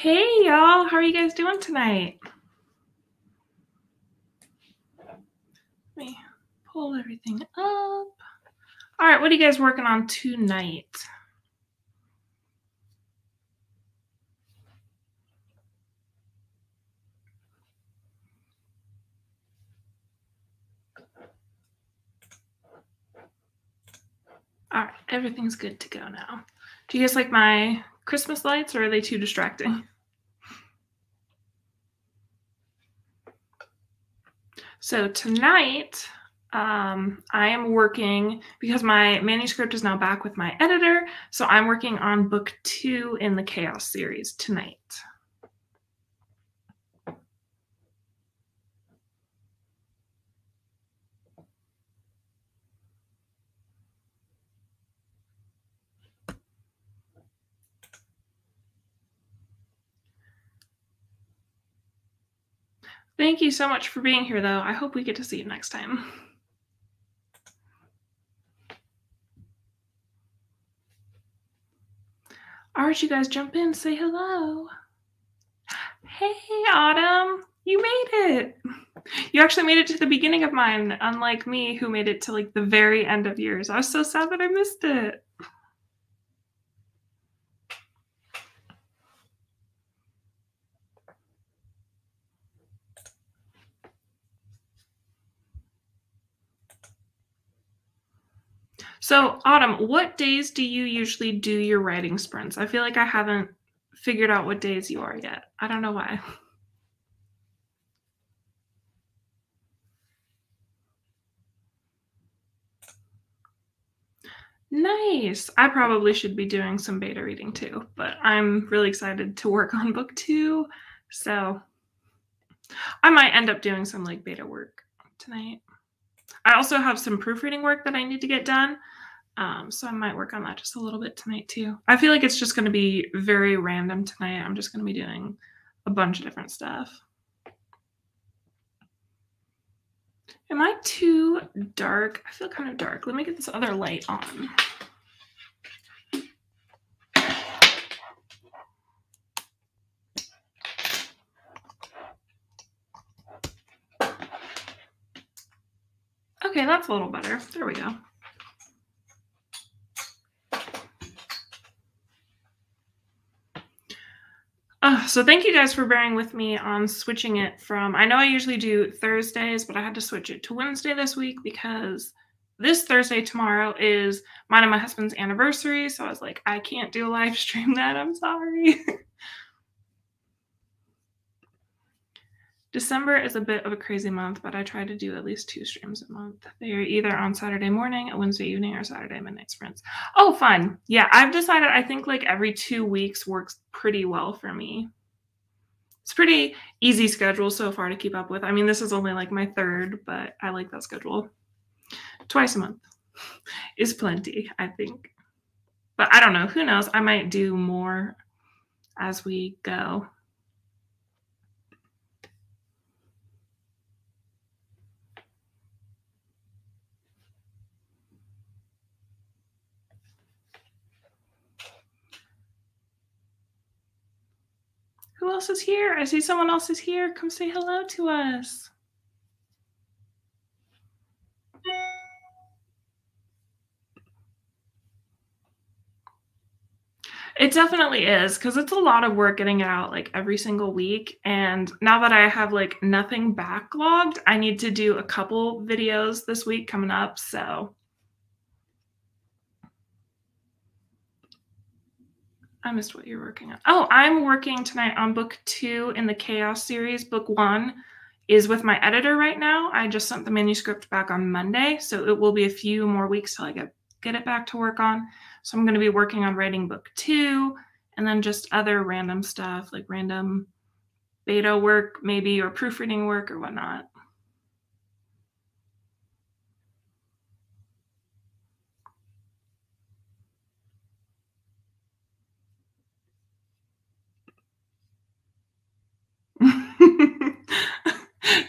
Hey y'all, how are you guys doing tonight? Let me pull everything up. All right, what are you guys working on tonight? All right, everything's good to go now. Do you guys like my Christmas lights, or are they too distracting? So tonight, I am working, because my manuscript is now back with my editor, so I'm working on book 2 in the Chaos series tonight. Thank you so much for being here, though. I hope we get to see you next time. All right, you guys jump in, say hello. Hey, Autumn, you made it. You actually made it to the beginning of mine, unlike me, who made it to like the very end of yours. I was so sad that I missed it. So, Autumn, what days do you usually do your writing sprints? I feel like I haven't figured out what days you are yet. I don't know why. Nice. I probably should be doing some beta reading too, but I'm really excited to work on book 2. So I might end up doing some like beta work tonight. I also have some proofreading work that I need to get done. So I might work on that just a little bit tonight too. I feel like it's just going to be very random tonight. I'm just going to be doing a bunch of different stuff. Am I too dark? I feel kind of dark. Let me get this other light on. Okay, that's a little better. There we go. So thank you guys for bearing with me on switching it from, I know I usually do Thursdays, but I had to switch it to Wednesday this week because this Thursday tomorrow is mine and my husband's anniversary. So I was like, I can't do a live stream that. I'm sorry. December is a bit of a crazy month, but I try to do at least 2 streams a month. They're either on Saturday morning, a Wednesday evening, or Saturday midnight sprints. Oh, fun. Yeah, I've decided I think like every 2 weeks works pretty well for me. It's pretty easy schedule so far to keep up with. I mean, this is only like my 3rd, but I like that schedule. Twice a month is plenty, I think. But I don't know. Who knows? I might do more as we go. Who else is here? I see someone else is here. Come say hello to us. It definitely is, because it's a lot of work getting it out like every single week. And now that I have like nothing backlogged, I need to do a couple videos this week coming up. So I missed what you're working on. Oh, I'm working tonight on book 2 in the Chaos series. Book 1 is with my editor right now. I just sent the manuscript back on Monday, so it will be a few more weeks till I get it back to work on. So I'm going to be working on writing book 2, and then just other random stuff, like random beta work maybe, or proofreading work or whatnot.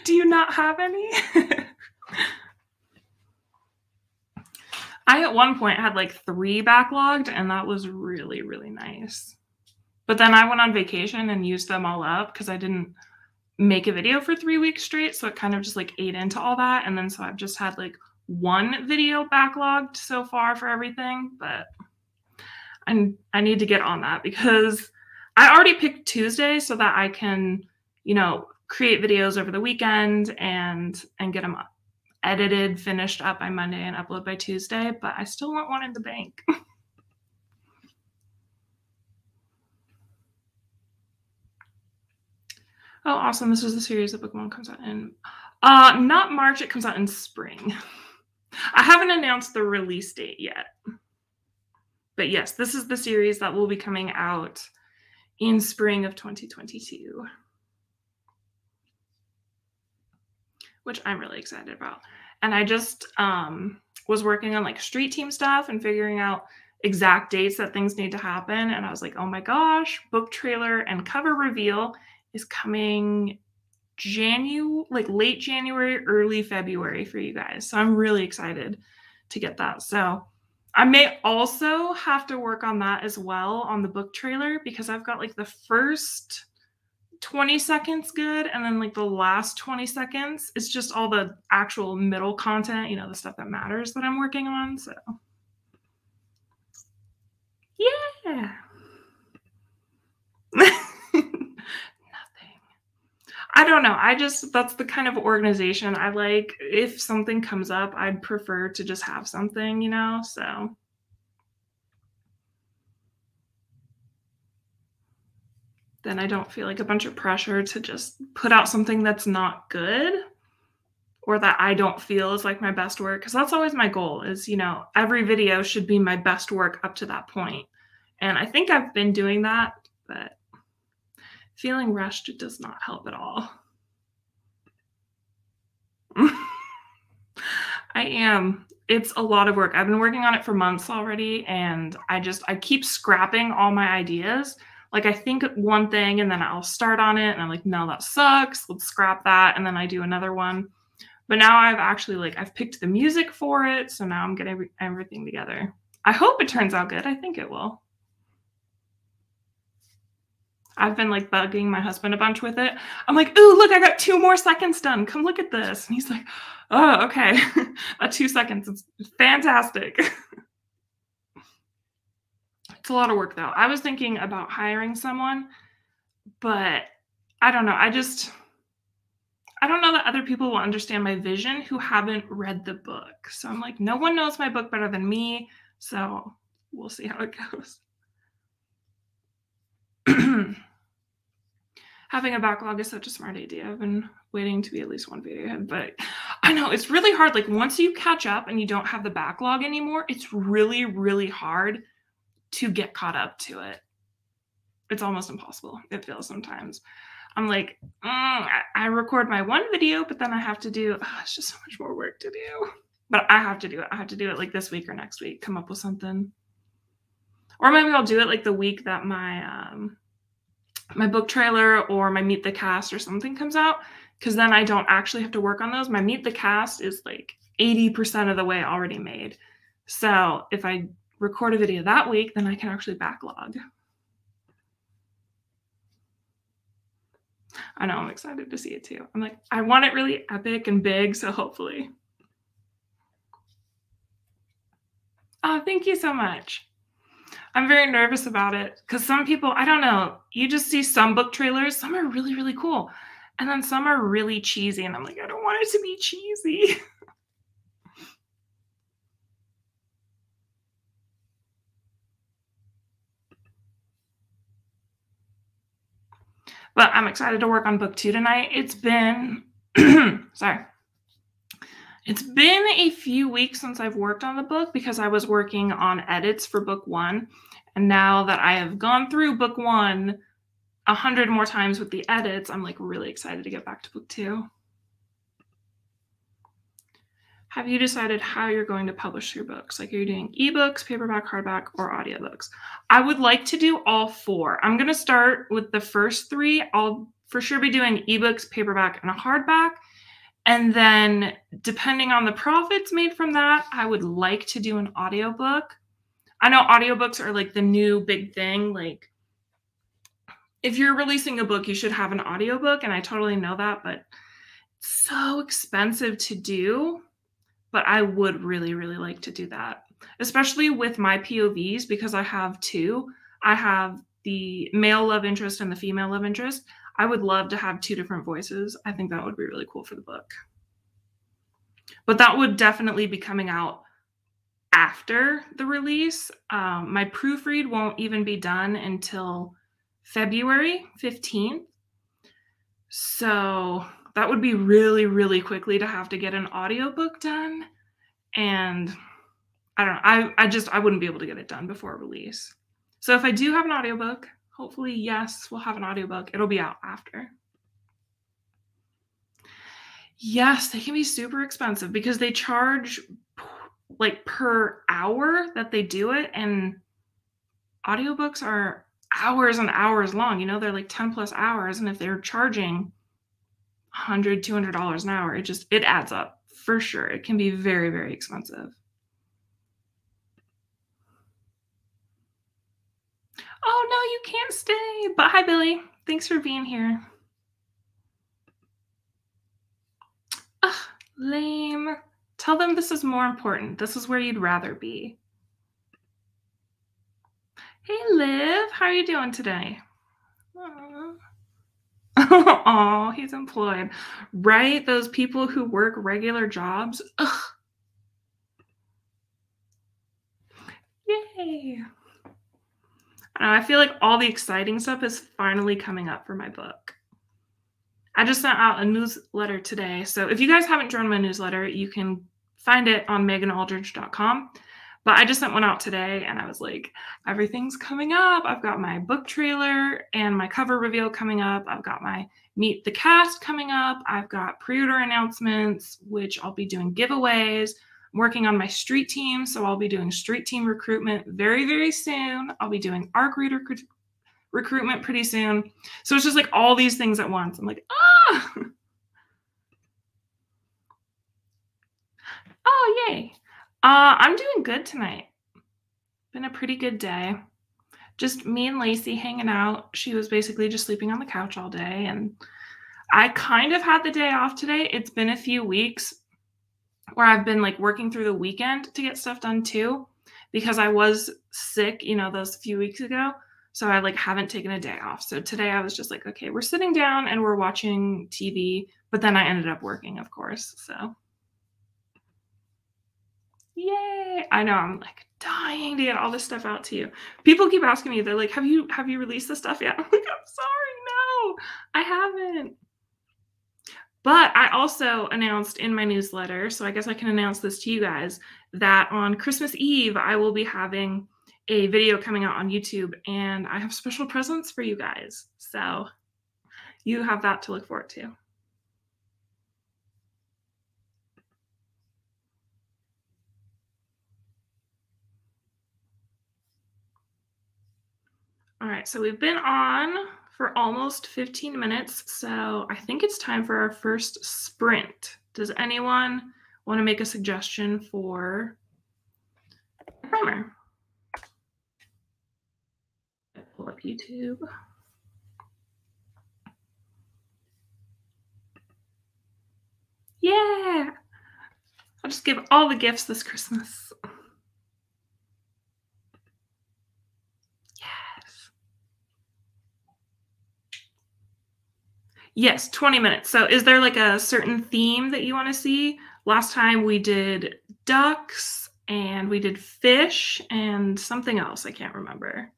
Do you not have any? I at one point had like 3 backlogged, and that was really, really nice. But then I went on vacation and used them all up because I didn't make a video for 3 weeks straight, so it kind of just, like, ate into all that, and then so I've just had, like, 1 video backlogged so far for everything, but I need to get on that because I already picked Tuesday so that I can, you know, create videos over the weekend and get them edited, finished up by Monday, and upload by Tuesday, but I still want one in the bank. Oh, awesome. This is the series that book 1 comes out in. Not March, it comes out in spring. I haven't announced the release date yet. But yes, this is the series that will be coming out in spring of 2022. Which I'm really excited about. And I just was working on like street team stuff and figuring out exact dates that things need to happen. And I was like, oh my gosh, book trailer and cover reveal is coming late January, early February for you guys. So I'm really excited to get that. So I may also have to work on that as well on the book trailer because I've got like the first 20 seconds good and then like the last 20 seconds it's just all the actual middle content, you know, the stuff that matters that I'm working on. So yeah. Nothing. I don't know. That's the kind of organization I like. If something comes up, I'd prefer to just have something, you know, so. Then I don't feel like a bunch of pressure to just put out something that's not good or that I don't feel is like my best work. Because that's always my goal is, you know, every video should be my best work up to that point. And I think I've been doing that, but feeling rushed does not help at all. I am. It's a lot of work. I've been working on it for months already, and I keep scrapping all my ideas. Like I think one thing and then I'll start on it and I'm like, no, that sucks. Let's scrap that. And then I do another one. But now I've actually I've picked the music for it. So now I'm getting everything together. I hope it turns out good. I think it will. I've been like bugging my husband a bunch with it. I'm like, ooh, look, I got 2 more seconds done. Come look at this. And he's like, oh, okay. That 2 seconds is fantastic. It's a lot of work though. I was thinking about hiring someone, but I don't know. I don't know that other people will understand my vision who haven't read the book. So I'm like, no one knows my book better than me. So we'll see how it goes. Having a backlog is such a smart idea. I've been waiting to be at least 1 video ahead, but I know it's really hard. Like once you catch up and you don't have the backlog anymore, it's really, really hard to get caught up to it. It's almost impossible. It feels sometimes. I'm like, I record my 1 video, but then I have to do, it's just so much more work to do. But I have to do it. I have to do it like this week or next week, come up with something. Or maybe I'll do it like the week that my book trailer or my Meet the Cast or something comes out, because then I don't actually have to work on those. My Meet the Cast is like 80% of the way already made. So if I record a video that week, then I can actually backlog. I know, I'm excited to see it too. I'm like, I want it really epic and big, so hopefully. Oh, thank you so much. I'm very nervous about it because some people, I don't know, you just see some book trailers, some are really, really cool. And then some are really cheesy. And I'm like, I don't want it to be cheesy. But I'm excited to work on book 2 tonight. It's been, sorry. It's been a few weeks since I've worked on the book because I was working on edits for book 1. And now that I have gone through book 1 100 more times with the edits, I'm like really excited to get back to book 2. Have you decided how you're going to publish your books? Like, are you doing ebooks, paperback, hardback, or audiobooks? I would like to do all 4. I'm going to start with the first 3. I'll for sure be doing ebooks, paperback, and a hardback. And then depending on the profits made from that, I would like to do an audiobook. I know audiobooks are like the new big thing. Like if you're releasing a book, you should have an audiobook, and I totally know that, but it's so expensive to do. But I would really, really like to do that, especially with my POVs because I have two. I have the male love interest and the female love interest. I would love to have two different voices. I think that would be really cool for the book. But that would definitely be coming out after the release. My proofread won't even be done until February 15th. So that would be really, really quickly to have to get an audiobook done. And I don't know, I wouldn't be able to get it done before release. So if I do have an audiobook, hopefully, yes, we'll have an audiobook. It'll be out after. Yes, they can be super expensive because they charge like per hour that they do it, and audiobooks are hours and hours long. You know, they're like 10 plus hours, and if they're charging $100, $200 an hour, it adds up for sure. It can be very, very expensive. Oh, no, you can't stay. But hi, Billy. Thanks for being here. Ugh, lame. Tell them this is more important. This is where you'd rather be. Hey, Liv. How are you doing today? Oh, he's employed. Right? Those people who work regular jobs. Ugh. Yay. I feel like all the exciting stuff is finally coming up for my book. I just sent out a newsletter today. So if you guys haven't joined my newsletter, you can find it on meganaldridge.com. But I just sent one out today, and I was like, everything's coming up. I've got my book trailer and my cover reveal coming up. I've got my Meet the Cast coming up. I've got pre-order announcements, which I'll be doing giveaways. I'm working on my street team, so I'll be doing street team recruitment very, very soon. I'll be doing ARC reader recruitment pretty soon. So it's just like all these things at once. I'm like, ah! Oh, yay. I'm doing good tonight. Been a pretty good day. Just me and Lacey hanging out. She was basically just sleeping on the couch all day, and I kind of had the day off today. It's been a few weeks where I've been like working through the weekend to get stuff done too, because I was sick, you know, those few weeks ago. So I like haven't taken a day off. So today I was just like, okay, we're sitting down and we're watching TV, but then I ended up working, of course. So yay. I know, I'm like dying to get all this stuff out to you. People keep asking me, they're like, have you released the stuff yet? I'm like, I'm sorry, no, I haven't. But I also announced in my newsletter, so I guess I can announce this to you guys, that on Christmas Eve, I will be having a video coming out on YouTube, and I have special presents for you guys. So you have that to look forward to. All right, so we've been on for almost 15 minutes, so I think it's time for our first sprint. Does anyone want to make a suggestion for a primer? Pull up YouTube. Yeah! I'll just give all the gifts this Christmas. Yes, 20 minutes. So is there like a certain theme that you want to see? Last time we did ducks and we did fish and something else. I can't remember.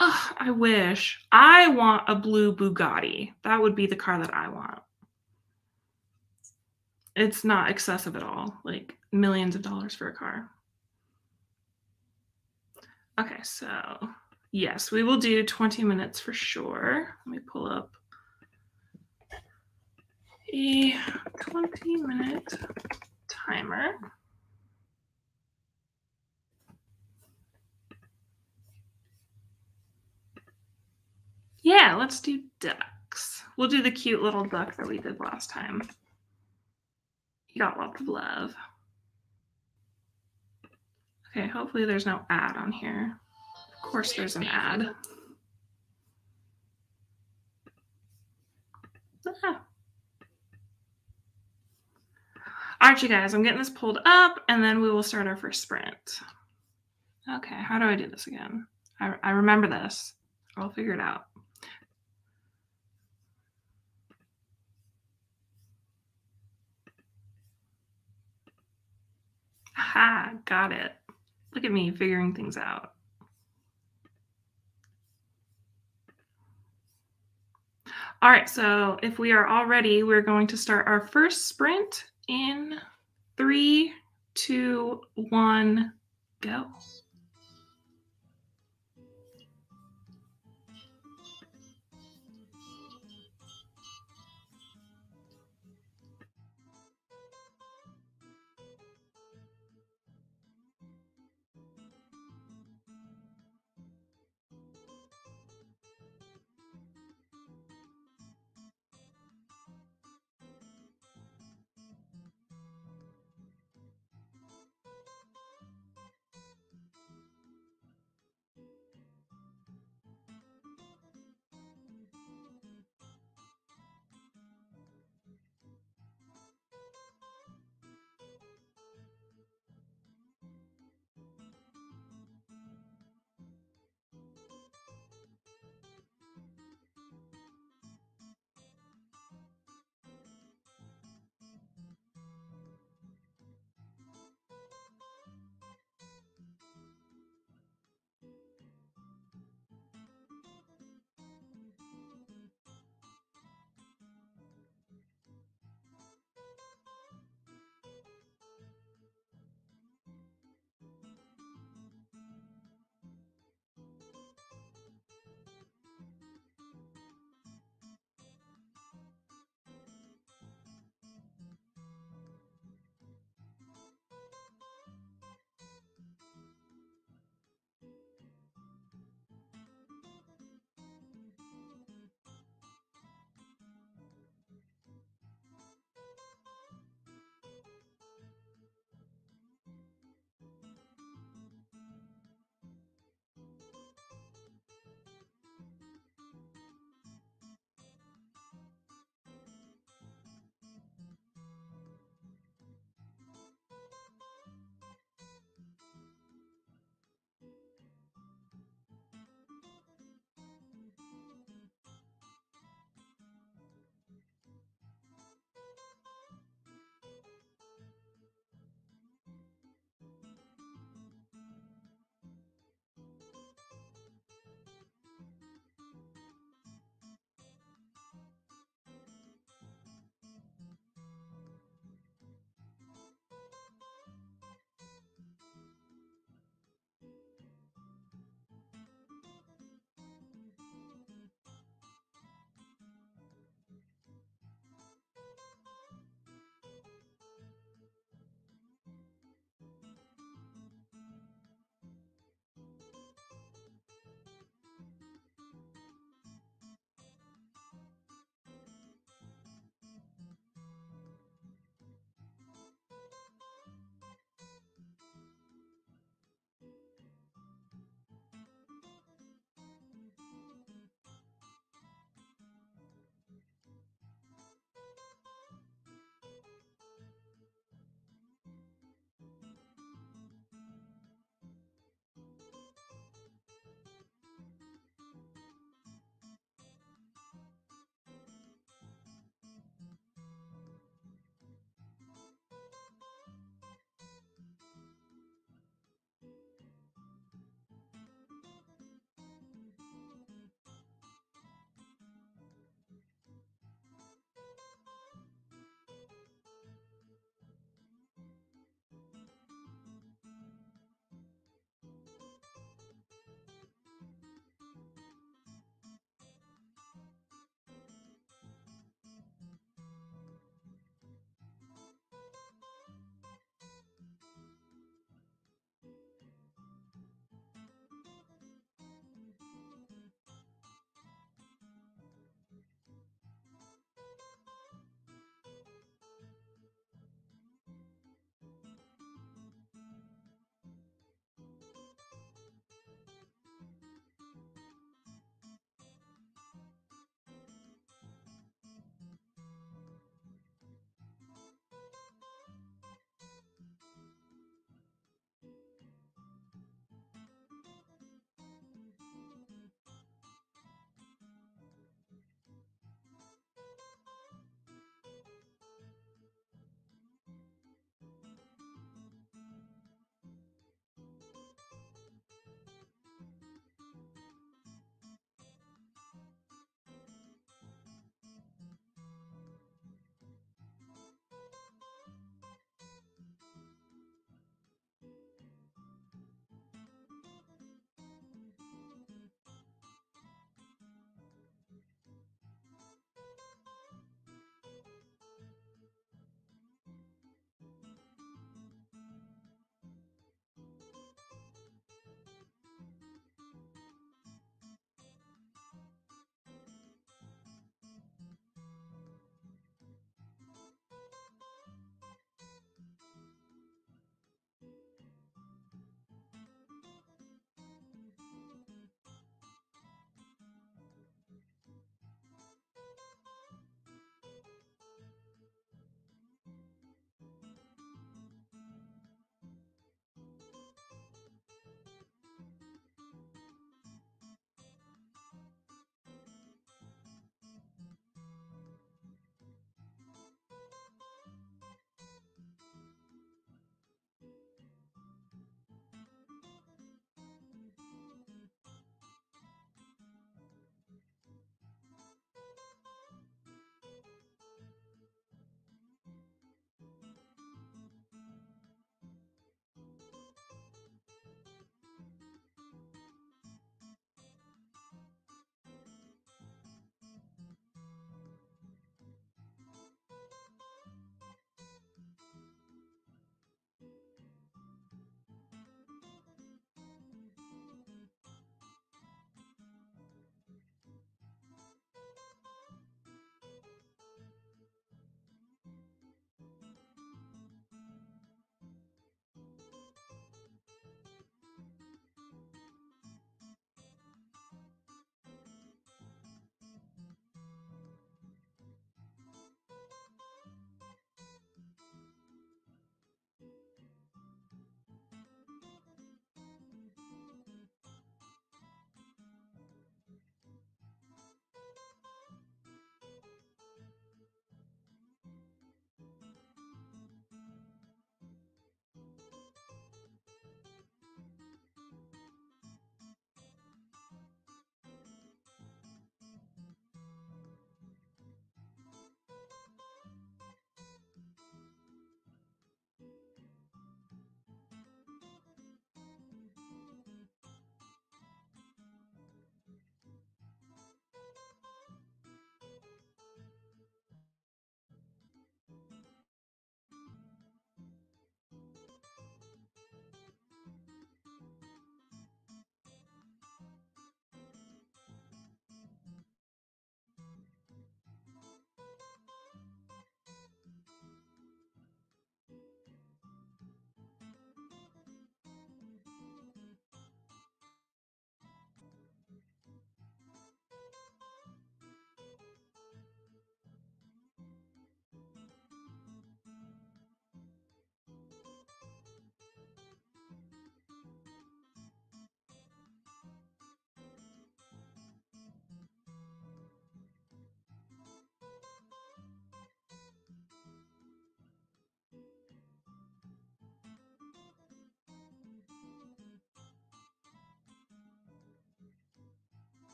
Oh, I wish. I want a blue Bugatti. That would be the car that I want. It's not excessive at all. Like millions of dollars for a car. Okay, so yes, we will do 20 minutes for sure. Let me pull up a 20-minute timer. Yeah, let's do ducks. We'll do the cute little duck that we did last time. He got lots of love. Okay, hopefully there's no ad on here. Of course there's an ad. All right, you guys, I'm getting this pulled up, and then we will start our first sprint. Okay, how do I do this again? I remember this. I'll figure it out. Aha, got it. Look at me figuring things out. All right, so if we are all ready, we're going to start our first sprint in 3, 2, 1, go.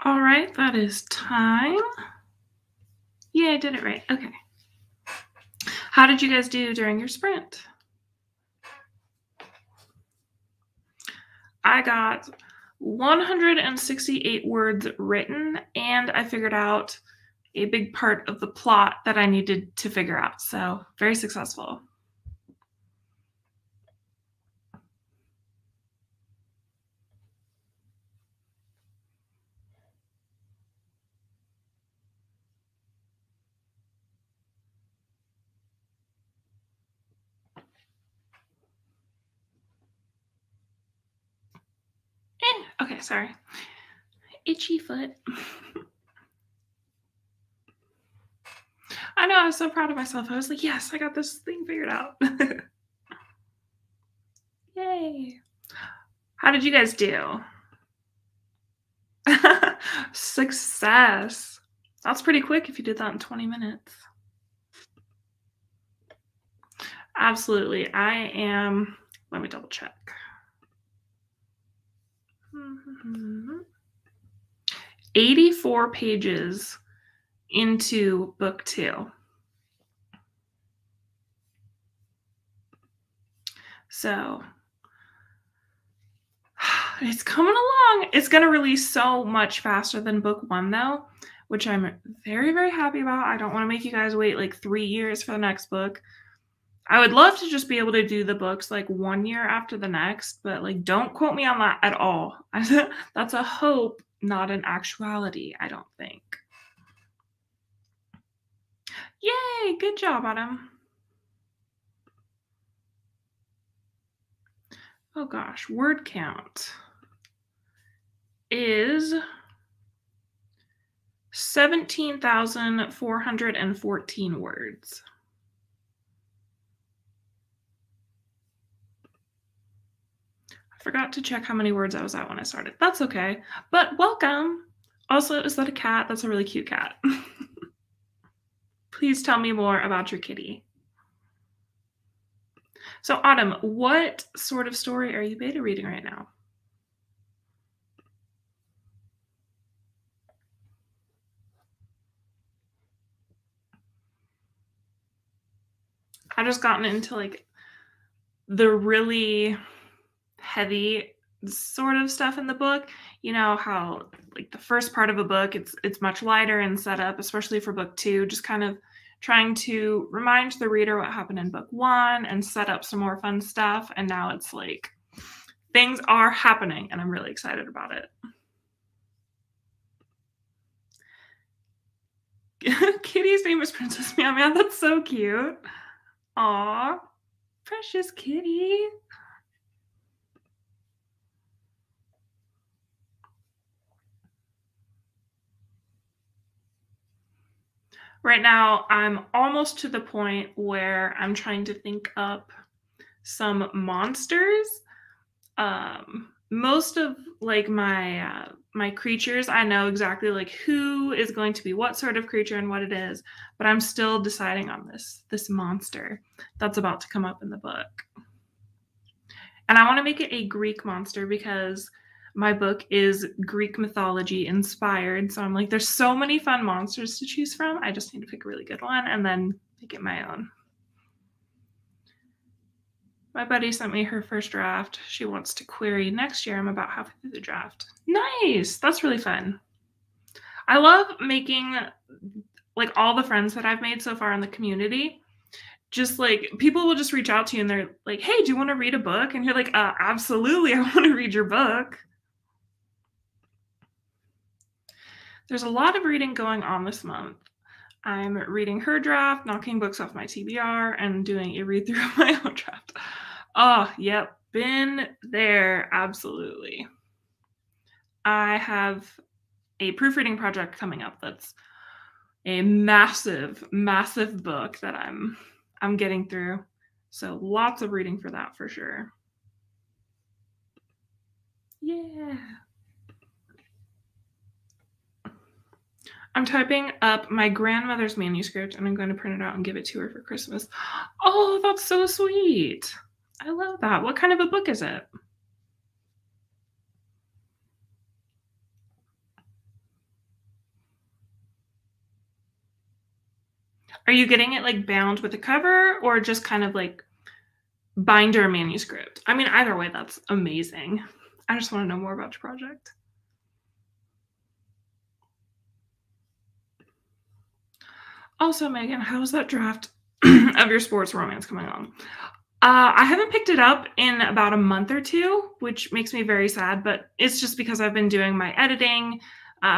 All right, that is time. Yeah, I did it right. Okay. How did you guys do during your sprint? I got 168 words written, and I figured out a big part of the plot that I needed to figure out. So, very successful. Okay, sorry. Itchy foot. I know, I was so proud of myself. I was like, yes, I got this thing figured out. Yay. How did you guys do? Success. That's pretty quick if you did that in 20 minutes. Absolutely. Let me double check. 84 pages into book 2. So it's coming along. It's going to release so much faster than book 1 though, which I'm very, very happy about. I don't want to make you guys wait like 3 years for the next book. I would love to just be able to do the books like 1 year after the next, but like don't quote me on that at all. That's a hope, not an actuality, I don't think. Yay, good job, Adam. Oh gosh, word count is 17,414 words. I forgot to check how many words I was at when I started. That's okay, but welcome. Also, is that a cat? That's a really cute cat. Please tell me more about your kitty. So, Autumn, what sort of story are you beta reading right now? I've just gotten into like the really heavy sort of stuff in the book. You know how like the first part of a book, it's much lighter in setup, especially for book 2, just kind of trying to remind the reader what happened in book 1 and set up some more fun stuff. And now it's like things are happening and I'm really excited about it. Kitty's name is Princess Meow Meow. That's so cute. Aw, precious kitty. Right now, I'm almost to the point where I'm trying to think up some monsters. Most of like my creatures, I know exactly like who is going to be what sort of creature and what it is, but I'm still deciding on this monster that's about to come up in the book. And I want to make it a Greek monster because my book is Greek mythology inspired. So I'm like, there's so many fun monsters to choose from. I just need to pick a really good one and then make it my own. My buddy sent me her first draft. She wants to query next year. I'm about halfway through the draft. Nice. That's really fun. I love making like all the friends that I've made so far in the community. Just like people will just reach out to you and they're like, hey, do you want to read a book? And you're like, absolutely. I want to read your book. There's a lot of reading going on this month. I'm reading her draft, knocking books off my TBR, and doing a read through of my own draft. Oh, yep. Been there. Absolutely. I have a proofreading project coming up that's a massive, massive book that I'm getting through. So lots of reading for that for sure. Yeah. I'm typing up my grandmother's manuscript and I'm going to print it out and give it to her for Christmas. Oh, that's so sweet. I love that. What kind of a book is it? Are you getting it, like, bound with a cover or just kind of, like, binder manuscript? I mean, either way, that's amazing. I just wanna know more about your project. Also, Megan, how's that draft of your sports romance coming along? I haven't picked it up in about a month or 2, which makes me very sad, but it's just because I've been doing my editing,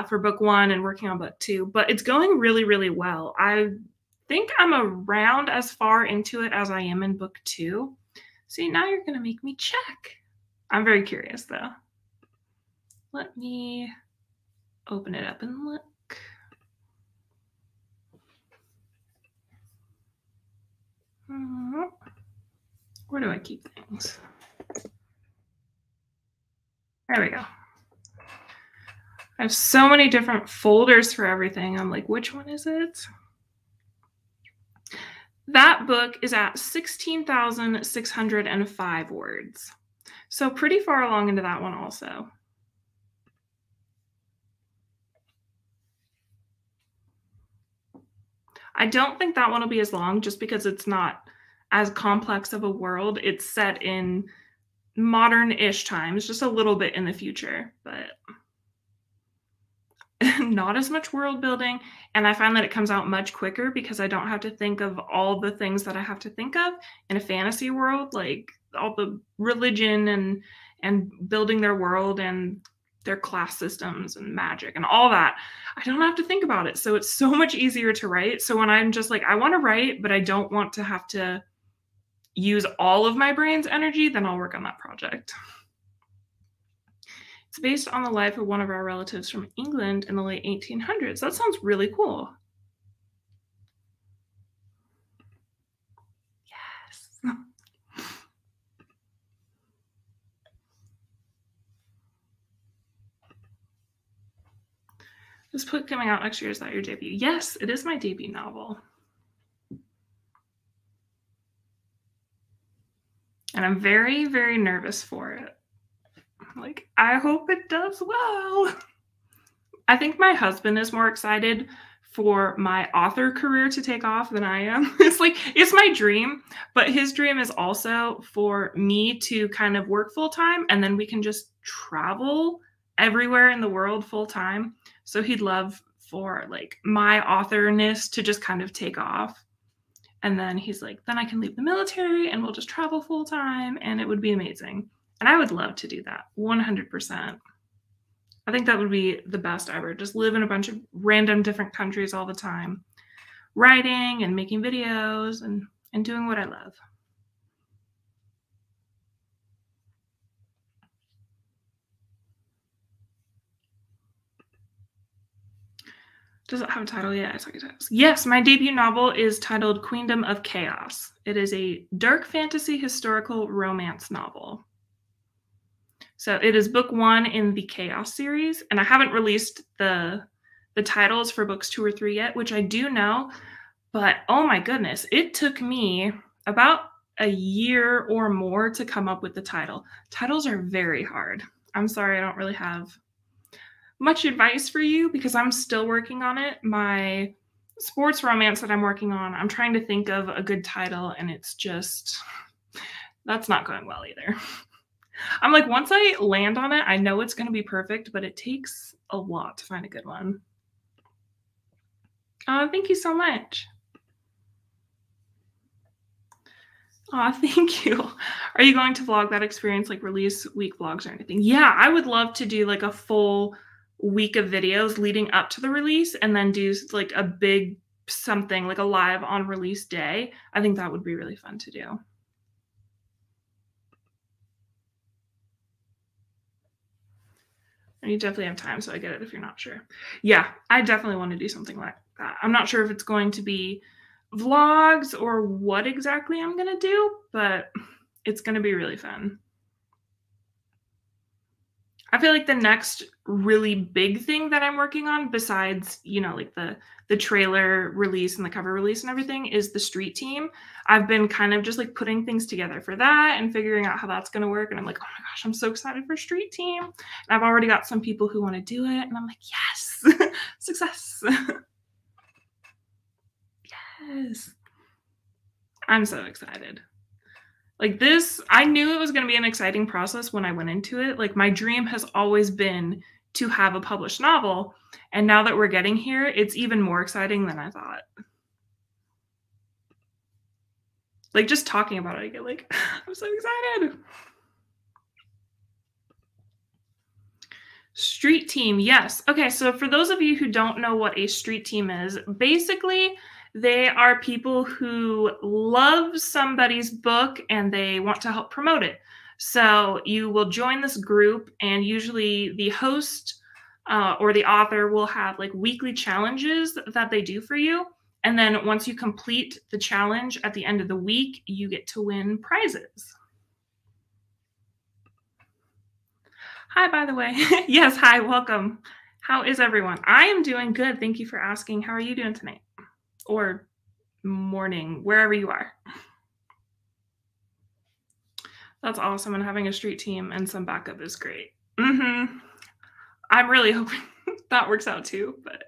for book 1 and working on book 2, but it's going really, really well. I think I'm around as far into it as I am in book 2. See, now you're gonna make me check. I'm very curious, though. Let me open it up and look. Where do I keep things? There we go. I have so many different folders for everything. I'm like, which one is it? That book is at 16,605 words. So pretty far along into that one also. I don't think that one will be as long just because it's not as complex of a world. It's set in modern-ish times, just a little bit in the future, but not as much world building, and I find that it comes out much quicker because I don't have to think of all the things that I have to think of in a fantasy world, like all the religion and building their world and their class systems and magic and all that. I don't have to think about it, so it's so much easier to write. So when I'm just like, I want to write, but I don't want to have to use all of my brain's energy, then I'll work on that project. It's based on the life of one of our relatives from England in the late 1800s. That sounds really cool. Yes. This book coming out next year, is that your debut? Yes, it is my debut novel. And I'm very, very nervous for it. Like, I hope it does well. I think my husband is more excited for my author career to take off than I am. It's like, it's my dream, but his dream is also for me to kind of work full time and then we can just travel everywhere in the world full time. So he'd love for like my authorness to just kind of take off. And then he's like, then I can leave the military and we'll just travel full time and it would be amazing. And I would love to do that 100%. I think that would be the best ever. Just live in a bunch of random different countries all the time, writing and making videos and doing what I love. Does it have a title yet? It's like a title. Yes, my debut novel is titled Queendom of Chaos. It is a dark fantasy historical romance novel. So it is book 1 in the Chaos series, and I haven't released the titles for books 2 or 3 yet, which I do know, but oh my goodness, it took me about a year or more to come up with the title. Titles are very hard. I'm sorry, I don't really have much advice for you because I'm still working on it. My sports romance that I'm working on, I'm trying to think of a good title, and it's just, that's not going well either. I'm like, once I land on it, I know it's going to be perfect, but it takes a lot to find a good one. Oh, thank you so much. Oh, thank you. Are you going to vlog that experience, like release week vlogs or anything? Yeah, I would love to do like a full week of videos leading up to the release and then do like a big something like a live on release day. I think that would be really fun to do. And you definitely have time, so I get it if you're not sure. Yeah, I definitely want to do something like that. I'm not sure if it's going to be vlogs or what exactly I'm going to do, but it's going to be really fun. I feel like the next really big thing that I'm working on besides, you know, like the trailer release and the cover release and everything is the street team. I've been kind of just like putting things together for that and figuring out how that's going to work. And I'm like, oh my gosh, I'm so excited for street team. And I've already got some people who want to do it. And I'm like, yes, success. Yes. I'm so excited. Like this, I knew it was going to be an exciting process when I went into it. Like my dream has always been to have a published novel. And now that we're getting here, it's even more exciting than I thought. Like just talking about it, I get like, I'm so excited. Street team, yes. Okay, so for those of you who don't know what a street team is, basically they are people who love somebody's book and they want to help promote it. So you will join this group, and usually the host or the author will have like weekly challenges that they do for you. And then once you complete the challenge at the end of the week, you get to win prizes. Hi, by the way. Yes, hi, welcome. How is everyone? I am doing good. Thank you for asking. How are you doing tonight? Or morning, wherever you are. That's awesome. And having a street team and some backup is great. I'm really hoping that works out too, but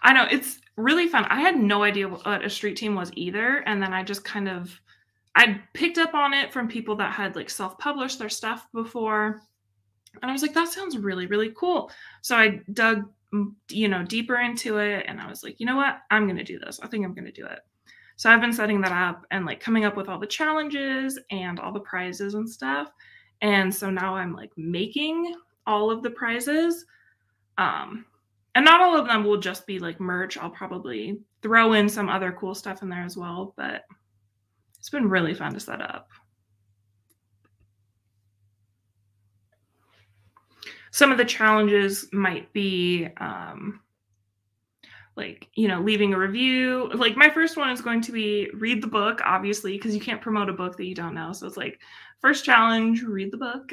I know it's really fun. I had no idea what a street team was either. And then I just kind of I picked up on it from people that had like self-published their stuff before. And I was like, that sounds really, really cool. So I dug, deeper into it. And I was like, you know what? I'm going to do this. I think I'm going to do it. So I've been setting that up and like coming up with all the challenges and all the prizes and stuff. And so now I'm like making all of the prizes. And not all of them will just be like merch. I'll probably throw in some other cool stuff in there as well. But it's been really fun to set up. Some of the challenges might be leaving a review. Like my first one is going to be read the book, obviously, because you can't promote a book that you don't know. So it's like first challenge, read the book.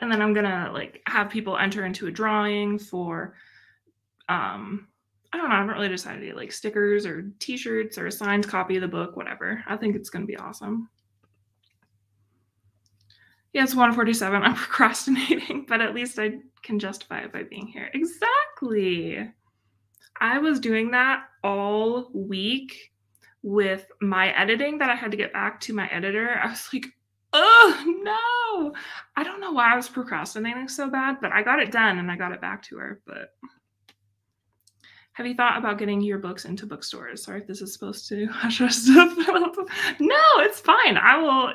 And then I'm gonna like have people enter into a drawing for I don't know, I haven't really decided yet, like stickers or t-shirts or a signed copy of the book, whatever. I think it's gonna be awesome. Yeah, it's 1:47. I'm procrastinating, but at least I can justify it by being here. Exactly. I was doing that all week with my editing that I had to get back to my editor. I was like, oh no. I don't know why I was procrastinating so bad, but I got it done and I got it back to her. But have you thought about getting your books into bookstores? Sorry if this is supposed to hush us stuff. No, it's fine. I will.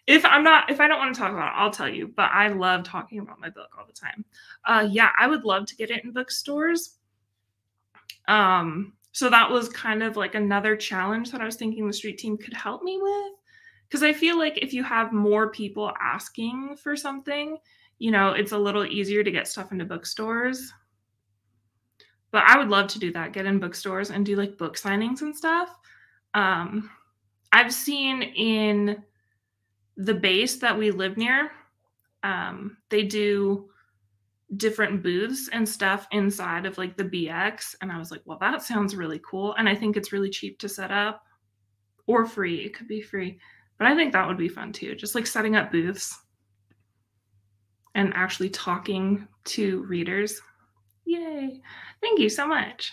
If I don't want to talk about it, I'll tell you. But I love talking about my book all the time. Yeah, I would love to get it in bookstores. So that was kind of like another challenge that I was thinking the street team could help me with. Because I feel like if you have more people asking for something, it's a little easier to get stuff into bookstores. But I would love to do that, get in bookstores and do like book signings and stuff. I've seen in the base that we live near, they do different booths and stuff inside of like the BX. And I was like, well, that sounds really cool. And I think it's really cheap to set up or free. It could be free. But I think that would be fun too. Just like setting up booths and actually talking to readers. Yay. Thank you so much.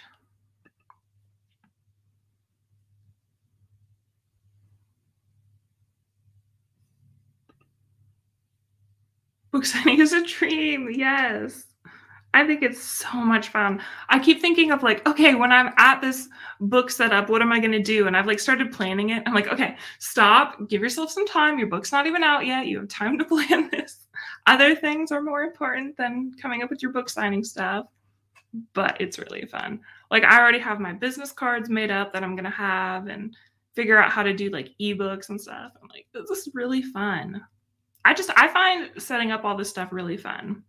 Book signing is a dream. Yes. I think it's so much fun. I keep thinking of like, okay, when I'm at this book setup, what am I going to do? And I've like started planning it. I'm like, okay, stop, give yourself some time. Your book's not even out yet. You have time to plan this. Other things are more important than coming up with your book signing stuff. But it's really fun. Like I already have my business cards made up that I'm going to have and figure out how to do like ebooks and stuff. I'm like, this is really fun. I find setting up all this stuff really fun.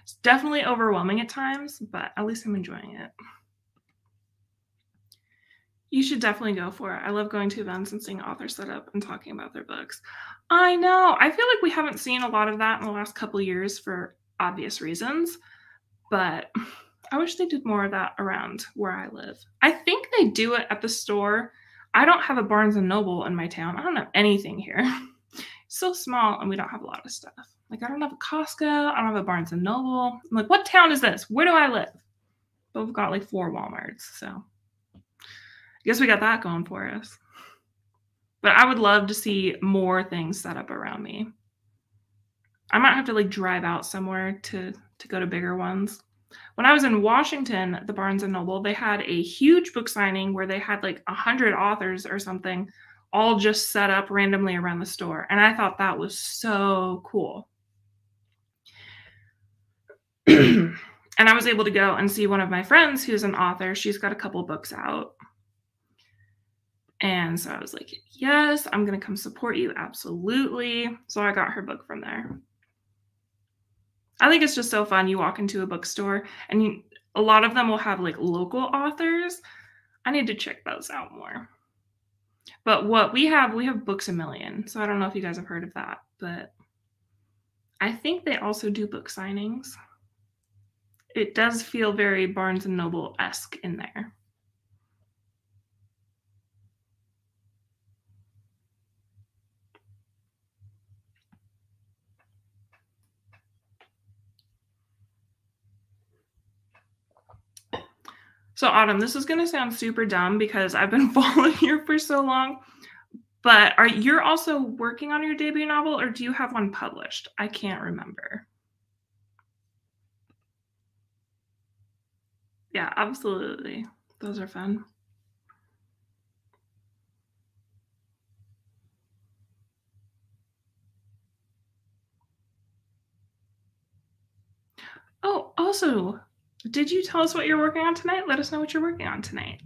It's definitely overwhelming at times, but at least I'm enjoying it. You should definitely go for it. I love going to events and seeing authors set up and talking about their books. I know. I feel like we haven't seen a lot of that in the last couple of years for obvious reasons, but I wish they did more of that around where I live. I think they do it at the store. I don't have a Barnes & Noble in my town. I don't have anything here. It's so small and we don't have a lot of stuff. Like I don't have a Costco. I don't have a Barnes & Noble. I'm like, what town is this? Where do I live? But we've got like 4 Walmarts, so I guess we got that going for us. But I would love to see more things set up around me. I might have to like drive out somewhere to go to bigger ones. When I was in Washington, the Barnes and Noble, they had a huge book signing where they had like 100 authors or something all just set up randomly around the store. And I thought that was so cool. And I was able to go and see one of my friends who's an author. She's got a couple books out. And so I was like, yes, I'm going to come support you. Absolutely. So I got her book from there. I think it's just so fun. You walk into a bookstore and a lot of them will have like local authors. I need to check those out more. But what we have Books A Million. So I don't know if you guys have heard of that, but I think they also do book signings. It does feel very Barnes and Noble-esque in there. So Autumn, this is going to sound super dumb because I've been following you for so long, but you're also working on your debut novel, or do you have one published? I can't remember. Yeah, absolutely. Those are fun. Oh, also, did you tell us what you're working on tonight? Let us know what you're working on tonight.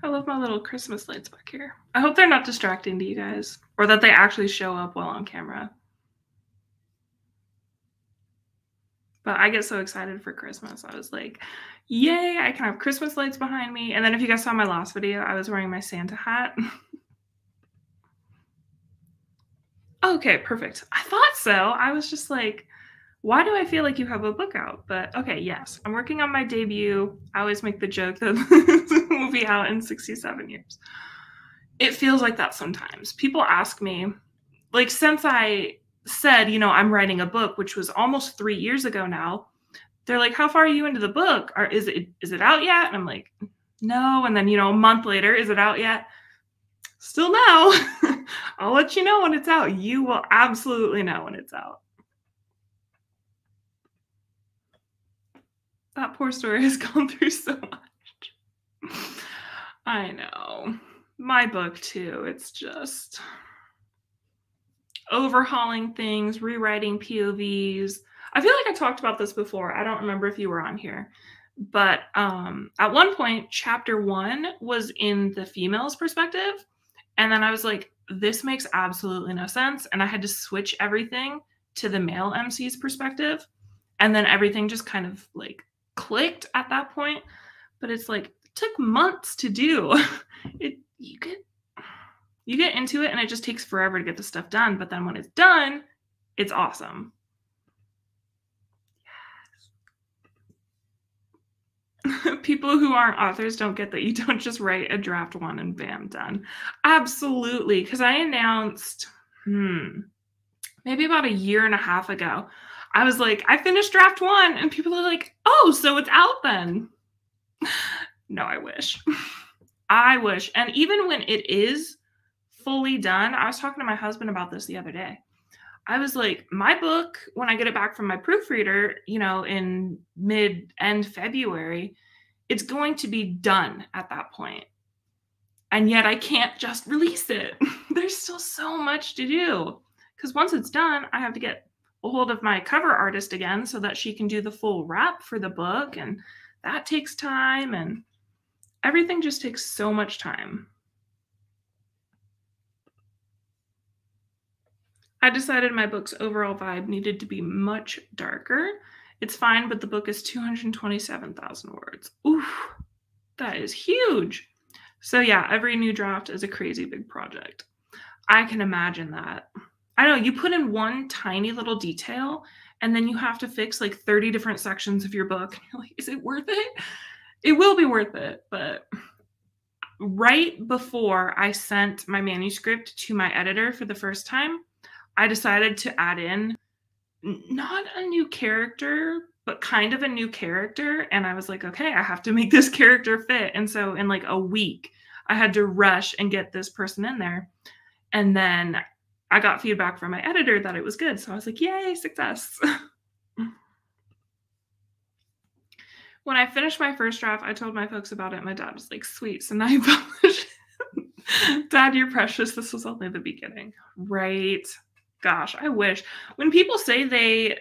I love my little Christmas lights back here. I hope they're not distracting to you guys, or that they actually show up well on camera. But I get so excited for Christmas. I was like, yay, I can have Christmas lights behind me. And then if you guys saw my last video, I was wearing my Santa hat. Okay, perfect. I thought so. I was just like, why do I feel like you have a book out? But okay, yes, I'm working on my debut. I always make the joke that the movie out in 67 years. It feels like that sometimes. People ask me, like, since I said, you know, I'm writing a book, which was almost 3 years ago now, they're like, how far are you into the book? Or is it out yet? And I'm like, no. And then, you know, a month later, is it out yet? Still no. I'll let you know when it's out. You will absolutely know when it's out. That poor story has gone through so much. I know. My book too. It's just overhauling things, rewriting POVs. I feel like I talked about this before. I don't remember if you were on here. But at one point, chapter 1 was in the female's perspective. And then I was like, this makes absolutely no sense. And I had to switch everything to the male MC's perspective. And then everything just kind of like clicked at that point. But it's like, it took months to do. You get into it and it just takes forever to get the stuff done. But then when it's done, it's awesome. People who aren't authors don't get that you don't just write a draft 1 and bam, done. Absolutely. Because I announced, maybe about a year and a half ago, I was like, I finished draft 1. And people are like, oh, so it's out then. No, I wish. I wish. And even when it is fully done, I was talking to my husband about this the other day. I was like, my book, when I get it back from my proofreader, you know, in end February, it's going to be done at that point. And yet I can't just release it. There's still so much to do. Because once it's done, I have to get a hold of my cover artist again so that she can do the full wrap for the book. And that takes time. And everything just takes so much time. I decided my book's overall vibe needed to be much darker. It's fine, but the book is 227,000 words. Oof, that is huge. So yeah, every new draft is a crazy big project. I can imagine that. I know, you put in one tiny little detail, and then you have to fix like 30 different sections of your book. And you're like, is it worth it? It will be worth it, but Right before I sent my manuscript to my editor for the first time, I decided to add in not a new character, but kind of a new character. And I was like, okay, I have to make this character fit. And so in like a week, I had to rush and get this person in there. And then I got feedback from my editor that it was good. So I was like, yay, success. When I finished my first draft, I told my folks about it. My dad was like, sweet. So now you publish it. Dad, you're precious. This was only the beginning. Right. Gosh, I wish. When people say they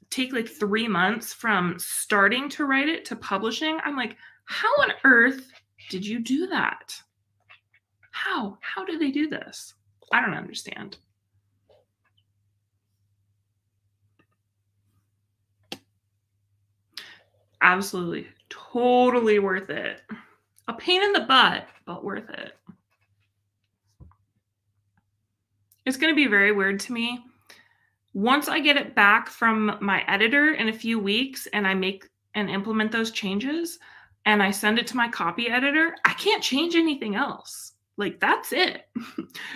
take like 3 months from starting to write it to publishing, I'm like, how on earth did you do that? How do they do this? I don't understand. Absolutely. Totally worth it. A pain in the butt, but worth it. It's going to be very weird to me. Once I get it back from my editor in a few weeks and I make and implement those changes and I send it to my copy editor, I can't change anything else. Like, that's it.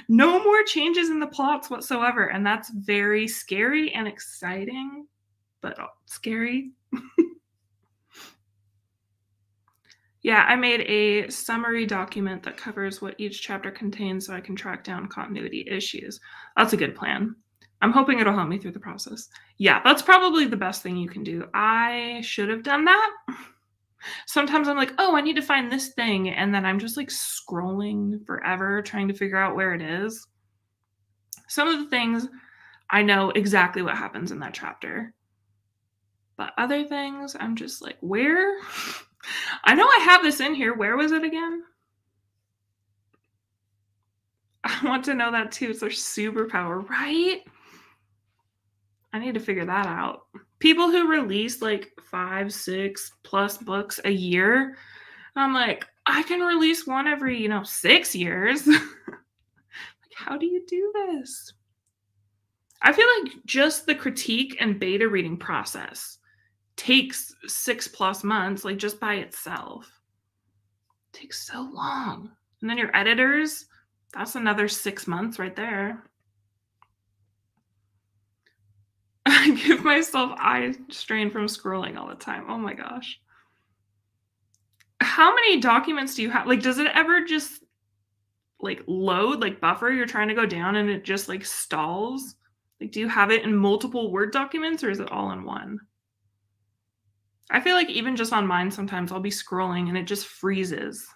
No more changes in the plots whatsoever. And that's very scary and exciting, but scary. Yeah, I made a summary document that covers what each chapter contains so I can track down continuity issues. That's a good plan. I'm hoping it'll help me through the process. Yeah, that's probably the best thing you can do. I should have done that. Sometimes I'm like, oh, I need to find this thing. And then I'm just like scrolling forever trying to figure out where it is. Some of the things I know exactly what happens in that chapter. But other things, I'm just like, where? I know I have this in here. Where was it again? I want to know that too. It's their superpower, right? I need to figure that out. People who release like 5, 6+ books a year, I'm like, I can release one every, 6 years. Like, how do you do this? I feel like just the critique and beta reading process takes 6+ months, like just by itself. It takes so long. And then your editors, that's another 6 months right there. I give myself eye strain from scrolling all the time. Oh my gosh. How many documents do you have? Like, does it ever just like load, like buffer? You're trying to go down and it just like stalls? Like, do you have it in multiple Word documents or is it all in one? I feel like even just on mine, sometimes I'll be scrolling and it just freezes.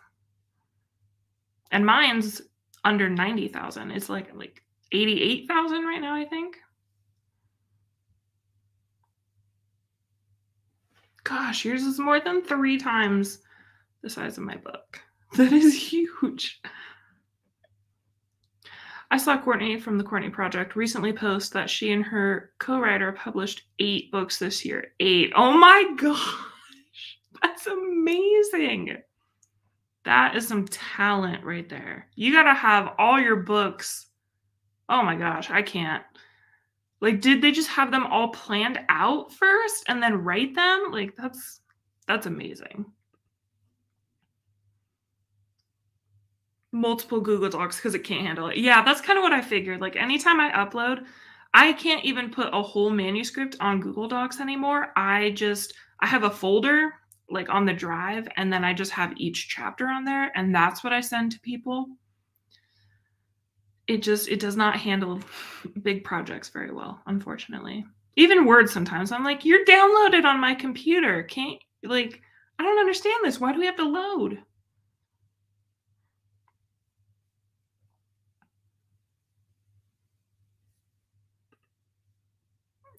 And mine's under 90,000. It's like 88,000 right now, I think. Gosh, yours is more than 3 times the size of my book. That is huge. I saw Courtney from the Courtney Project recently post that she and her co-writer published 8 books this year. 8. Oh my gosh. That's amazing. That is some talent right there. You got to have all your books. Oh my gosh, I can't. Like, did they just have them all planned out first and then write them? Like, that's amazing. Multiple Google Docs because it can't handle it. Yeah, that's kind of what I figured. Like, anytime I upload, I can't even put a whole manuscript on Google Docs anymore. I have a folder like on the drive, and then I just have each chapter on there, and that's what I send to people. It does not handle big projects very well, unfortunately. Even Word sometimes. I'm like, you're downloaded on my computer. I don't understand this. Why do we have to load?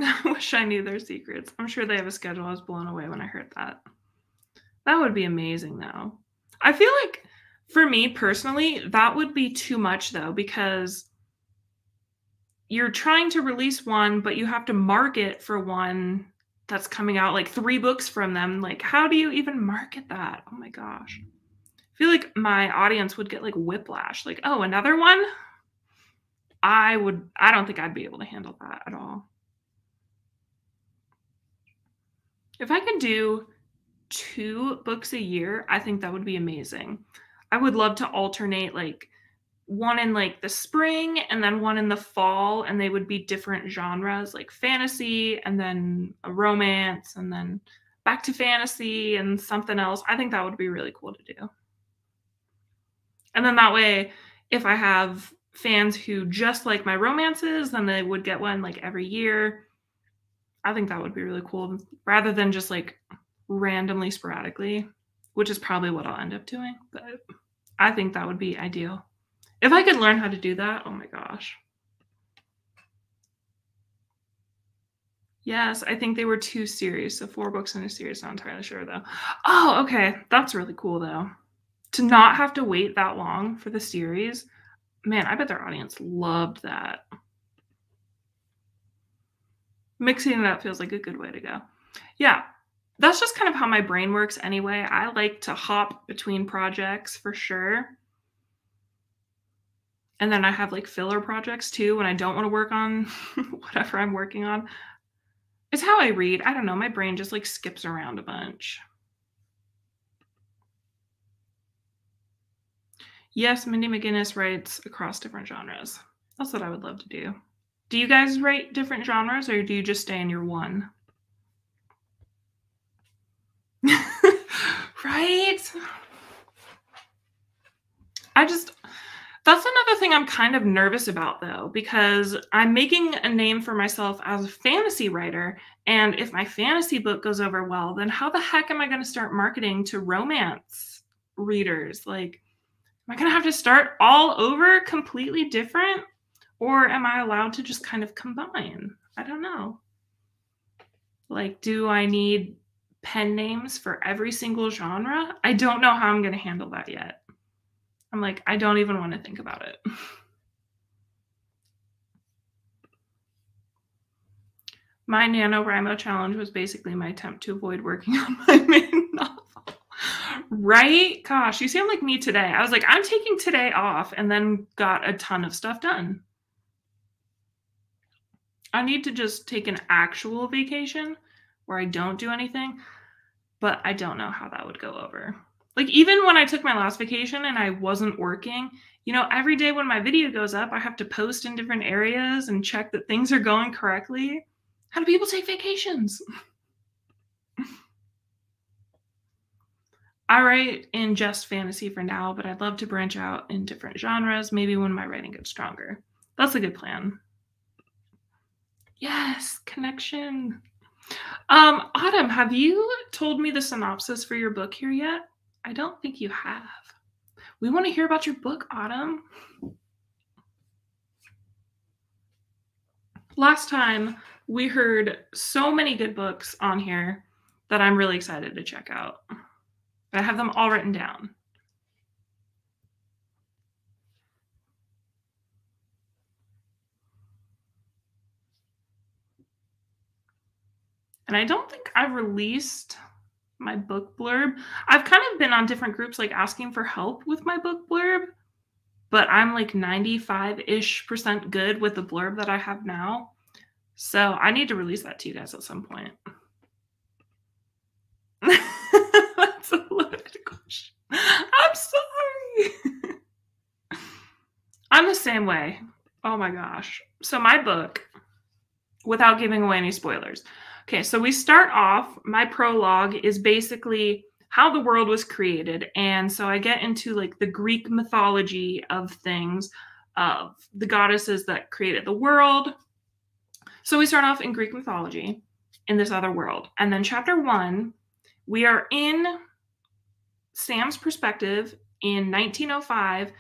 I wish I knew their secrets. I'm sure they have a schedule. I was blown away when I heard that. That would be amazing, though. I feel like, for me personally, that would be too much, though, because you're trying to release one, but you have to market for one that's coming out like 3 books from them. Like, how do you even market that? Oh my gosh. I feel like my audience would get like whiplash. Like, oh, another one? I don't think I'd be able to handle that at all. If I could do 2 books a year, I think that would be amazing. I would love to alternate like one in like the spring and then one in the fall, and they would be different genres, like fantasy and then a romance and then back to fantasy and something else. I think that would be really cool to do. And then that way, if I have fans who just like my romances, then they would get one like every year. I think that would be really cool rather than just like randomly sporadically, which is probably what I'll end up doing. But I think that would be ideal. If I could learn how to do that, oh my gosh. Yes, I think they were 2 series, so 4 books in a series, not entirely sure though. Oh, okay. That's really cool though. To not have to wait that long for the series. Man, I bet their audience loved that. Mixing it up feels like a good way to go. Yeah, that's just kind of how my brain works anyway. I like to hop between projects for sure. And then I have like filler projects too when I don't want to work on whatever I'm working on. It's how I read. I don't know. My brain just like skips around a bunch. Yes, Mindy McGinnis writes across different genres. That's what I would love to do. Do you guys write different genres or do you just stay in your one? Right? That's another thing I'm kind of nervous about though, because I'm making a name for myself as a fantasy writer. And if my fantasy book goes over well, then how the heck am I going to start marketing to romance readers? Like, am I going to have to start all over completely different? Or am I allowed to just kind of combine? I don't know. Like, do I need pen names for every single genre? I don't know how I'm going to handle that yet. I'm like, I don't even want to think about it. My NaNoWriMo challenge was basically my attempt to avoid working on my main novel. Right? Gosh, you sound like me today. I was like, I'm taking today off and then got a ton of stuff done. I need to just take an actual vacation where I don't do anything, but I don't know how that would go over. Like, even when I took my last vacation and I wasn't working, you know, every day when my video goes up, I have to post in different areas and check that things are going correctly. How do people take vacations? I write in just fantasy for now, but I'd love to branch out in different genres, maybe when my writing gets stronger. That's a good plan. Yes, connection. Autumn, have you told me the synopsis for your book here yet? I don't think you have. We want to hear about your book, Autumn. Last time, we heard so many good books on here that I'm really excited to check out. I have them all written down. And I don't think I've released my book blurb. I've kind of been on different groups like asking for help with my book blurb, but I'm like 95-ish% good with the blurb that I have now. So I need to release that to you guys at some point. That's a loaded question. I'm sorry. I'm the same way. Oh my gosh. So my book, without giving away any spoilers. Okay, so we start off, my prologue is basically how the world was created. And so I get into like the Greek mythology of things, of the goddesses that created the world. So we start off in Greek mythology in this other world. And then chapter 1, we are in Sam's perspective in 1905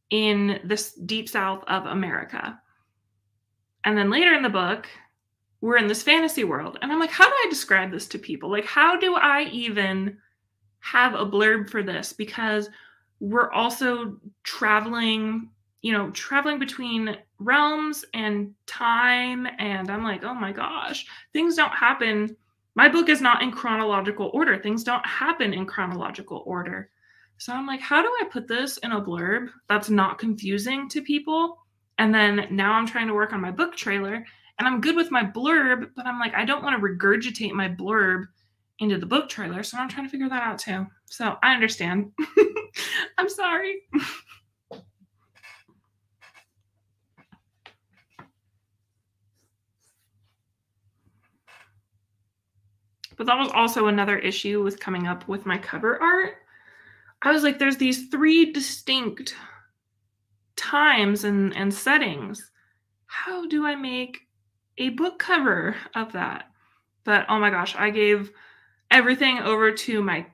in this deep south of America. And then later in the book, we're in this fantasy world. And I'm like, how do I describe this to people? Like, how do I even have a blurb for this? Because we're also traveling between realms and time. And I'm like, oh my gosh, things don't happen. My book is not in chronological order. Things don't happen in chronological order. So I'm like, how do I put this in a blurb that's not confusing to people? And then now I'm trying to work on my book trailer. And I'm good with my blurb, but I'm like, I don't want to regurgitate my blurb into the book trailer, so I'm trying to figure that out too. So I understand. I'm sorry. But that was also another issue with coming up with my cover art. I was like, there's these 3 distinct times and settings. How do I make a book cover of that? But oh my gosh, I gave everything over to my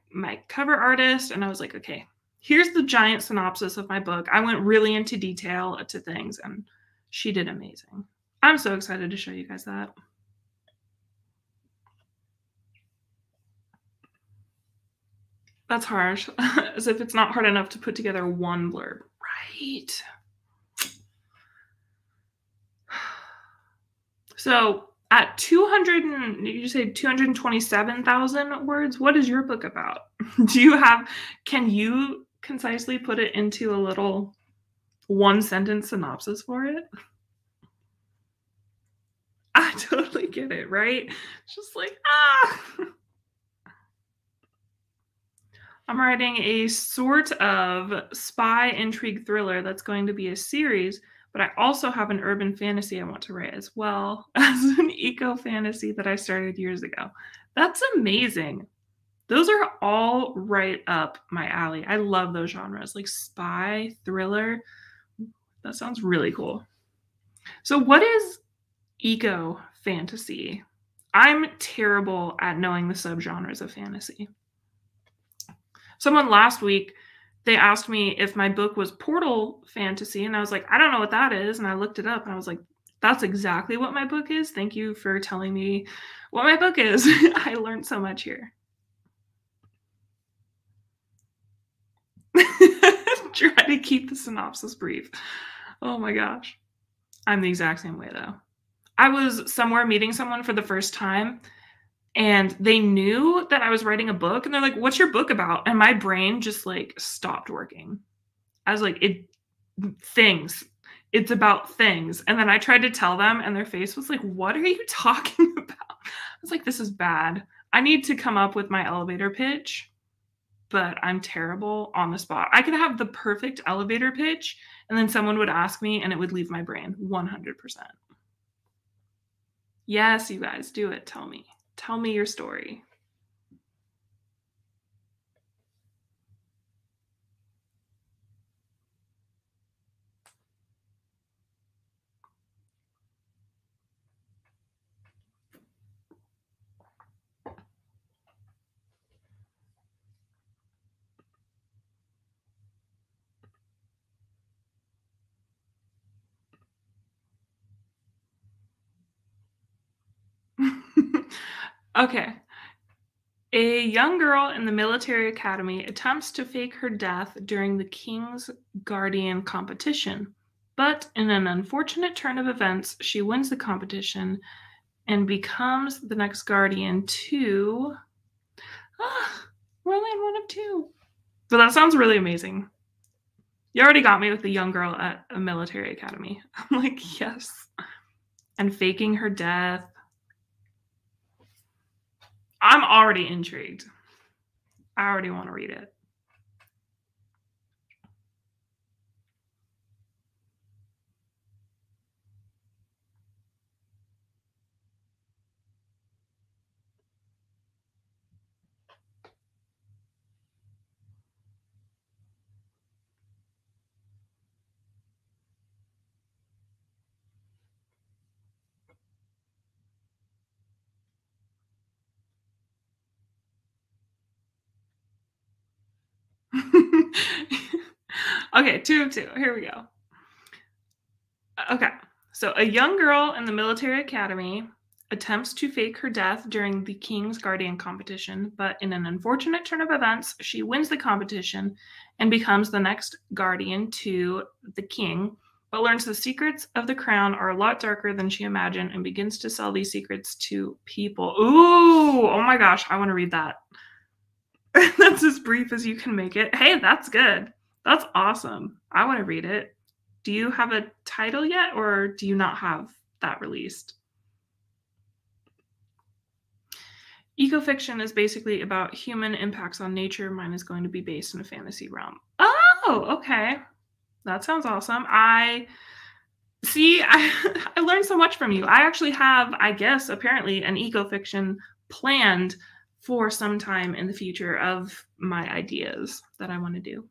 cover artist, and I was like, okay, here's the giant synopsis of my book. I went really into detail to things, and she did amazing. I'm so excited to show you guys that. That's harsh. As if it's not hard enough to put together one blurb. Right. So at 227,000 words, what is your book about? Can you concisely put it into a little 1-sentence synopsis for it? I totally get it, right? It's just like, I'm writing a sort of spy intrigue thriller that's going to be a series, but I also have an urban fantasy I want to write as well as an eco fantasy that I started years ago. That's amazing. Those are all right up my alley. I love those genres, like spy, thriller. That sounds really cool. So what is eco fantasy? I'm terrible at knowing the subgenres of fantasy. Someone last week, they asked me if my book was portal fantasy, and I was like, I don't know what that is. And I looked it up, and I was like, that's exactly what my book is. Thank you for telling me what my book is. I learned so much here. Try to keep the synopsis brief. Oh my gosh. I'm the exact same way, though. I was somewhere meeting someone for the first time, and they knew that I was writing a book, and they're like, what's your book about? And my brain just like stopped working. I was like, things. It's about things. And then I tried to tell them, and their face was like, what are you talking about? I was like, this is bad. I need to come up with my elevator pitch, but I'm terrible on the spot. I could have the perfect elevator pitch, and then someone would ask me, and it would leave my brain 100%. Yes, you guys, do it. Tell me. Tell me your story. Okay. A young girl in the military academy attempts to fake her death during the King's Guardian competition, but in an unfortunate turn of events, she wins the competition and becomes the next Guardian to... we're only in one of 2. But that sounds really amazing. You already got me with the young girl at a military academy. I'm like, yes. And faking her death. I'm already intrigued. I already want to read it. Okay, 2 of 2. Here we go. Okay, so a young girl in the military academy attempts to fake her death during the King's Guardian competition, but in an unfortunate turn of events, she wins the competition and becomes the next Guardian to the King, but learns the secrets of the crown are a lot darker than she imagined and begins to sell these secrets to people. Ooh, oh my gosh, I want to read that. That's as brief as you can make it. Hey, that's good. That's awesome. I want to read it. Do you have a title yet, or do you not have that released? Ecofiction is basically about human impacts on nature. Mine is going to be based in a fantasy realm. Oh, okay. That sounds awesome. I see, I learned so much from you. I actually have, I guess, apparently an ecofiction planned for some time in the future of my ideas that I want to do.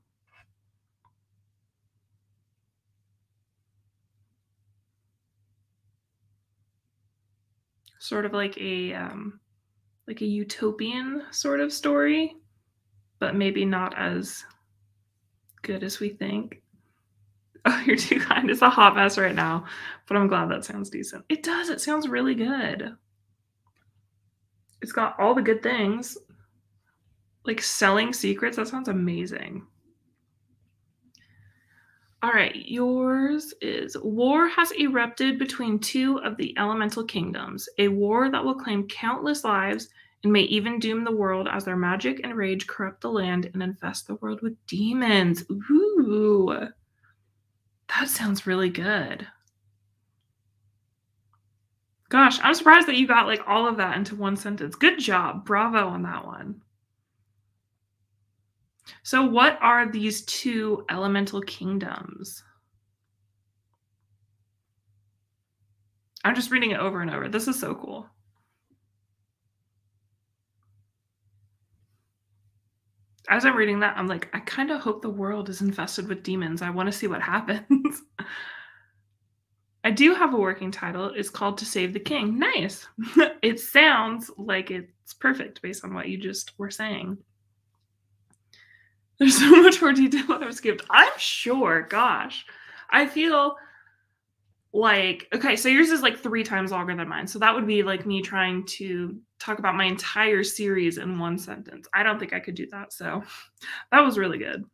Sort of like a utopian sort of story, but maybe not as good as we think. Oh, you're too kind. It's a hot mess right now, but I'm glad that sounds decent. It does. It sounds really good. It's got all the good things. Like selling secrets. That sounds amazing. All right, yours is war has erupted between two of the elemental kingdoms, a war that will claim countless lives and may even doom the world as their magic and rage corrupt the land and infest the world with demons. Ooh, that sounds really good. Gosh, I'm surprised that you got like all of that into one sentence. Good job. Bravo on that one. So, what are these two elemental kingdoms? I'm just reading it over and over. This is so cool. As I'm reading that, I'm like, I kind of hope the world is infested with demons. I want to see what happens. I do have a working title. It's called To Save the King. Nice. It sounds like it's perfect based on what you just were saying. There's so much more detail that was skipped. I'm sure. Gosh. I feel like, okay, so yours is like 3 times longer than mine. So that would be like me trying to talk about my entire series in one sentence. I don't think I could do that. So that was really good.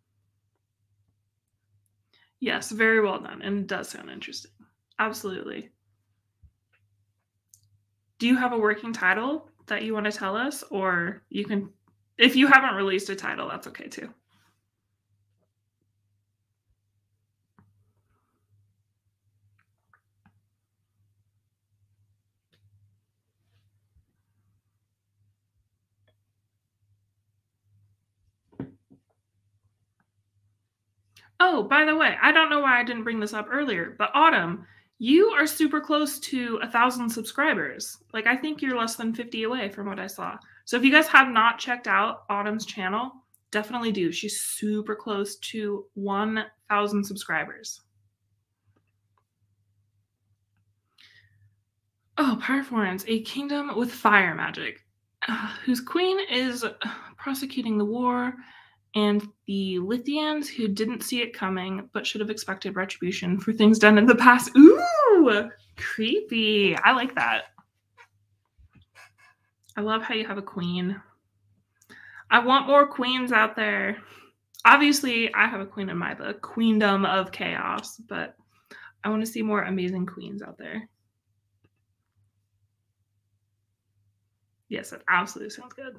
Yes, very well done. And it does sound interesting. Absolutely. Do you have a working title that you want to tell us? Or you can, if you haven't released a title, that's okay too. Oh, by the way, I don't know why I didn't bring this up earlier, but Autumn, you are super close to 1,000 subscribers. Like, I think you're less than 50 away from what I saw. So if you guys have not checked out Autumn's channel, definitely do. She's super close to 1,000 subscribers. Oh, Pyrophorans, a kingdom with fire magic, whose queen is prosecuting the war, and the Lithians who didn't see it coming but should have expected retribution for things done in the past. Ooh, creepy. I like that. I love how you have a queen. I want more queens out there. Obviously, I have a queen in my book, Queendom of Chaos, but I want to see more amazing queens out there. Yes, it absolutely sounds good.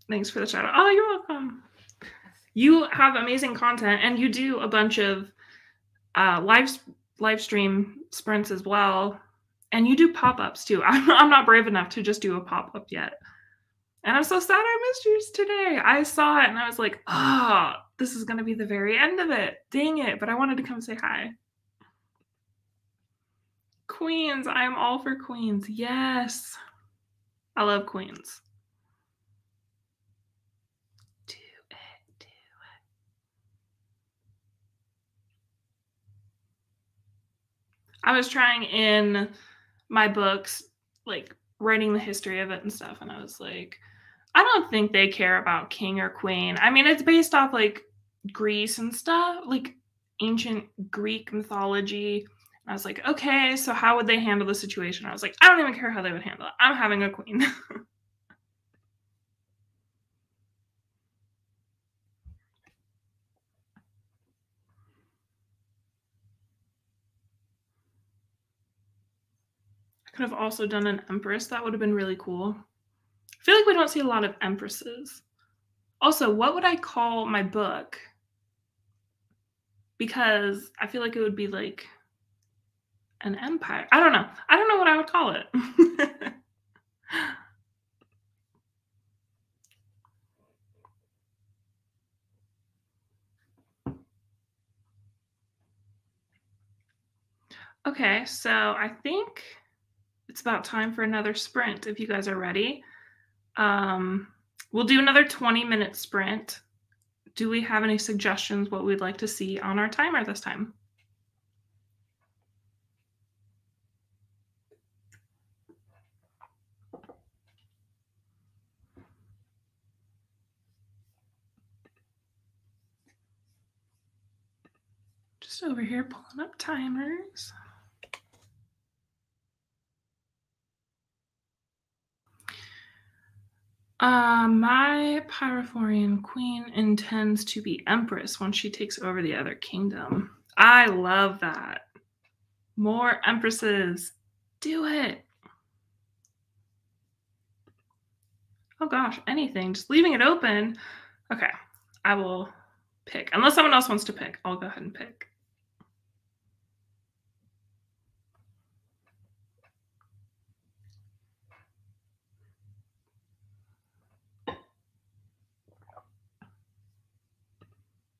Thanks for the shout out. Oh, you're welcome. You have amazing content, and you do a bunch of live stream sprints as well, and you do pop-ups too. I'm not brave enough to just do a pop-up yet, and I'm so sad I missed yours today. I saw it and I was like, oh, this is gonna be the very end of it. Dang it! But I wanted to come say hi. Queens, I am all for queens. Yes, I love queens. I was trying in my books, like writing the history of it and stuff, and I was like, I don't think they care about king or queen. I mean, it's based off like Greece and stuff, like ancient Greek mythology. And I was like, okay, so how would they handle the situation? I was like, I don't even care how they would handle it. I'm having a queen. I could have also done an empress. That would have been really cool. I feel like we don't see a lot of empresses. Also, what would I call my book? Because I feel like it would be like An empire. I don't know. I don't know what I would call it. Okay, so I think it's about time for another sprint if you guys are ready. Um, we'll do another 20-minute sprint. Do we have any suggestions what we'd like to see on our timer this time? Just over here pulling up timers. My Pyrophorian queen intends to be empress when she takes over the other kingdom. I love that. More empresses. Do it. Oh gosh, anything. Just leaving it open. Okay, I will pick. Unless someone else wants to pick, I'll go ahead and pick.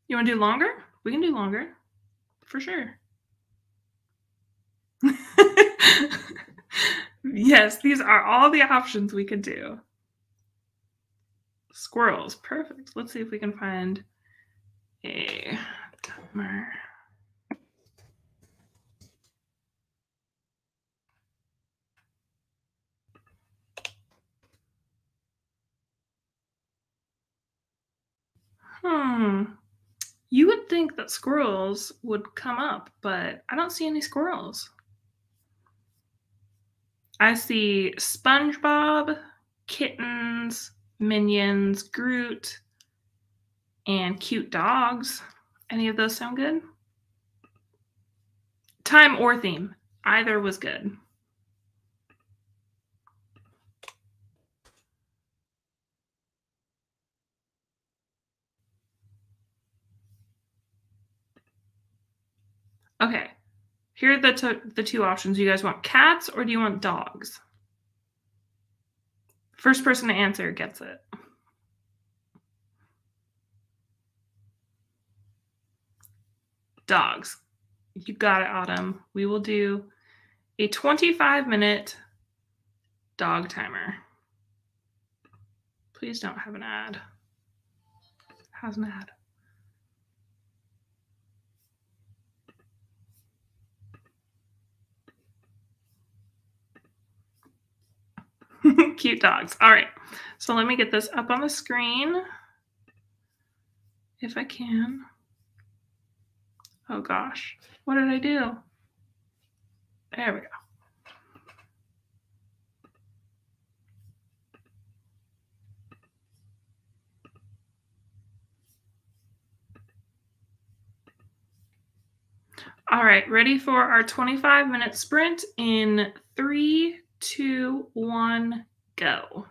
You want to do longer? We can do longer. For sure. Yes, these are all the options we could do. Squirrels. Perfect. Let's see if we can find a timer. You would think that squirrels would come up, but I don't see any squirrels. I see SpongeBob, kittens, Minions, Groot, and cute dogs. Any of those sound good? Time or theme. Either was good. Okay. Here are the two options. You guys want cats or do you want dogs? First person to answer gets it. Dogs. You got it, Autumn. We will do a 25-minute dog timer. Please don't have an ad. How's an ad? Cute dogs. All right. So let me get this up on the screen if I can. Oh gosh. What did I do? There we go. All right, ready for our 25-minute sprint in 3, 2, 1, go.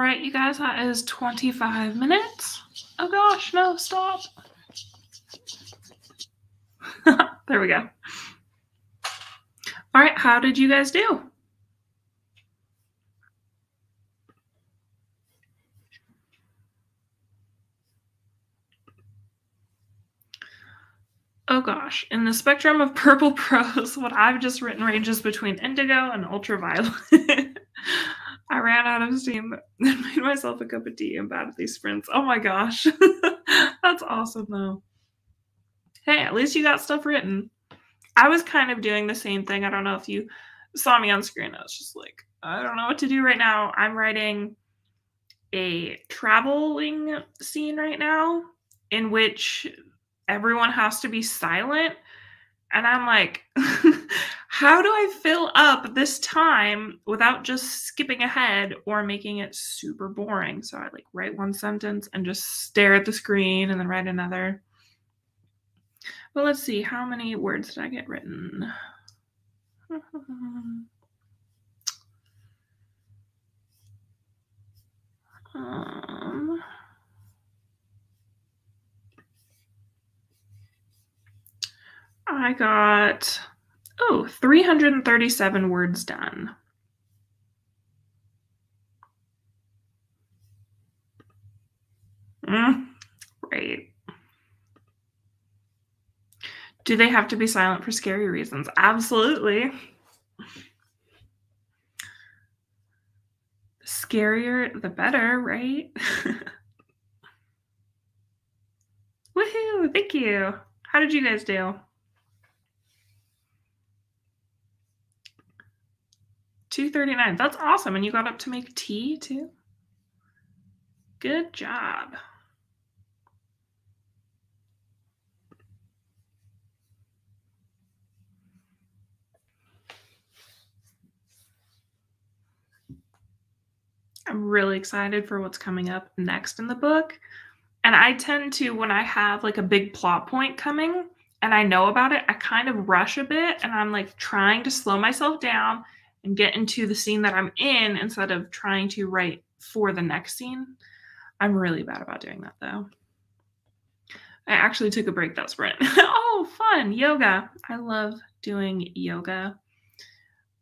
right, you guys, that is 25 minutes. Oh gosh, no, stop. There we go. All right, how did you guys do? Oh gosh, in the spectrum of purple prose, what I've just written ranges between indigo and ultraviolet. I ran out of steam and made myself a cup of tea and bad at these sprints. Oh my gosh. That's awesome though. Hey, at least you got stuff written. I was kind of doing the same thing. I don't know if you saw me on screen. I was just like, I don't know what to do right now. I'm writing a traveling scene right now in which everyone has to be silent. And I'm like, how do I fill up this time without just skipping ahead or making it super boring? So I like write one sentence and just stare at the screen and then write another. Well, let's see. How many words did I get written? I got, 337 words done. Right. Do they have to be silent for scary reasons? Absolutely. The scarier, the better, right? Woohoo! Thank you. How did you guys do? 239. That's awesome. And you got up to make tea too? Good job. I'm really excited for what's coming up next in the book. And I tend to, when I have like a big plot point coming and I know about it, I kind of rush a bit and I'm like trying to slow myself down and get into the scene that I'm in instead of trying to write for the next scene. I'm really bad about doing that though. I actually took a break that sprint. Oh, fun. Yoga. I love doing yoga.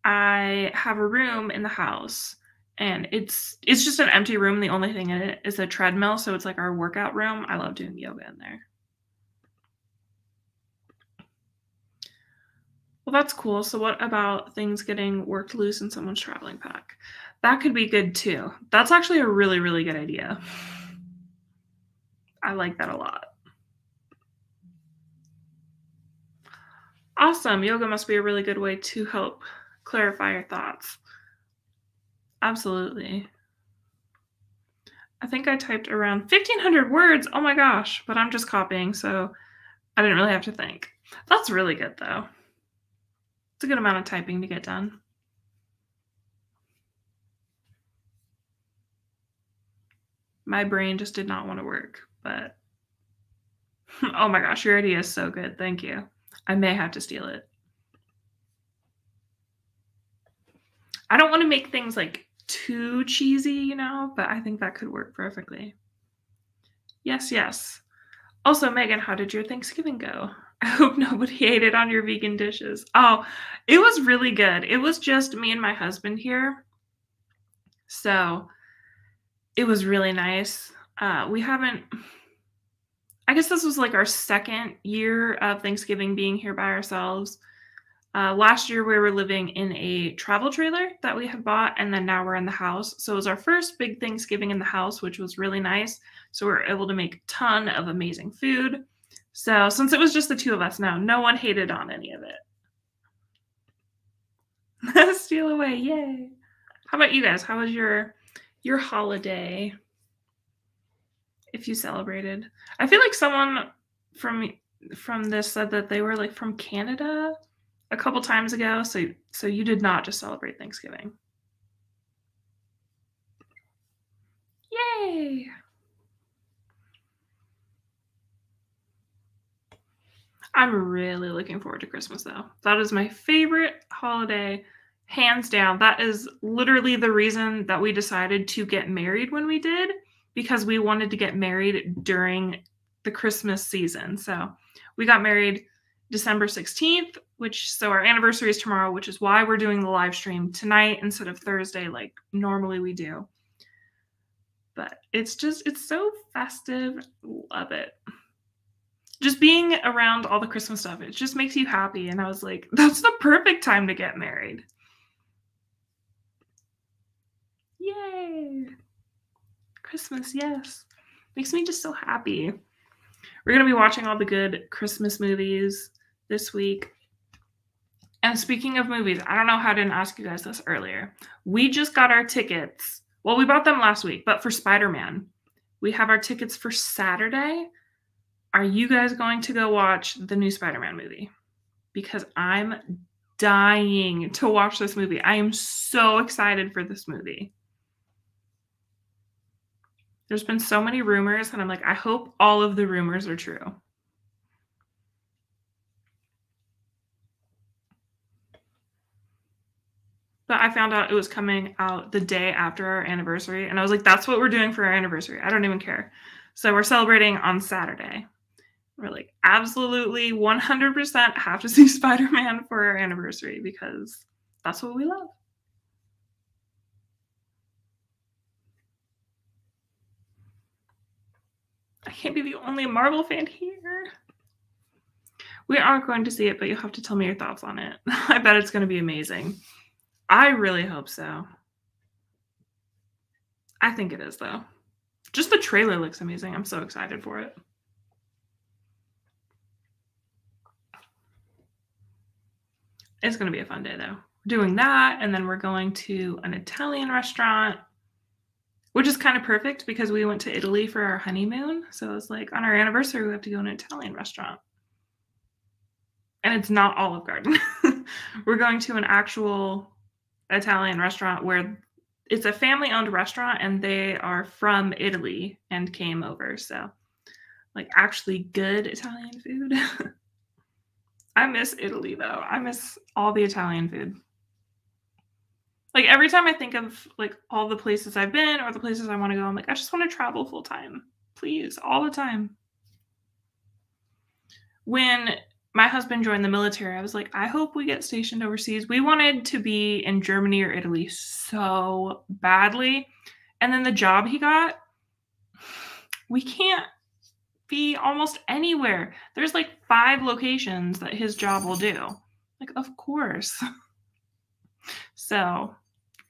I have a room in the house and it's just an empty room. The only thing in it is a treadmill, so it's like our workout room. I love doing yoga in there. Well, that's cool. So what about things getting worked loose in someone's traveling pack? That could be good too. That's actually a really, really good idea. I like that a lot. Awesome. Yoga must be a really good way to help clarify your thoughts. Absolutely. I think I typed around 1,500 words. Oh my gosh, but I'm just copying, so I didn't really have to think. That's really good though. It's a good amount of typing to get done. My brain just did not want to work, but oh my gosh, your idea is so good. Thank you. I may have to steal it. I don't want to make things like too cheesy, you know, but I think that could work perfectly. Yes, yes. Also, Megan, how did your Thanksgiving go? I hope nobody ate it on your vegan dishes. Oh, it was really good. It was just me and my husband here. So it was really nice. We haven't, I guess this was like our second year of Thanksgiving being here by ourselves. Last year we were living in a travel trailer that we had bought, and then now we're in the house. So it was our first big Thanksgiving in the house, which was really nice. So we were able to make a ton of amazing food. So since it was just the two of us now, no one hated on any of it. Steal away, yay. How about you guys? How was your holiday? If you celebrated. I feel like someone from this said that they were like from Canada a couple times ago, so you did not just celebrate Thanksgiving. Yay! I'm really looking forward to Christmas though. That is my favorite holiday Hands down, that is literally the reason that we decided to get married when we did, because we wanted to get married during the Christmas season. So we got married December 16th, so our anniversary is tomorrow, which is why we're doing the live stream tonight instead of Thursday like normally we do. But it's so festive. Love it. Just being around all the Christmas stuff, it just makes you happy. And I was like, that's the perfect time to get married. Yay! Christmas, yes. Makes me just so happy. We're going to be watching all the good Christmas movies this week. And speaking of movies, I don't know how I didn't ask you guys this earlier. We just got our tickets. Well, we bought them last week, but for Spider-Man. We have our tickets for Saturday. Are you guys going to go watch the new Spider-Man movie? Because I'm dying to watch this movie. I am so excited for this movie. There's been so many rumors, and I'm like, I hope all of the rumors are true. But I found out it was coming out the day after our anniversary, and I was like, that's what we're doing for our anniversary. I don't even care. So we're celebrating on Saturday. We're like, absolutely 100% have to see Spider-Man for our anniversary because that's what we love. I can't be the only Marvel fan here. We aren't going to see it, but you'll have to tell me your thoughts on it. I bet it's going to be amazing. I really hope so. I think it is, though. Just the trailer looks amazing. I'm so excited for it. It's going to be a fun day, though. We're doing that, and then we're going to an Italian restaurant, which is kind of perfect because we went to Italy for our honeymoon. So it's like on our anniversary, we have to go to an Italian restaurant. And it's not Olive Garden. We're going to an actual Italian restaurant where it's a family-owned restaurant, and they are from Italy and came over. So, like, actually good Italian food. I miss Italy, though. I miss all the Italian food. Like, every time I think of, like, all the places I've been or the places I want to go, I'm like, I just want to travel full time. Please, all the time. When my husband joined the military, I was like, I hope we get stationed overseas. We wanted to be in Germany or Italy so badly. And then the job he got, we can't be almost anywhere. There's like 5 locations that his job will do. Like, of course. So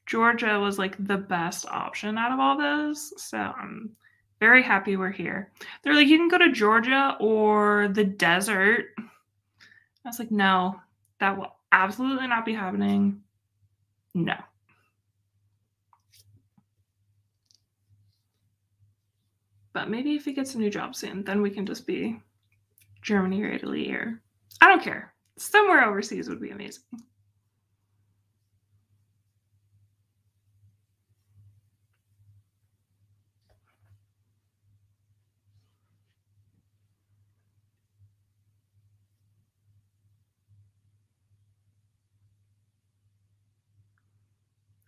Georgia was like the best option out of all those. So I'm very happy we're here. They're like, you can go to Georgia or the desert. I was like, no, that will absolutely not be happening. No. But maybe if he gets a new job soon, then we can just be Germany or Italy, or I don't care. Somewhere overseas would be amazing.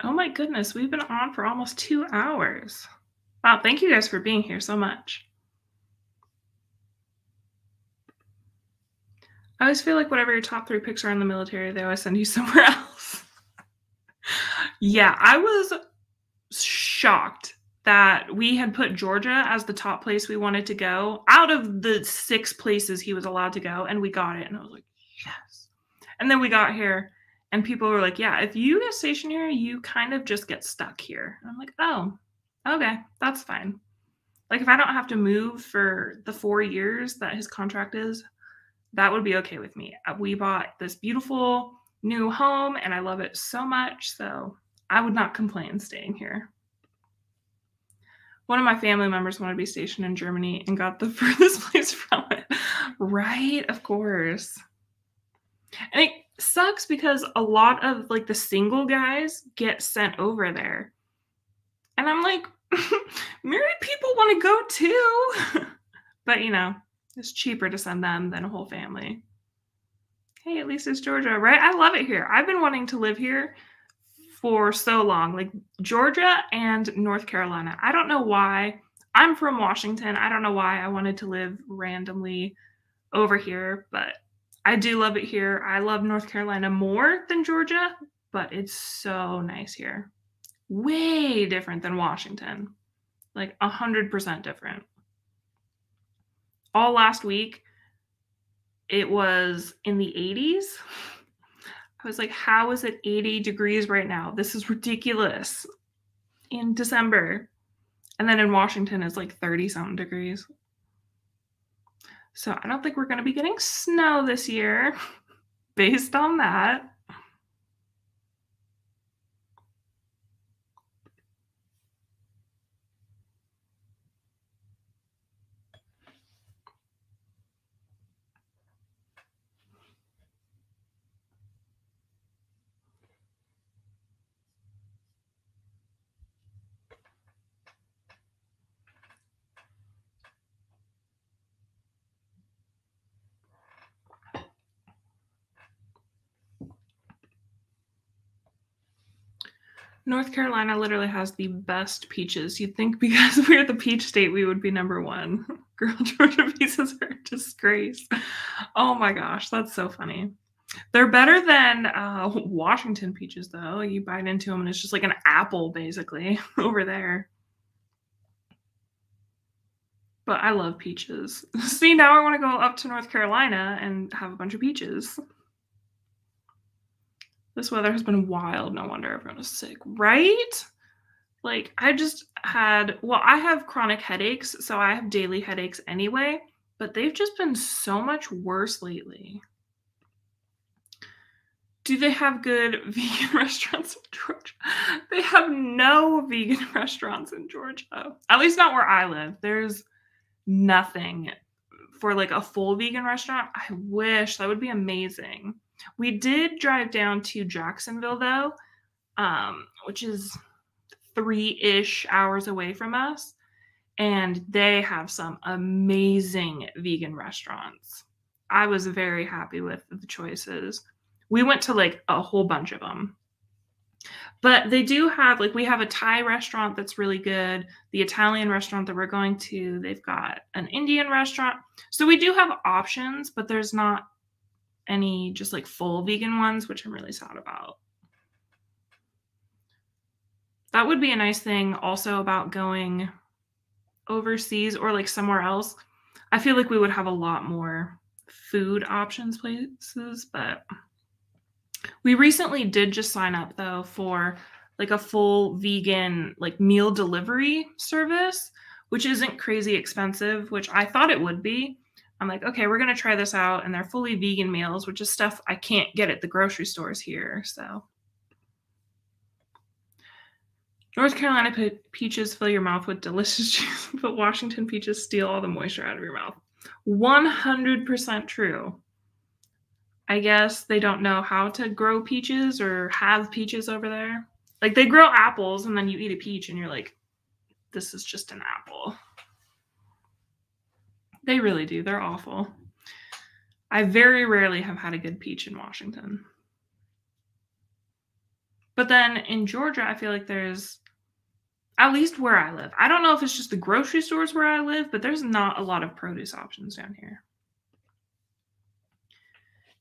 Oh my goodness, we've been on for almost 2 hours. Wow, thank you guys for being here so much. I always feel like whatever your top 3 picks are in the military, they always send you somewhere else. Yeah, I was shocked that we had put Georgia as the top place we wanted to go out of the 6 places he was allowed to go, and we got it. And I was like, yes. And then we got here, and people were like, yeah, if you get stationed here, you kind of just get stuck here. And I'm like, oh, okay, that's fine. Like, if I don't have to move for the 4 years that his contract is, that would be okay with me. We bought this beautiful new home, and I love it so much, so I would not complain staying here. One of my family members wanted to be stationed in Germany and got the furthest place from it. Right? Of course. And it sucks because a lot of like the single guys get sent over there. And I'm like, married people want to go too. But you know, it's cheaper to send them than a whole family. Hey, at least it's Georgia, right? I love it here. I've been wanting to live here for so long, like Georgia and North Carolina. I don't know why. I'm from Washington. I don't know why I wanted to live randomly over here, but I do love it here. I love North Carolina more than Georgia, but it's so nice here. Way different than Washington. Like 100% different. All last week, it was in the 80s. I was like, how is it 80 degrees right now? This is ridiculous in December. And then in Washington, it's like 30-something degrees. So I don't think we're going to be getting snow this year based on that. North Carolina literally has the best peaches. You'd think because we're the peach state, we would be number one. Girl, Georgia peaches are a disgrace. Oh my gosh, that's so funny. They're better than Washington peaches, though. You bite into them and it's just like an apple, basically, over there. But I love peaches. See, now I want to go up to North Carolina and have a bunch of peaches. This weather has been wild. No wonder everyone is sick, right? Like, I just had, well, I have chronic headaches, so I have daily headaches anyway, but they've just been so much worse lately. Do they have good vegan restaurants in Georgia? They have no vegan restaurants in Georgia. At least not where I live. There's nothing for like a full vegan restaurant. I wish. That would be amazing. We did drive down to Jacksonville, though, which is 3-ish hours away from us, and they have some amazing vegan restaurants. I was very happy with the choices. We went to like a whole bunch of them. But they do have, like, we have a Thai restaurant that's really good. The Italian restaurant that we're going to, they've got an Indian restaurant. So we do have options, but there's not any just like full vegan ones, which I'm really sad about. That would be a nice thing also about going overseas or like somewhere else. I feel like we would have a lot more food options places, but we recently did just sign up though for like a full vegan like meal delivery service, which isn't crazy expensive, which I thought it would be. I'm like, okay, we're going to try this out. And they're fully vegan meals, which is stuff I can't get at the grocery stores here. So North Carolina peaches fill your mouth with delicious juice, but Washington peaches steal all the moisture out of your mouth. 100% true. I guess they don't know how to grow peaches or have peaches over there. Like they grow apples and then you eat a peach and you're like, this is just an apple. They really do. They're awful. I very rarely have had a good peach in Washington. But then in Georgia, I feel like there's, at least where I live, I don't know if it's just the grocery stores where I live, but there's not a lot of produce options down here.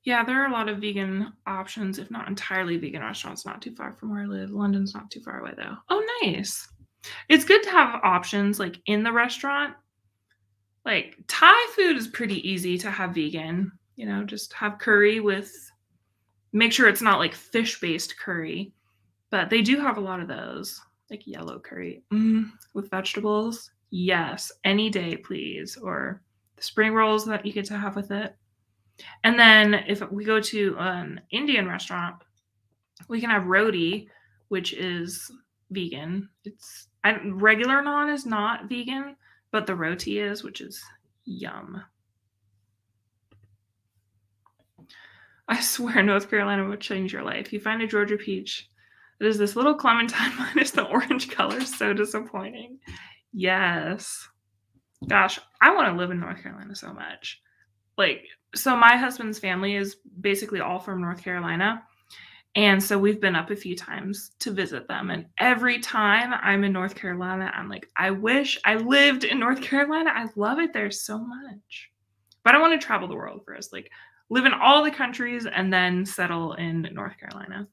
Yeah, there are a lot of vegan options, if not entirely vegan restaurants, not too far from where I live. London's not too far away, though. Oh, nice. It's good to have options like in the restaurant. Like Thai food is pretty easy to have vegan, you know, just have curry with, make sure it's not like fish-based curry, but they do have a lot of those, like yellow curry with vegetables. Yes, any day, please. Or the spring rolls that you get to have with it. And then if we go to an Indian restaurant, we can have roti, which is vegan. It's regular naan is not vegan, but the roti is, which is yum. I swear North Carolina would change your life. You find a Georgia peach. It is this little clementine minus the orange color. So disappointing. Yes. Gosh, I want to live in North Carolina so much. Like, so my husband's family is basically all from North Carolina. And so we've been up a few times to visit them. And every time I'm in North Carolina, I'm like, I wish I lived in North Carolina. I love it there so much. But I want to travel the world first, like live in all the countries and then settle in North Carolina.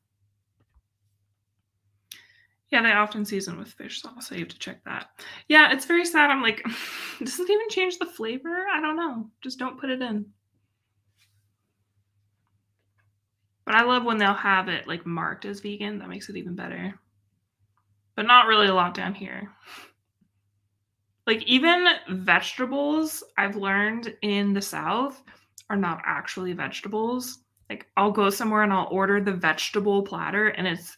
Yeah, they often season with fish sauce, so you have to check that. Yeah, it's very sad. I'm like, does it even change the flavor? I don't know. Just don't put it in. But I love when they'll have it like marked as vegan. That makes it even better. But not really a lot down here. Like even vegetables, I've learned in the South are not actually vegetables. Like I'll go somewhere and I'll order the vegetable platter and it's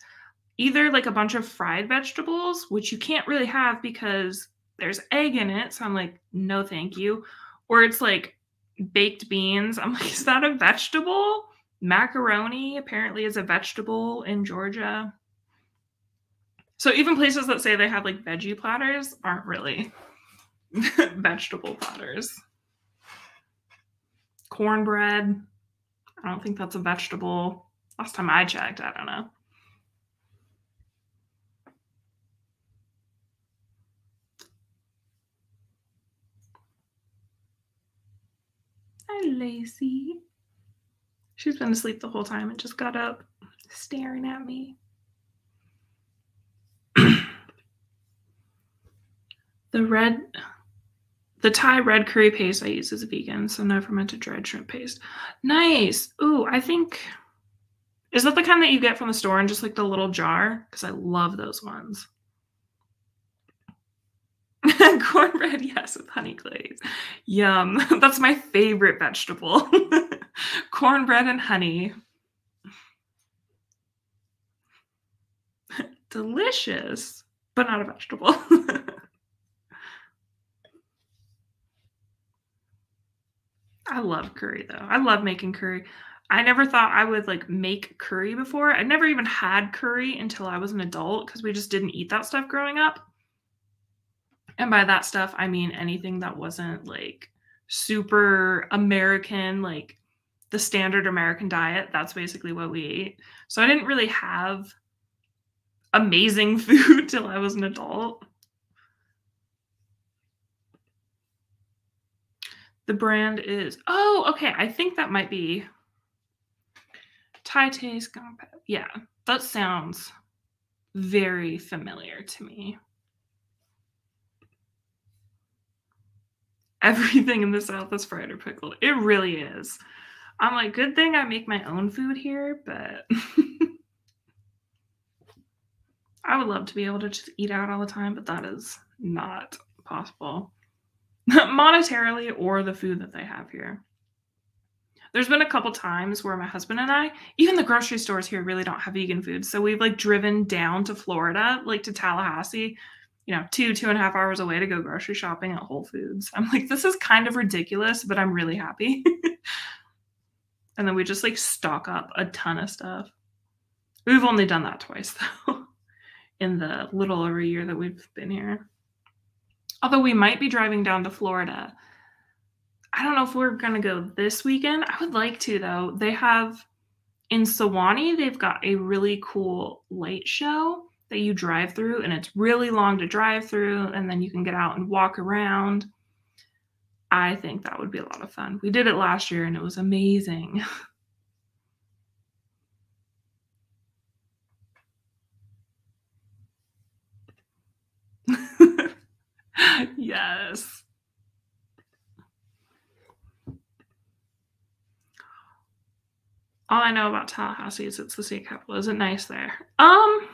either like a bunch of fried vegetables, which you can't really have because there's egg in it. So I'm like, no, thank you. Or it's like baked beans. I'm like, is that a vegetable? Macaroni apparently is a vegetable in Georgia. So even places that say they have like veggie platters aren't really vegetable platters. Cornbread. I don't think that's a vegetable. Last time I checked, I don't know. Hi, Lacey. She's been asleep the whole time and just got up staring at me. The Thai red curry paste I use is vegan, so no fermented dried shrimp paste. Nice. Ooh, I think, is that the kind that you get from the store in just like the little jar? Because I love those ones. Cornbread, yes, with honey glaze. Yum. That's my favorite vegetable. Cornbread and honey. Delicious, but not a vegetable. I love curry though. I love making curry. I never thought I would like make curry before. I never even had curry until I was an adult because we just didn't eat that stuff growing up. And by that stuff, I mean anything that wasn't like super American, like the standard American diet. That's basically what we ate. So I didn't really have amazing food till I was an adult. The brand is, oh, okay. I think that might be Thai taste. Yeah, that sounds very familiar to me. Everything in the South is fried or pickled. It really is. I'm like, good thing I make my own food here, but I would love to be able to just eat out all the time, but that is not possible. Monetarily or the food that they have here. There's been a couple times where my husband and I, even the grocery stores here really don't have vegan food. So we've like driven down to Florida, like to Tallahassee, 2.5 hours away to go grocery shopping at Whole Foods. I'm like, this is kind of ridiculous, but I'm really happy. And then we just like stock up a ton of stuff. We've only done that twice though, in the little over a year that we've been here. Although we might be driving down to Florida. I don't know if we're going to go this weekend. I would like to, though. They have in Sewanee, they've got a really cool light show that you drive through, and it's really long to drive through, and then you can get out and walk around. I think that would be a lot of fun. We did it last year, and it was amazing. Yes. All I know about Tallahassee is it's the state capital. Is it nice there? I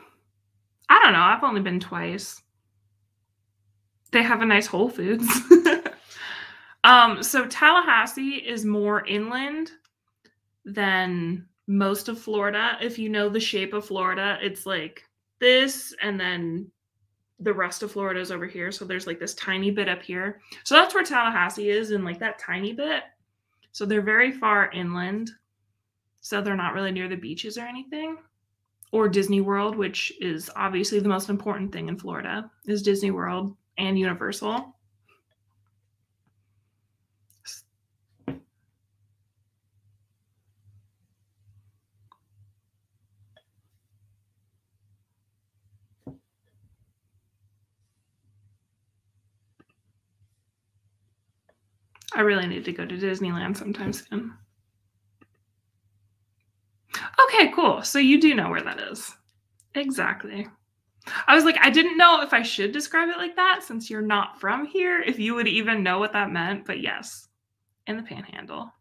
don't know. I've only been twice. They have a nice Whole Foods. So Tallahassee is more inland than most of Florida. If you know the shape of Florida, it's like this, and then the rest of Florida is over here. So there's like this tiny bit up here. So that's where Tallahassee is, and like that tiny bit. So they're very far inland. So they're not really near the beaches or anything. Or Disney World, which is obviously the most important thing in Florida, is Disney World and Universal. I really need to go to Disneyland sometime soon. Okay, cool. So you do know where that is. Exactly. I was like, I didn't know if I should describe it like that since you're not from here, if you would even know what that meant, but yes, in the Panhandle.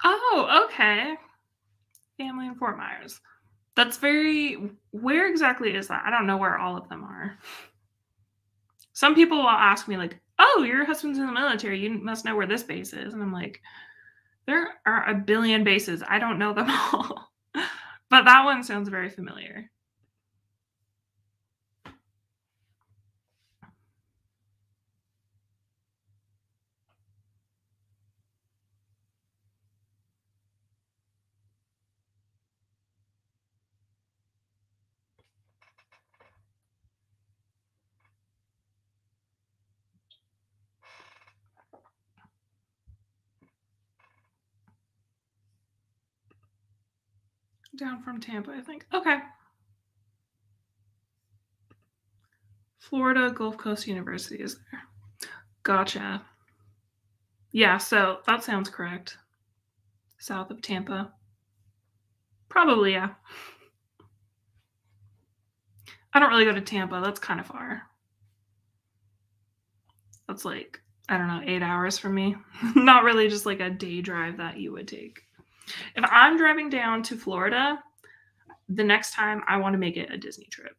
Oh, okay. Family in Fort Myers. That's very where exactly is that? I don't know where all of them are. Some people will ask me like, "Oh, your husband's in the military. You must know where this base is." And I'm like, "There are a billion bases. I don't know them all." But that one sounds very familiar. Down from Tampa, I think. Okay. Florida Gulf Coast University is there. Gotcha. Yeah, so that sounds correct. South of Tampa. Probably, yeah. I don't really go to Tampa. That's kind of far. That's like, I don't know, 8 hours from me. Not really just like a day drive that you would take. If I'm driving down to Florida, the next time I want to make it a Disney trip.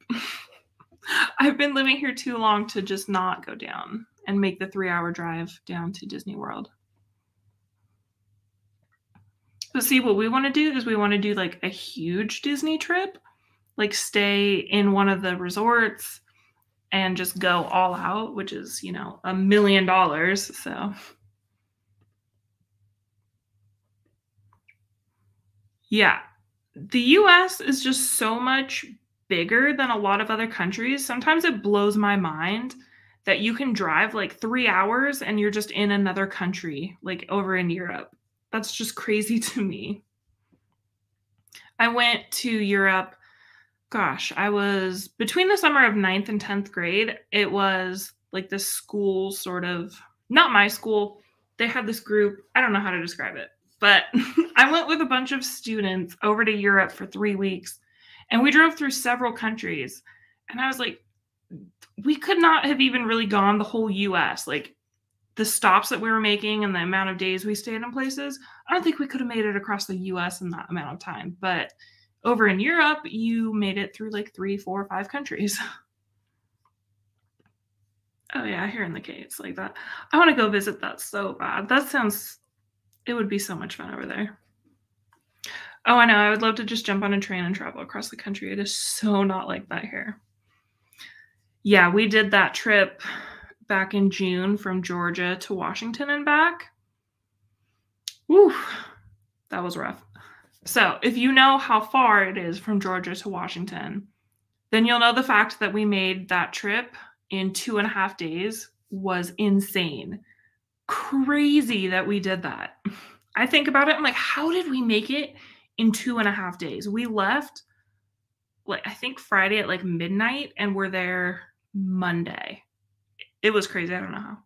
I've been living here too long to just not go down and make the 3-hour drive down to Disney World. But see, what we want to do is we want to do like a huge Disney trip, like stay in one of the resorts and just go all out, which is, $1 million. So, yeah, the US is just so much bigger than a lot of other countries. Sometimes it blows my mind that you can drive like 3 hours and you're just in another country, like over in Europe. That's just crazy to me. I went to Europe. Gosh, I was between the summer of ninth and 10th grade. It was like this school sort of, not my school. They had this group. I don't know how to describe it, but I went with a bunch of students over to Europe for 3 weeks and we drove through several countries. And I was like, we could not have even really gone the whole US. Like the stops that we were making and the amount of days we stayed in places, I don't think we could have made it across the US in that amount of time. But over in Europe, you made it through like 3, 4, 5 countries. Oh yeah, here in the Cape, like that. I want to go visit that so bad. It would be so much fun over there. Oh, I know. I would love to just jump on a train and travel across the country. It is so not like that here. Yeah, we did that trip back in June from Georgia to Washington and back. Woo, that was rough. So, if you know how far it is from Georgia to Washington, then you'll know the fact that we made that trip in 2.5 days was insane. Crazy that we did that. I think about it, I'm like, how did we make it in 2.5 days? We left, like, I think Friday at like midnight, and we're there Monday. It was crazy. I don't know how.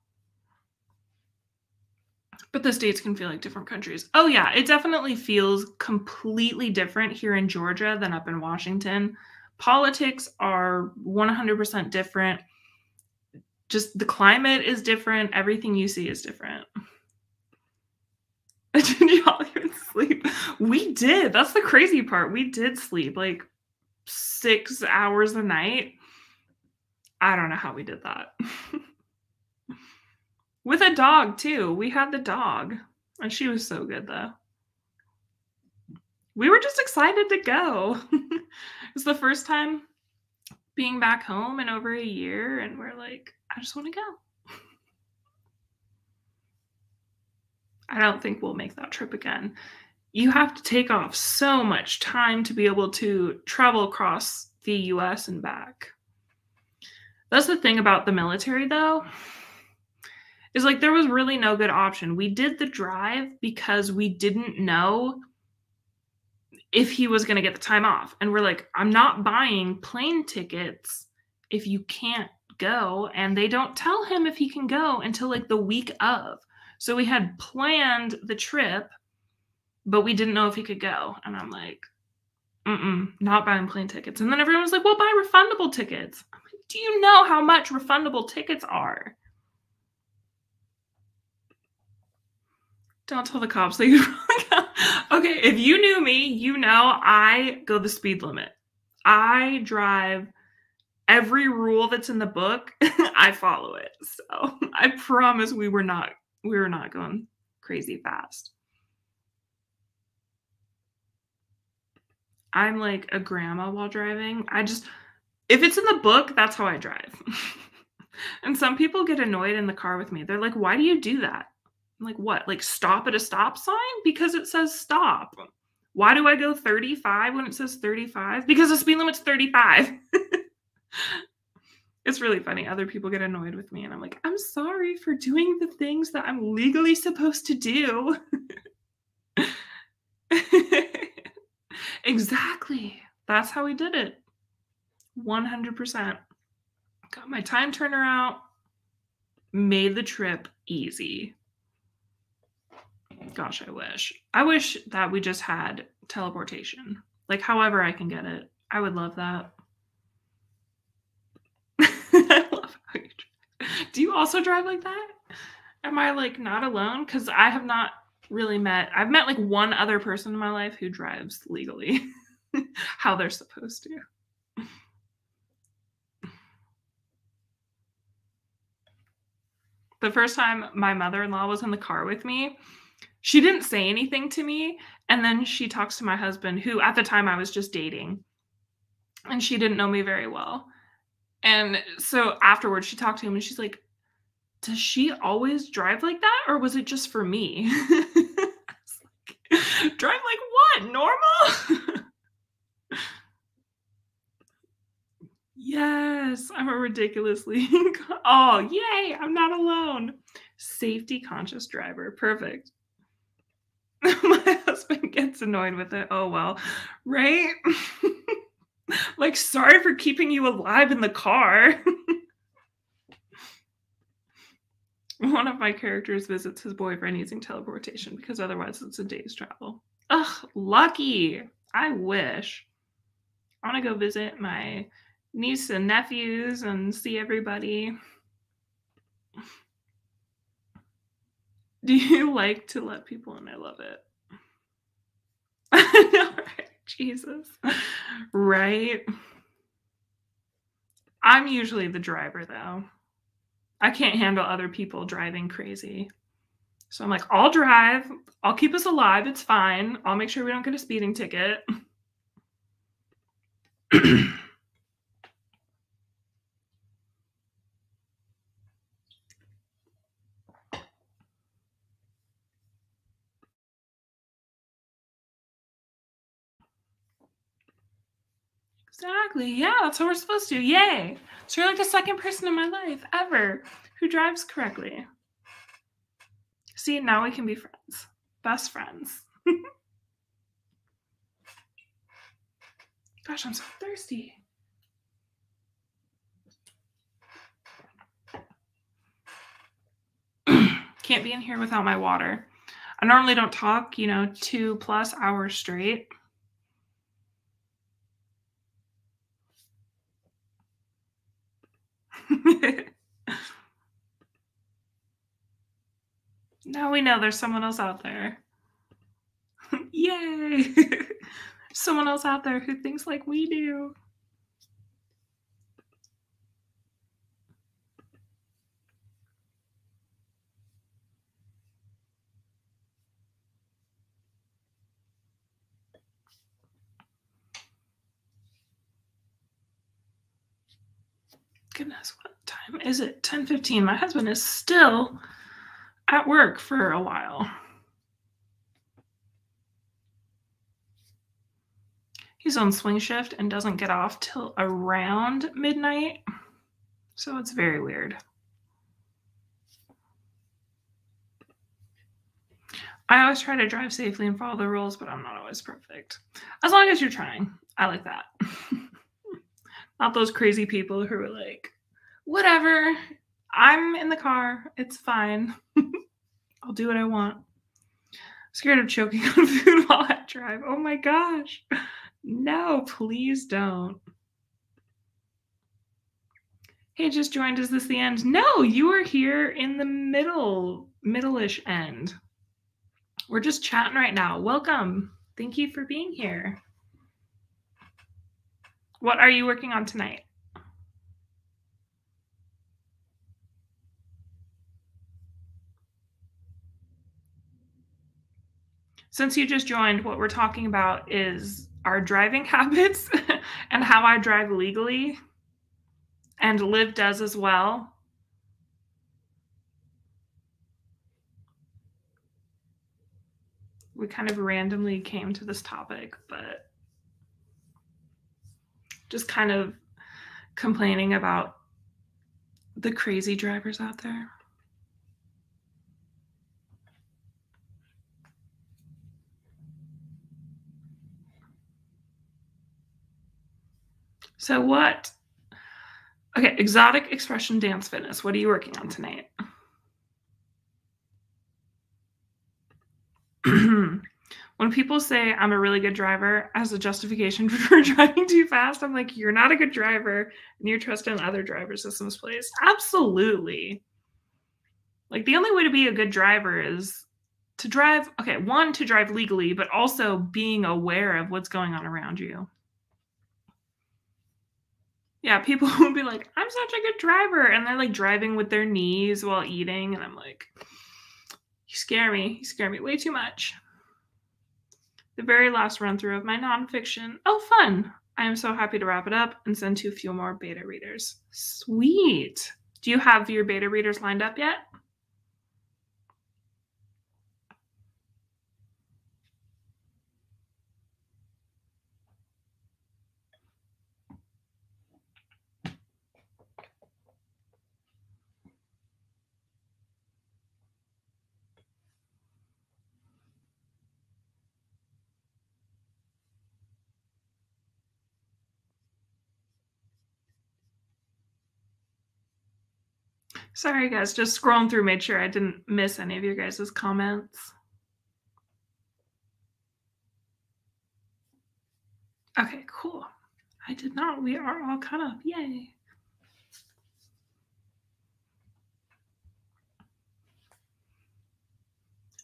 But the states can feel like different countries. Oh, yeah. It definitely feels completely different here in Georgia than up in Washington. Politics are 100% different. Just the climate is different. Everything you see is different. Did y'all even sleep? We did. That's the crazy part. We did sleep like 6 hours a night. I don't know how we did that. With a dog, too. We had the dog. And she was so good, though. We were just excited to go. It was the first time being back home in over a year, and we're like, I just want to go. I don't think we'll make that trip again. You have to take off so much time to be able to travel across the US and back. That's the thing about the military, though, is like there was really no good option. We did the drive because we didn't know if he was going to get the time off. And we're like, I'm not buying plane tickets if you can't go. And they don't tell him if he can go until like the week of. So we had planned the trip, but we didn't know if he could go. And I'm like, not buying plane tickets. And then everyone was like, well, buy refundable tickets. I'm like, do you know how much refundable tickets are? Don't tell the cops that you okay, if you knew me, you know I go the speed limit. I drive every rule that's in the book. I follow it. So I promise we were not going crazy fast. I'm like a grandma while driving. If it's in the book, that's how I drive. And some people get annoyed in the car with me. They're like, why do you do that? I'm like, what? Like stop at a stop sign? Because it says stop. Why do I go 35 when it says 35? Because the speed limit's 35. It's really funny. Other people get annoyed with me and I'm like, I'm sorry for doing the things that I'm legally supposed to do. Exactly. That's how we did it. 100%. Got my time turner out. Made the trip easy. Gosh, I wish. I wish that we just had teleportation. Like, however I can get it. I would love that. I love how you drive. Do you also drive like that? Am I, like, not alone? Because I have not really I've met, like, one other person in my life who drives legally. How they're supposed to. The first time my mother-in-law was in the car with me, she didn't say anything to me, and then she talks to my husband, who at the time I was just dating, and she didn't know me very well. And so afterwards, she talked to him, and she's like, does she always drive like that, or was it just for me? I was like, drive like what? Normal? Yes, I'm a ridiculously oh, yay, I'm not alone. Safety conscious driver. Perfect. My husband gets annoyed with it. Oh, well, right? Like, sorry for keeping you alive in the car. One of my characters visits his boyfriend using teleportation because otherwise it's a day's travel. Ugh, lucky. I wish. I want to go visit my niece and nephews and see everybody. Do you like to let people in? I love it. I know, right? Jesus. Right? I'm usually the driver, though. I can't handle other people driving crazy. So I'm like, I'll drive. I'll keep us alive. It's fine. I'll make sure we don't get a speeding ticket. Exactly. Yeah, that's what we're supposed to. Yay. So you're like the second person in my life ever who drives correctly. See, now we can be friends. Best friends. Gosh, I'm so thirsty. Can't be in here without my water. I normally don't talk, 2+ hours straight. Now we know there's someone else out there. Yay! Someone else out there who thinks like we do. Goodness, what time is it? 10:15. My husband is still at work for a while. He's on swing shift and doesn't get off till around midnight. So it's very weird. I always try to drive safely and follow the rules, but I'm not always perfect. As long as you're trying. I like that. Not those crazy people who are like, whatever, I'm in the car. It's fine. I'll do what I want. Scared of choking on food while I drive. Oh my gosh. No, please don't. Hey, just joined. Is this the end? No, you are here in the middle-ish end. We're just chatting right now. Welcome. Thank you for being here. What are you working on tonight? Since you just joined, what we're talking about is our driving habits and how I drive legally, and Liv does as well. We kind of randomly came to this topic, but just kind of complaining about the crazy drivers out there. So what? Okay, exotic expression dance fitness. What are you working on tonight? When people say I'm a really good driver as a justification for driving too fast, I'm like, you're not a good driver and you're trusting other driver systems place. Absolutely. Like, the only way to be a good driver is to drive, okay, one, to drive legally, but also being aware of what's going on around you. Yeah, people will be like, I'm such a good driver. And they're like driving with their knees while eating. And I'm like, you scare me. You scare me way too much. The very last run through of my nonfiction. Oh, fun. I am so happy to wrap it up and send to a few more beta readers. Sweet. Do you have your beta readers lined up yet? Sorry, guys. Just scrolling through, made sure I didn't miss any of your guys' comments. Okay, cool. I did not. We are all caught up. Yay.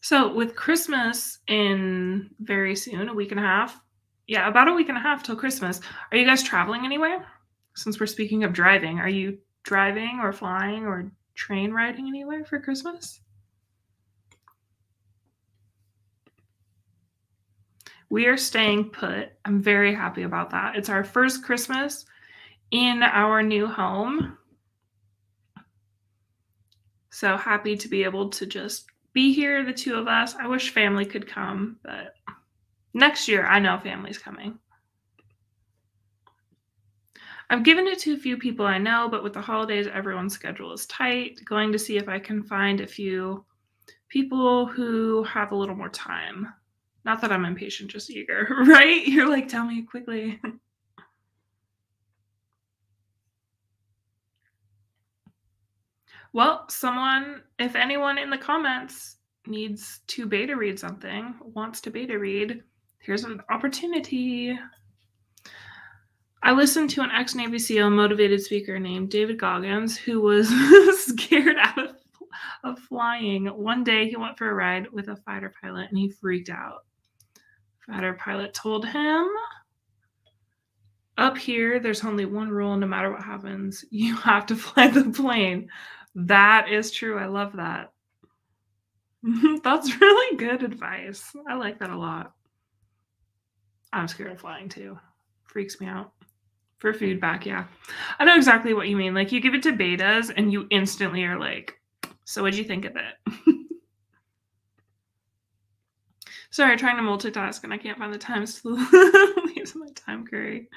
So with Christmas in very soon, a week and a half. Yeah, about a week and a half till Christmas. Are you guys traveling anywhere? Since we're speaking of driving, are you driving or flying or train riding anywhere for Christmas? We are staying put. I'm very happy about that. It's our first Christmas in our new home. So happy to be able to just be here, the two of us. I wish family could come, but next year I know family's coming. I've given it to a few people I know, but with the holidays, everyone's schedule is tight. Going to see if I can find a few people who have a little more time. Not that I'm impatient, just eager, right? You're like, tell me quickly. Well, if anyone in the comments needs to beta read something, wants to beta read, here's an opportunity. I listened to an ex-Navy SEAL motivated speaker named David Goggins, who was scared out of flying. One day he went for a ride with a fighter pilot and he freaked out. Fighter pilot told him, up here, there's only one rule. No matter what happens, you have to fly the plane. That is true. I love that. That's really good advice. I like that a lot. I'm scared of flying too. Freaks me out. For feedback, yeah. I know exactly what you mean. Like, you give it to betas and you instantly are like, so what'd you think of it? Sorry, trying to multitask and I can't find the times to use my time query.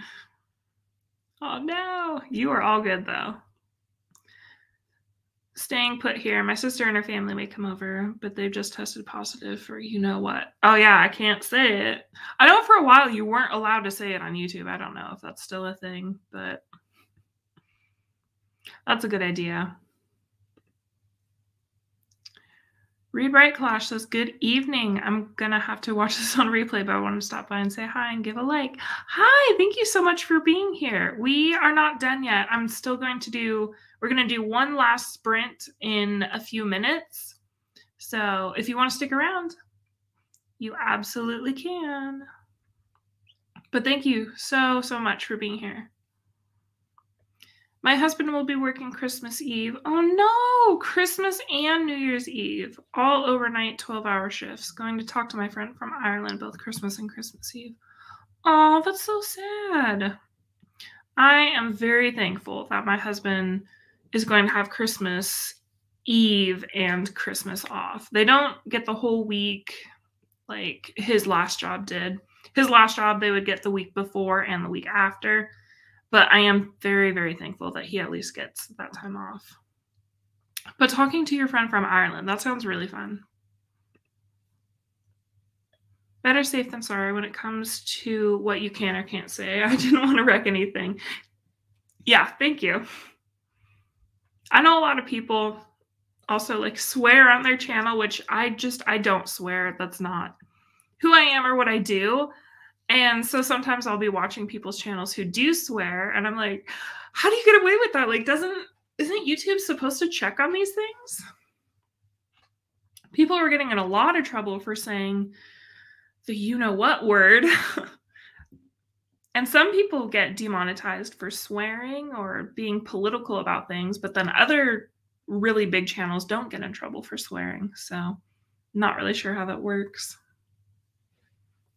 Oh no, you are all good though. Staying put here. My sister and her family may come over, but they've just tested positive for you know what. Oh yeah, I can't say it. I know for a while you weren't allowed to say it on YouTube. I don't know if that's still a thing, but that's a good idea. Read Right Clash says, good evening. I'm going to have to watch this on replay, but I wanted to stop by and say hi and give a like. Hi, thank you so much for being here. We are not done yet. We're going to do one last sprint in a few minutes. So if you want to stick around, you absolutely can. But thank you so much for being here. My husband will be working Christmas Eve. Oh no, Christmas and New Year's Eve, all overnight 12-hour shifts. Going to talk to my friend from Ireland, both Christmas and Christmas Eve. Oh, that's so sad. I am very thankful that my husband is going to have Christmas Eve and Christmas off. They don't get the whole week like his last job did. His last job, they would get the week before and the week after. But I am very thankful that he at least gets that time off. But talking to your friend from Ireland, that sounds really fun. Better safe than sorry when it comes to what you can or can't say. I didn't want to wreck anything. Yeah, thank you. I know a lot of people also like swear on their channel, which I don't swear. That's not who I am or what I do. And so sometimes I'll be watching people's channels who do swear, and I'm like, how do you get away with that? Like, isn't YouTube supposed to check on these things? People are getting in a lot of trouble for saying the you-know-what word. And some people get demonetized for swearing or being political about things, but then other really big channels don't get in trouble for swearing. So not really sure how that works.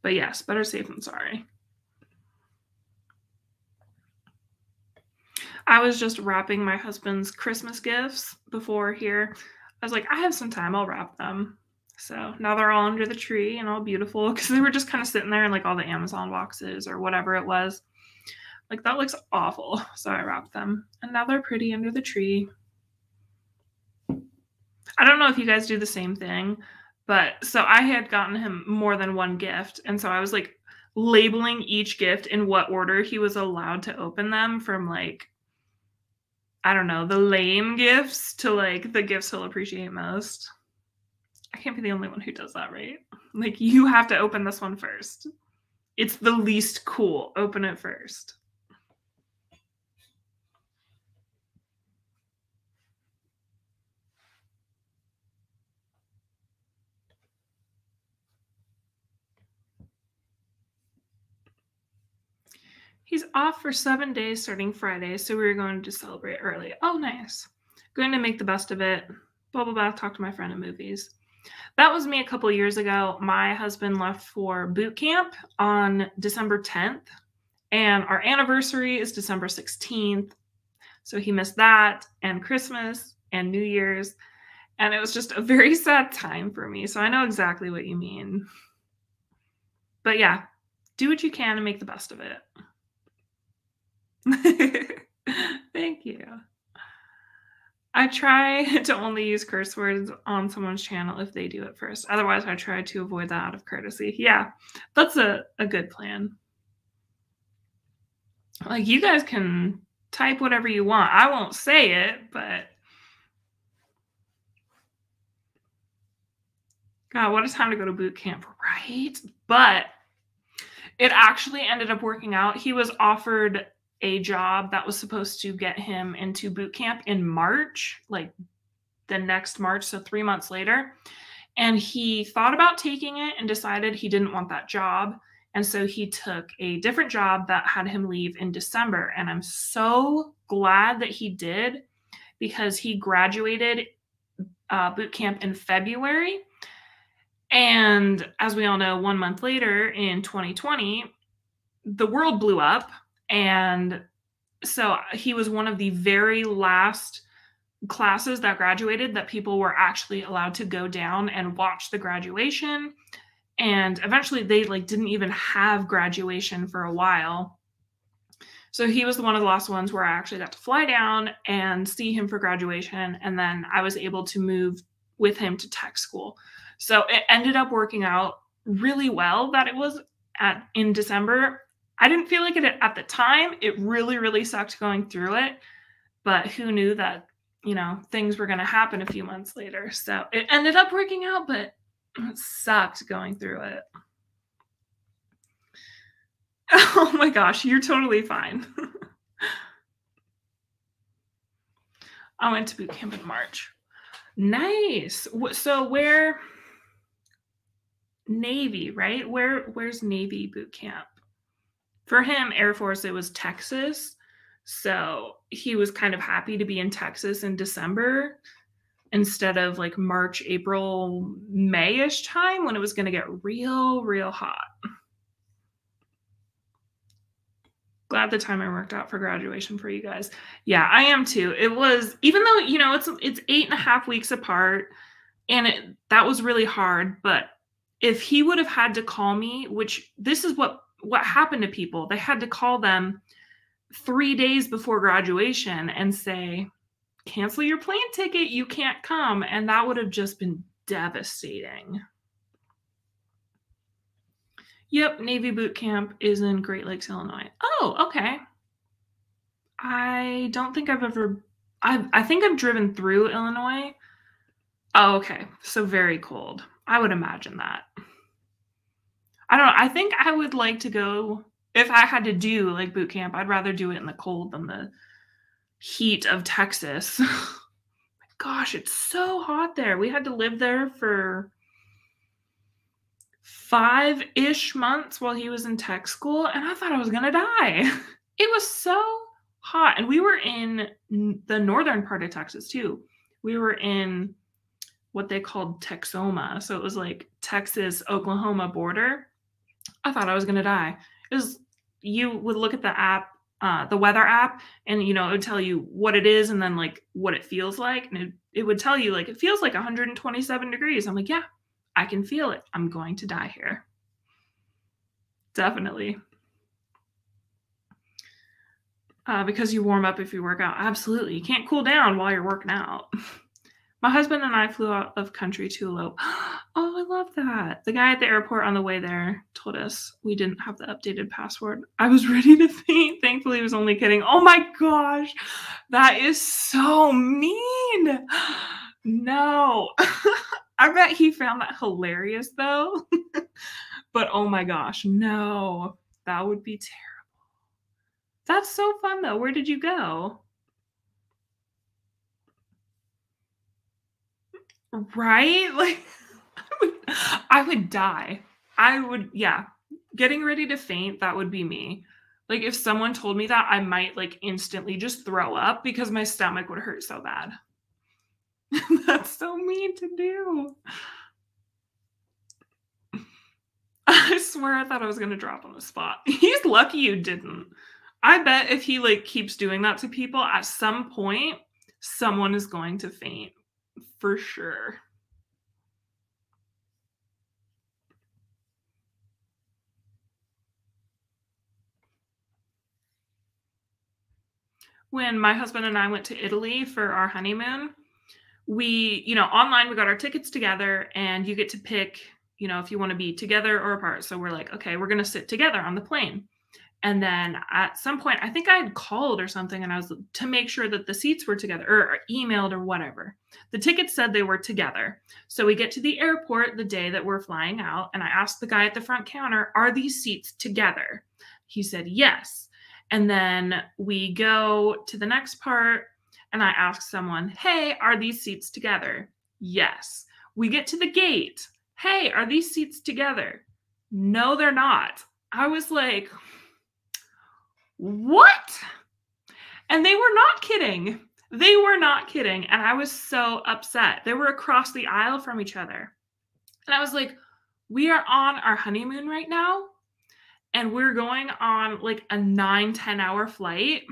But yes, better safe than sorry. I was just wrapping my husband's Christmas gifts before here. I was like, I have some time, I'll wrap them. So now they're all under the tree and all beautiful because they were just kind of sitting there in like all the Amazon boxes or whatever it was. Like that looks awful. So I wrapped them and now they're pretty under the tree. I don't know if you guys do the same thing, but so I had gotten him more than one gift. And so I was like labeling each gift in what order he was allowed to open them from like, I don't know, the lame gifts to like the gifts he'll appreciate most. I can't be the only one who does that, right? Like you have to open this one first. It's the least cool. Open it first. He's off for 7 days starting Friday, so we were going to celebrate early. Oh, nice. Going to make the best of it. Blah, blah, blah. Talk to my friend at movies. That was me a couple years ago. My husband left for boot camp on December 10th, and our anniversary is December 16th. So he missed that, and Christmas, and New Year's, and it was just a very sad time for me. So I know exactly what you mean. But yeah, do what you can and make the best of it. Thank you. I try to only use curse words on someone's channel if they do it first. Otherwise, I try to avoid that out of courtesy. Yeah, that's a good plan. Like, you guys can type whatever you want. I won't say it, but... God, what a time to go to boot camp, right? But it actually ended up working out. He was offered a job that was supposed to get him into boot camp in March, like the next March, so 3 months later. And he thought about taking it and decided he didn't want that job. And so he took a different job that had him leave in December. And I'm so glad that he did because he graduated boot camp in February. And as we all know, 1 month later in 2020, the world blew up. And so he was one of the very last classes that graduated that people were actually allowed to go down and watch the graduation. And eventually they like didn't even have graduation for a while. So he was one of the last ones where I actually got to fly down and see him for graduation. And then I was able to move with him to tech school. So it ended up working out really well that it was in December. I didn't feel like it at the time. It really, really sucked going through it. But who knew that, you know, things were going to happen a few months later. So it ended up working out, but it sucked going through it. Oh my gosh, you're totally fine. I went to boot camp in March. Nice. So where? Navy, right? Where's Navy boot camp? For him, Air Force, it was Texas. So he was kind of happy to be in Texas in December instead of like March, April, May-ish time when it was going to get real, real hot. Glad the timing worked out for graduation for you guys. Yeah, I am too. It was, even though, you know, it's 8.5 weeks apart, and that was really hard. But if he would have had to call me, which this is what happened to people, they had to call them 3 days before graduation and say, cancel your plane ticket, you can't come. And that would have just been devastating. Yep, Navy boot camp is in Great Lakes, Illinois. Oh, okay. I don't think I've ever, I think I've driven through Illinois. Oh, okay. So very cold. I would imagine that. I don't know. I think I would like to go, if I had to do like boot camp, I'd rather do it in the cold than the heat of Texas. Gosh, it's so hot there. We had to live there for 5-ish months while he was in tech school, and I thought I was gonna die. It was so hot. And we were in the northern part of Texas too. We were in what they called Texoma. So it was like Texas, Oklahoma border. I thought I was gonna die. It was, you would look at the app, the weather app, and you know, it would tell you what it is and then like what it feels like. And it would tell you like, it feels like 127 degrees. I'm like, yeah, I can feel it. I'm going to die here. Definitely. Because you warm up if you work out. Absolutely. You can't cool down while you're working out. My husband and I flew out of country to elope. Oh, I love that. The guy at the airport on the way there told us we didn't have the updated password. I was ready to faint. Thankfully, he was only kidding. Oh my gosh. That is so mean. No. I bet he found that hilarious though. But oh my gosh, no. That would be terrible. That's so fun though. Where did you go? Right? Like, I would die. Yeah. Getting ready to faint, that would be me. Like, if someone told me that, I might like instantly just throw up because my stomach would hurt so bad. That's so mean to do. I swear I thought I was going to drop on the spot. He's lucky you didn't. I bet if he like keeps doing that to people, at some point, someone is going to faint. For sure. When my husband and I went to Italy for our honeymoon, we, you know, online, we got our tickets together and you get to pick, you know, if you want to be together or apart. So we're like, okay, we're going to sit together on the plane. And then at some point, I think I had called or something and I was to make sure that the seats were together or emailed or whatever. The ticket said they were together. So we get to the airport the day that we're flying out. And I asked the guy at the front counter, are these seats together? He said, yes. And then we go to the next part and I ask someone, hey, are these seats together? Yes. We get to the gate. Hey, are these seats together? No, they're not. I was like, what? And they were not kidding. They were not kidding. And I was so upset. They were across the aisle from each other. And I was like, we are on our honeymoon right now. And we're going on like a 9-10 hour flight.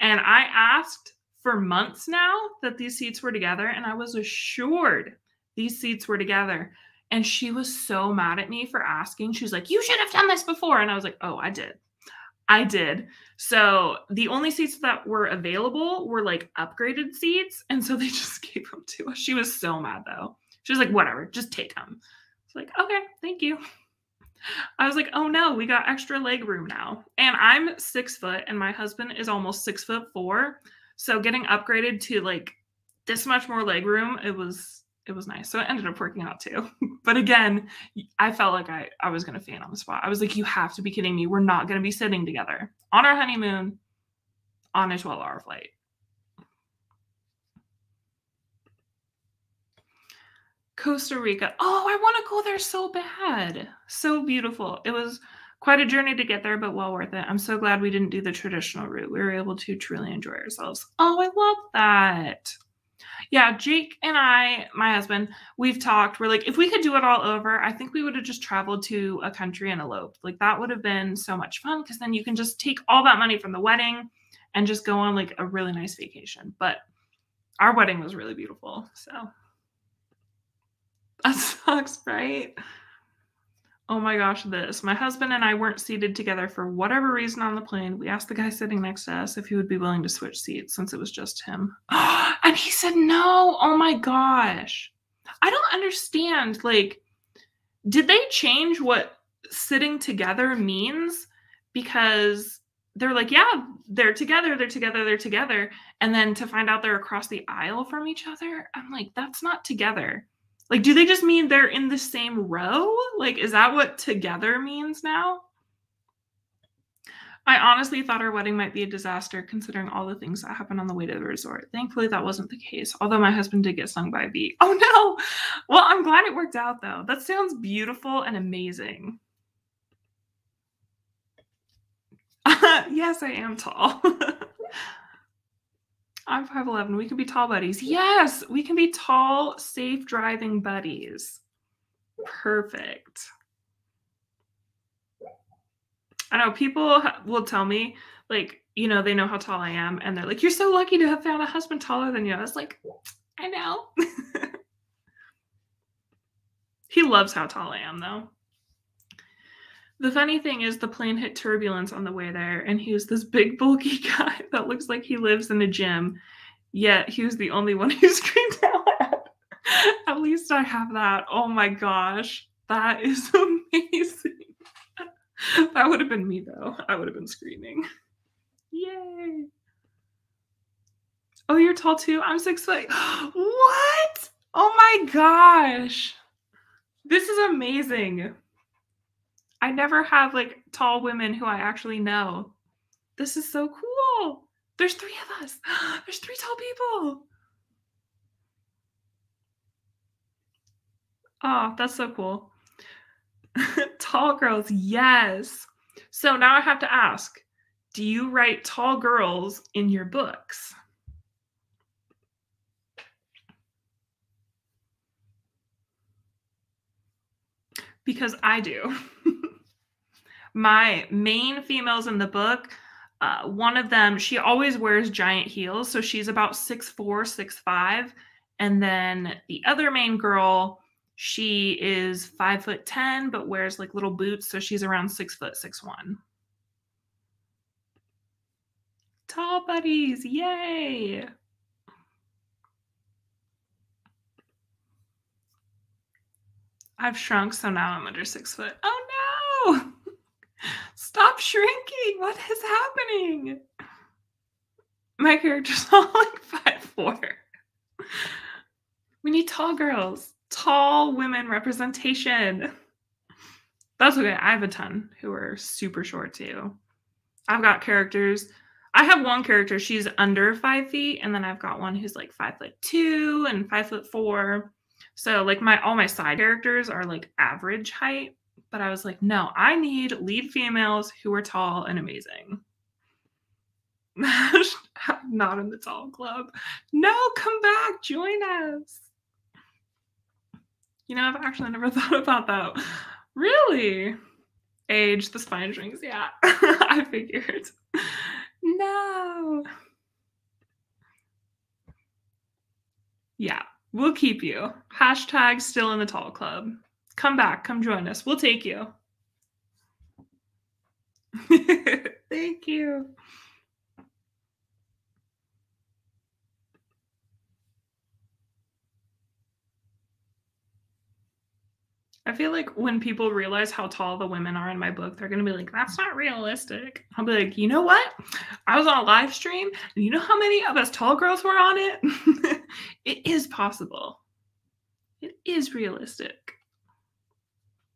And I asked for months now that these seats were together. And I was assured these seats were together. And she was so mad at me for asking. She was like, "You should have done this before." And I was like, "Oh, I did. I did." So the only seats that were available were like upgraded seats. And so they just gave them to us. She was so mad though. She was like, "Whatever, just take them." It's like, "Okay, thank you." I was like, "Oh no, we got extra leg room now." And I'm 6 foot and my husband is almost 6'4". So getting upgraded to like this much more leg room, it was nice. So it ended up working out too. But again, I felt like I was going to faint on the spot. I was like, "You have to be kidding me. We're not going to be sitting together on our honeymoon on a 12-hour flight." Costa Rica. Oh, I want to go there so bad. So beautiful. It was quite a journey to get there, but well worth it. I'm so glad we didn't do the traditional route. We were able to truly enjoy ourselves. Oh, I love that. Yeah, Jake and I, my husband, we've talked. We're like, if we could do it all over, I think we would have just traveled to a country and eloped. Like that would have been so much fun because then you can just take all that money from the wedding and just go on like a really nice vacation. But our wedding was really beautiful. So that sucks, right? Oh my gosh, this. My husband and I weren't seated together for whatever reason on the plane. We asked the guy sitting next to us if he would be willing to switch seats since it was just him. And he said no. Oh my gosh. I don't understand. Like, did they change what sitting together means? Because they're like, yeah, they're together, they're together, they're together. And then to find out they're across the aisle from each other, I'm like, that's not together. Like, do they just mean they're in the same row? Like, is that what together means now? I honestly thought our wedding might be a disaster considering all the things that happened on the way to the resort. Thankfully, that wasn't the case, although my husband did get stung by a bee. Oh no! Well, I'm glad it worked out though. That sounds beautiful and amazing. Yes, I am tall. I'm 5'11". We can be tall buddies. Yes, we can be tall, safe driving buddies. Perfect. I know people will tell me, like, you know, they know how tall I am, and they're like, "You're so lucky to have found a husband taller than you." I was like, "I know." He loves how tall I am, though. The funny thing is the plane hit turbulence on the way there, and he was this big, bulky guy that looks like he lives in a gym, yet he was the only one who screamed out loud. At least I have that. Oh my gosh. That is amazing. That would have been me, though. I would have been screaming. Yay. Oh, you're tall too? I'm 6 foot. What? Oh my gosh. This is amazing. I never have like tall women who I actually know. This is so cool. There's 3 of us. There's 3 tall people. Oh, that's so cool. Tall girls, yes. So now I have to ask, do you write tall girls in your books? Because I do. My main females in the book, one of them, she always wears giant heels. So she's about 6'4", 6'5". And then the other main girl, she is 5'10", but wears like little boots. So she's around 6 foot, 6'1". Tall buddies, yay. I've shrunk, so now I'm under 6 foot. Oh no! Stop shrinking. What is happening? My character's all like 5'4". We need tall girls. Tall women representation. That's okay. I have a ton who are super short too. I've got characters. I have one character, she's under 5 feet, and then I've got one who's like 5'2" and 5'4". So like all my side characters are like average height. But I was like, no, I need lead females who are tall and amazing. Not in the tall club. No, come back, join us. You know, I've actually never thought about that. Really? Age, the spine shrinks, yeah. I figured. No. Yeah, we'll keep you. Hashtag still in the tall club. Come back. Come join us. We'll take you. Thank you. I feel like when people realize how tall the women are in my book, they're gonna be like, "That's not realistic." I'll be like, "You know what? I was on a live stream, and you know how many of us tall girls were on it? It is possible. It is realistic."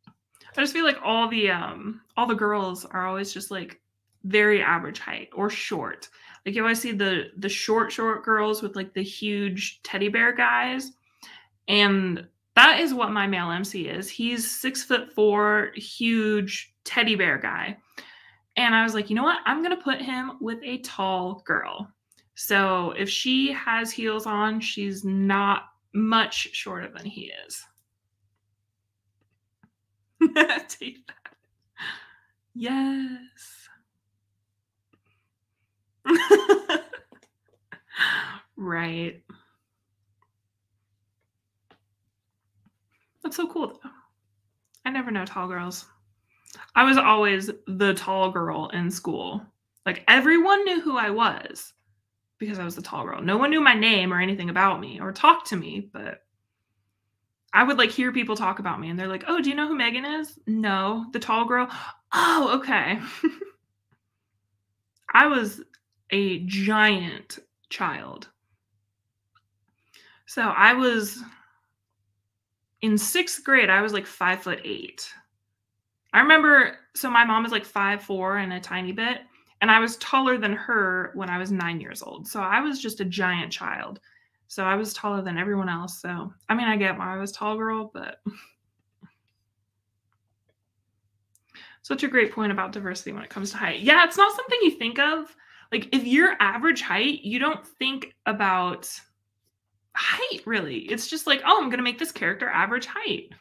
I just feel like all the girls are always just like very average height or short. Like you always see the short girls with like the huge teddy bear guys, and that is what my male MC is. He's 6'4", huge teddy bear guy. And I was like, you know what? I'm gonna put him with a tall girl. So if she has heels on, she's not much shorter than he is. Take that. Yes. Right. That's so cool though. I never know tall girls. I was always the tall girl in school. Like everyone knew who I was because I was the tall girl. No one knew my name or anything about me or talked to me, but I would like hear people talk about me and they're like, "Oh, do you know who Megan is?" "No." "The tall girl?" "Oh, okay." I was a giant child. So I was in 6th grade, I was like 5'8". I remember, so my mom is like 5'4" and a tiny bit, and I was taller than her when I was 9 years old. So I was just a giant child. So I was taller than everyone else. So, I mean, I get why I was tall girl, but such a great point about diversity when it comes to height. Yeah, it's not something you think of. Like, if you're average height, you don't think about height really. It's just like, oh, I'm going to make this character average height.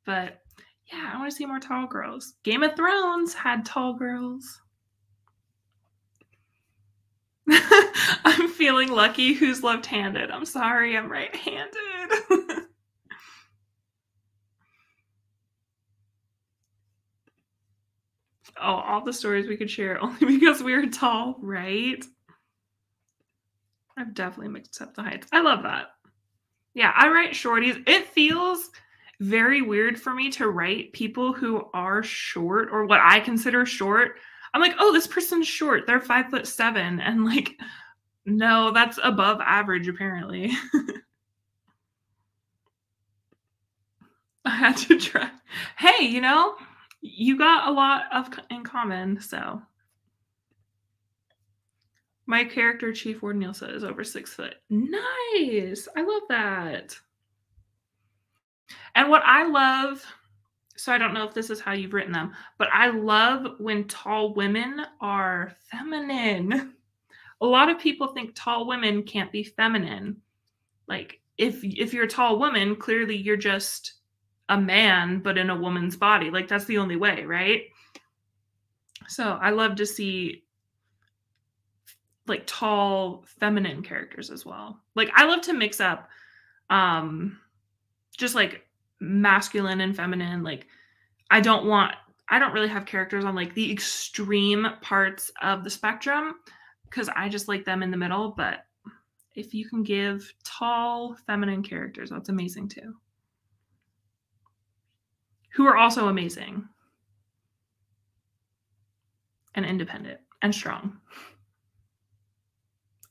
But yeah, I want to see more tall girls. Game of Thrones had tall girls. I'm feeling lucky. Who's left-handed? I'm sorry, I'm right-handed. Oh, all the stories we could share only because we are tall, right? I've definitely mixed up the heights. I love that. Yeah, I write shorties. It feels very weird for me to write people who are short or what I consider short. I'm like, oh, this person's short. They're 5'7", and like, no, that's above average apparently. I had to try. Hey, you got a lot in common. So my character, Chief Ward Nielsa, is over 6 foot. Nice. I love that. And what I love, so I don't know if this is how you've written them, but I love when tall women are feminine. A lot of people think tall women can't be feminine. Like if you're a tall woman, clearly you're just a man, but in a woman's body. Like that's the only way, right? So I love to see like tall feminine characters as well. Like I love to mix up just like masculine and feminine. Like I don't really have characters on like the extreme parts of the spectrum because I just like them in the middle. But if you can give tall feminine characters, that's amazing too. Who are also amazing and independent and strong.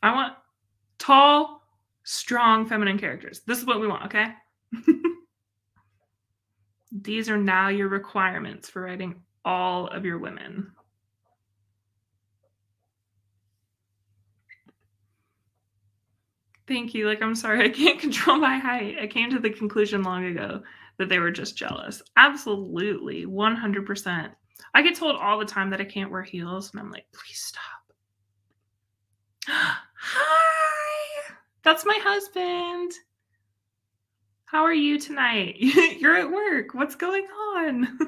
I want tall, strong feminine characters. This is what we want, okay? These are now your requirements for writing all of your women. Thank you. Like, I'm sorry, I can't control my height. I came to the conclusion long ago that they were just jealous. Absolutely. 100%. I get told all the time that I can't wear heels, and I'm like, please stop. Hi. That's my husband. How are you tonight? You're at work. What's going on?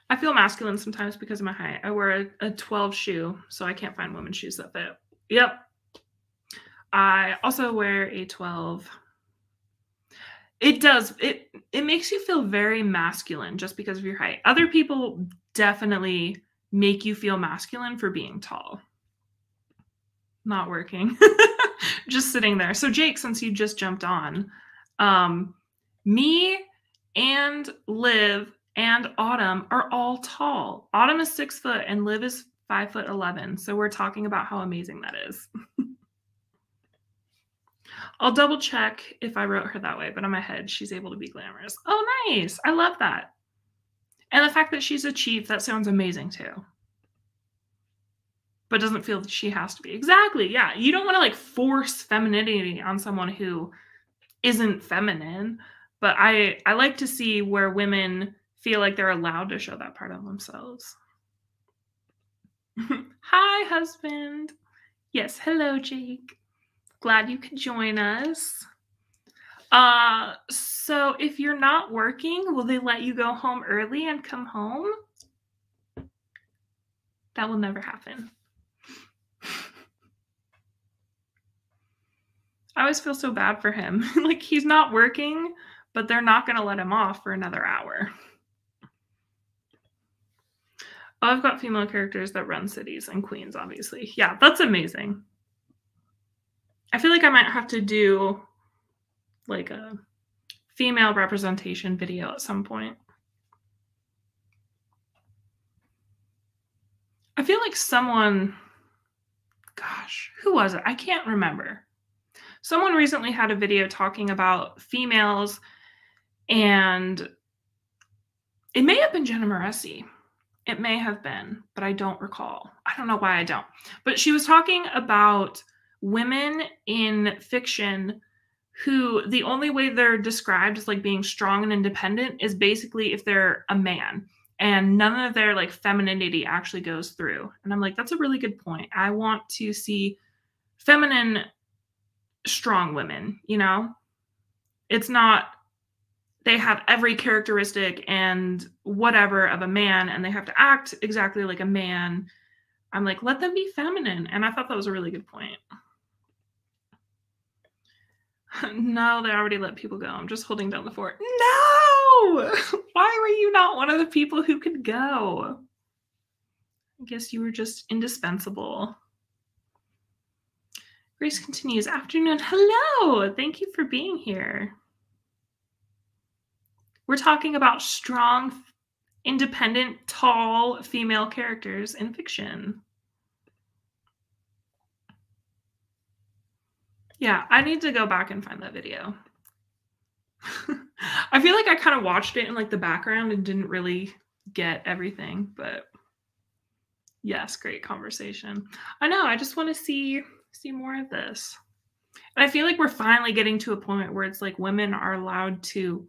I feel masculine sometimes because of my height. I wear a 12 shoe, so I can't find women's shoes that fit. Yep. I also wear a 12 It does. It makes you feel very masculine just because of your height. Other people definitely make you feel masculine for being tall. Not working. Just sitting there. So Jake, since you just jumped on, me and Liv and Autumn are all tall. Autumn is 6 foot and Liv is 5'11". So we're talking about how amazing that is. I'll double check if I wrote her that way, but in my head, she's able to be glamorous. Oh, nice. I love that. And the fact that she's a chief, that sounds amazing too. But doesn't feel that she has to be. Exactly. Yeah. You don't want to like force femininity on someone who isn't feminine. But I like to see where women feel like they're allowed to show that part of themselves. Hi, husband. Yes. Hello, Jake. Glad you could join us. So if you're not working, will they let you go home early and come home? That will never happen. I always feel so bad for him. Like he's not working, but they're not going to let him off for another hour. Oh, I've got female characters that run cities and queens, obviously. Yeah, that's amazing. I feel like I might have to do like a female representation video at some point. I feel like someone, gosh, who was it? I can't remember. Someone recently had a video talking about females, and it may have been Jenna Moreci. It may have been, but I don't recall. I don't know why I don't. But she was talking about women in fiction who the only way they're described as like being strong and independent is basically if they're a man, and none of their like femininity actually goes through. And I'm like, that's a really good point. I want to see feminine, strong women, you know? It's not they have every characteristic and whatever of a man and they have to act exactly like a man. I'm like, let them be feminine. And I thought that was a really good point. No, they already let people go. I'm just holding down the fort. No! Why were you not one of the people who could go? I guess you were just indispensable. Grace continues. Afternoon. Hello. Thank you for being here. We're talking about strong, independent, tall female characters in fiction. Yeah, I need to go back and find that video. I feel like I kind of watched it in like the background and didn't really get everything, but yes, great conversation. I know, I just want to see more of this. And I feel like we're finally getting to a point where it's like women are allowed to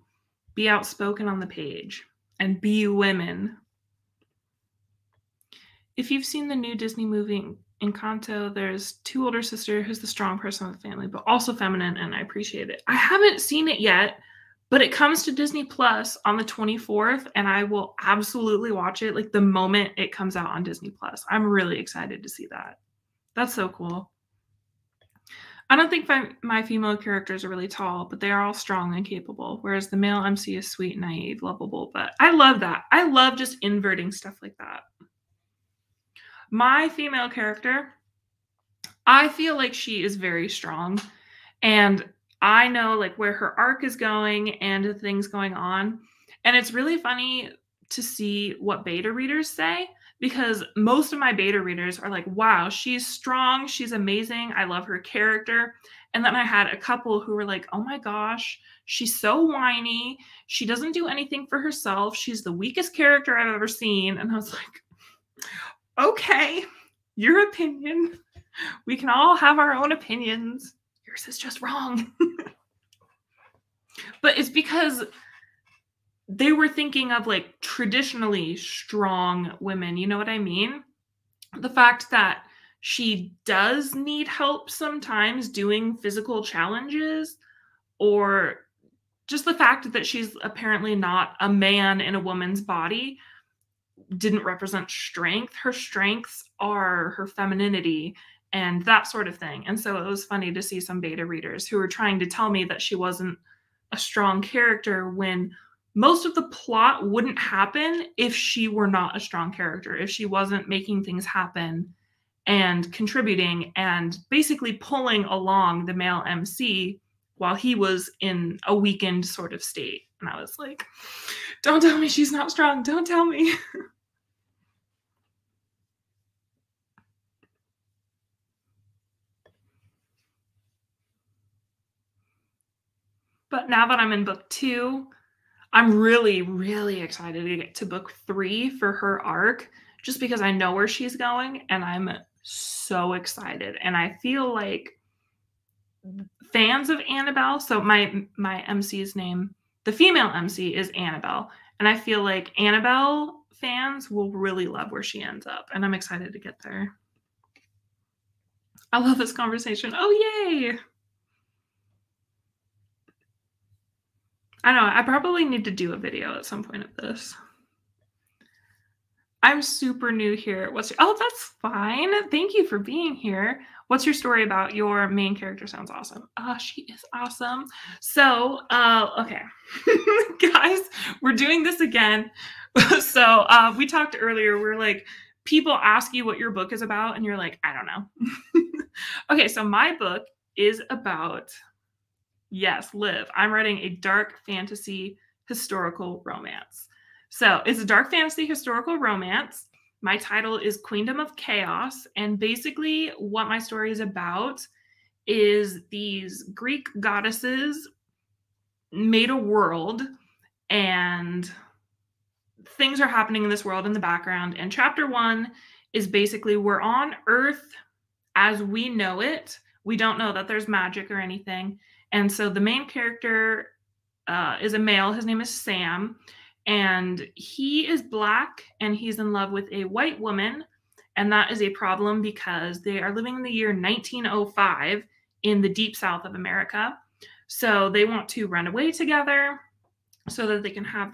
be outspoken on the page and be women. If you've seen the new Disney movie Encanto, there's two older sister who's the strong person of the family, but also feminine, and I appreciate it. I haven't seen it yet, but it comes to Disney Plus on the 24th, and I will absolutely watch it like the moment it comes out on Disney Plus. I'm really excited to see that. That's so cool. I don't think my female characters are really tall, but they are all strong and capable, whereas the male MC is sweet, naive, lovable. But I love that. I love just inverting stuff like that. My female character, I feel like she is very strong, and I know like where her arc is going and the things going on. And it's really funny to see what beta readers say, because most of my beta readers are like, wow, she's strong. She's amazing. I love her character. And then I had a couple who were like, oh my gosh, she's so whiny. She doesn't do anything for herself. She's the weakest character I've ever seen. And I was like, okay, your opinion. We can all have our own opinions. Yours is just wrong. But it's because they were thinking of like traditionally strong women. You know what I mean? The fact that she does need help sometimes doing physical challenges, or just the fact that she's apparently not a man in a woman's body, didn't represent strength. Her strengths are her femininity and that sort of thing. And so it was funny to see some beta readers who were trying to tell me that she wasn't a strong character when most of the plot wouldn't happen if she were not a strong character, if she wasn't making things happen and contributing and basically pulling along the male MC while he was in a weakened sort of state. And I was like, don't tell me she's not strong. Don't tell me. But now that I'm in book 2, I'm really, really excited to get to book 3 for her arc, just because I know where she's going and I'm so excited. And I feel like fans of Annabelle, so my MC's name, the female MC is Annabelle, and I feel like Annabelle fans will really love where she ends up, and I'm excited to get there. I love this conversation. Oh, yay! I know, I probably need to do a video at some point of this. I'm super new here. Oh, that's fine. Thank you for being here. What's your story about? Your main character sounds awesome. Oh, she is awesome. So, okay. Guys, we're doing this again. So, we talked earlier. We're like, people ask you what your book is about, and you're like, I don't know. Okay, so my book is about, yes, Liv. I'm writing a dark fantasy historical romance. So it's a dark fantasy historical romance. My title is Queendom of Chaos. And basically, what my story is about is these Greek goddesses made a world, and things are happening in this world in the background. And chapter 1 is basically we're on Earth as we know it. We don't know that there's magic or anything. And so the main character is a male. His name is Sam. And he is Black, and he's in love with a white woman. And that is a problem because they are living in the year 1905 in the deep south of America. So they want to run away together so that they can have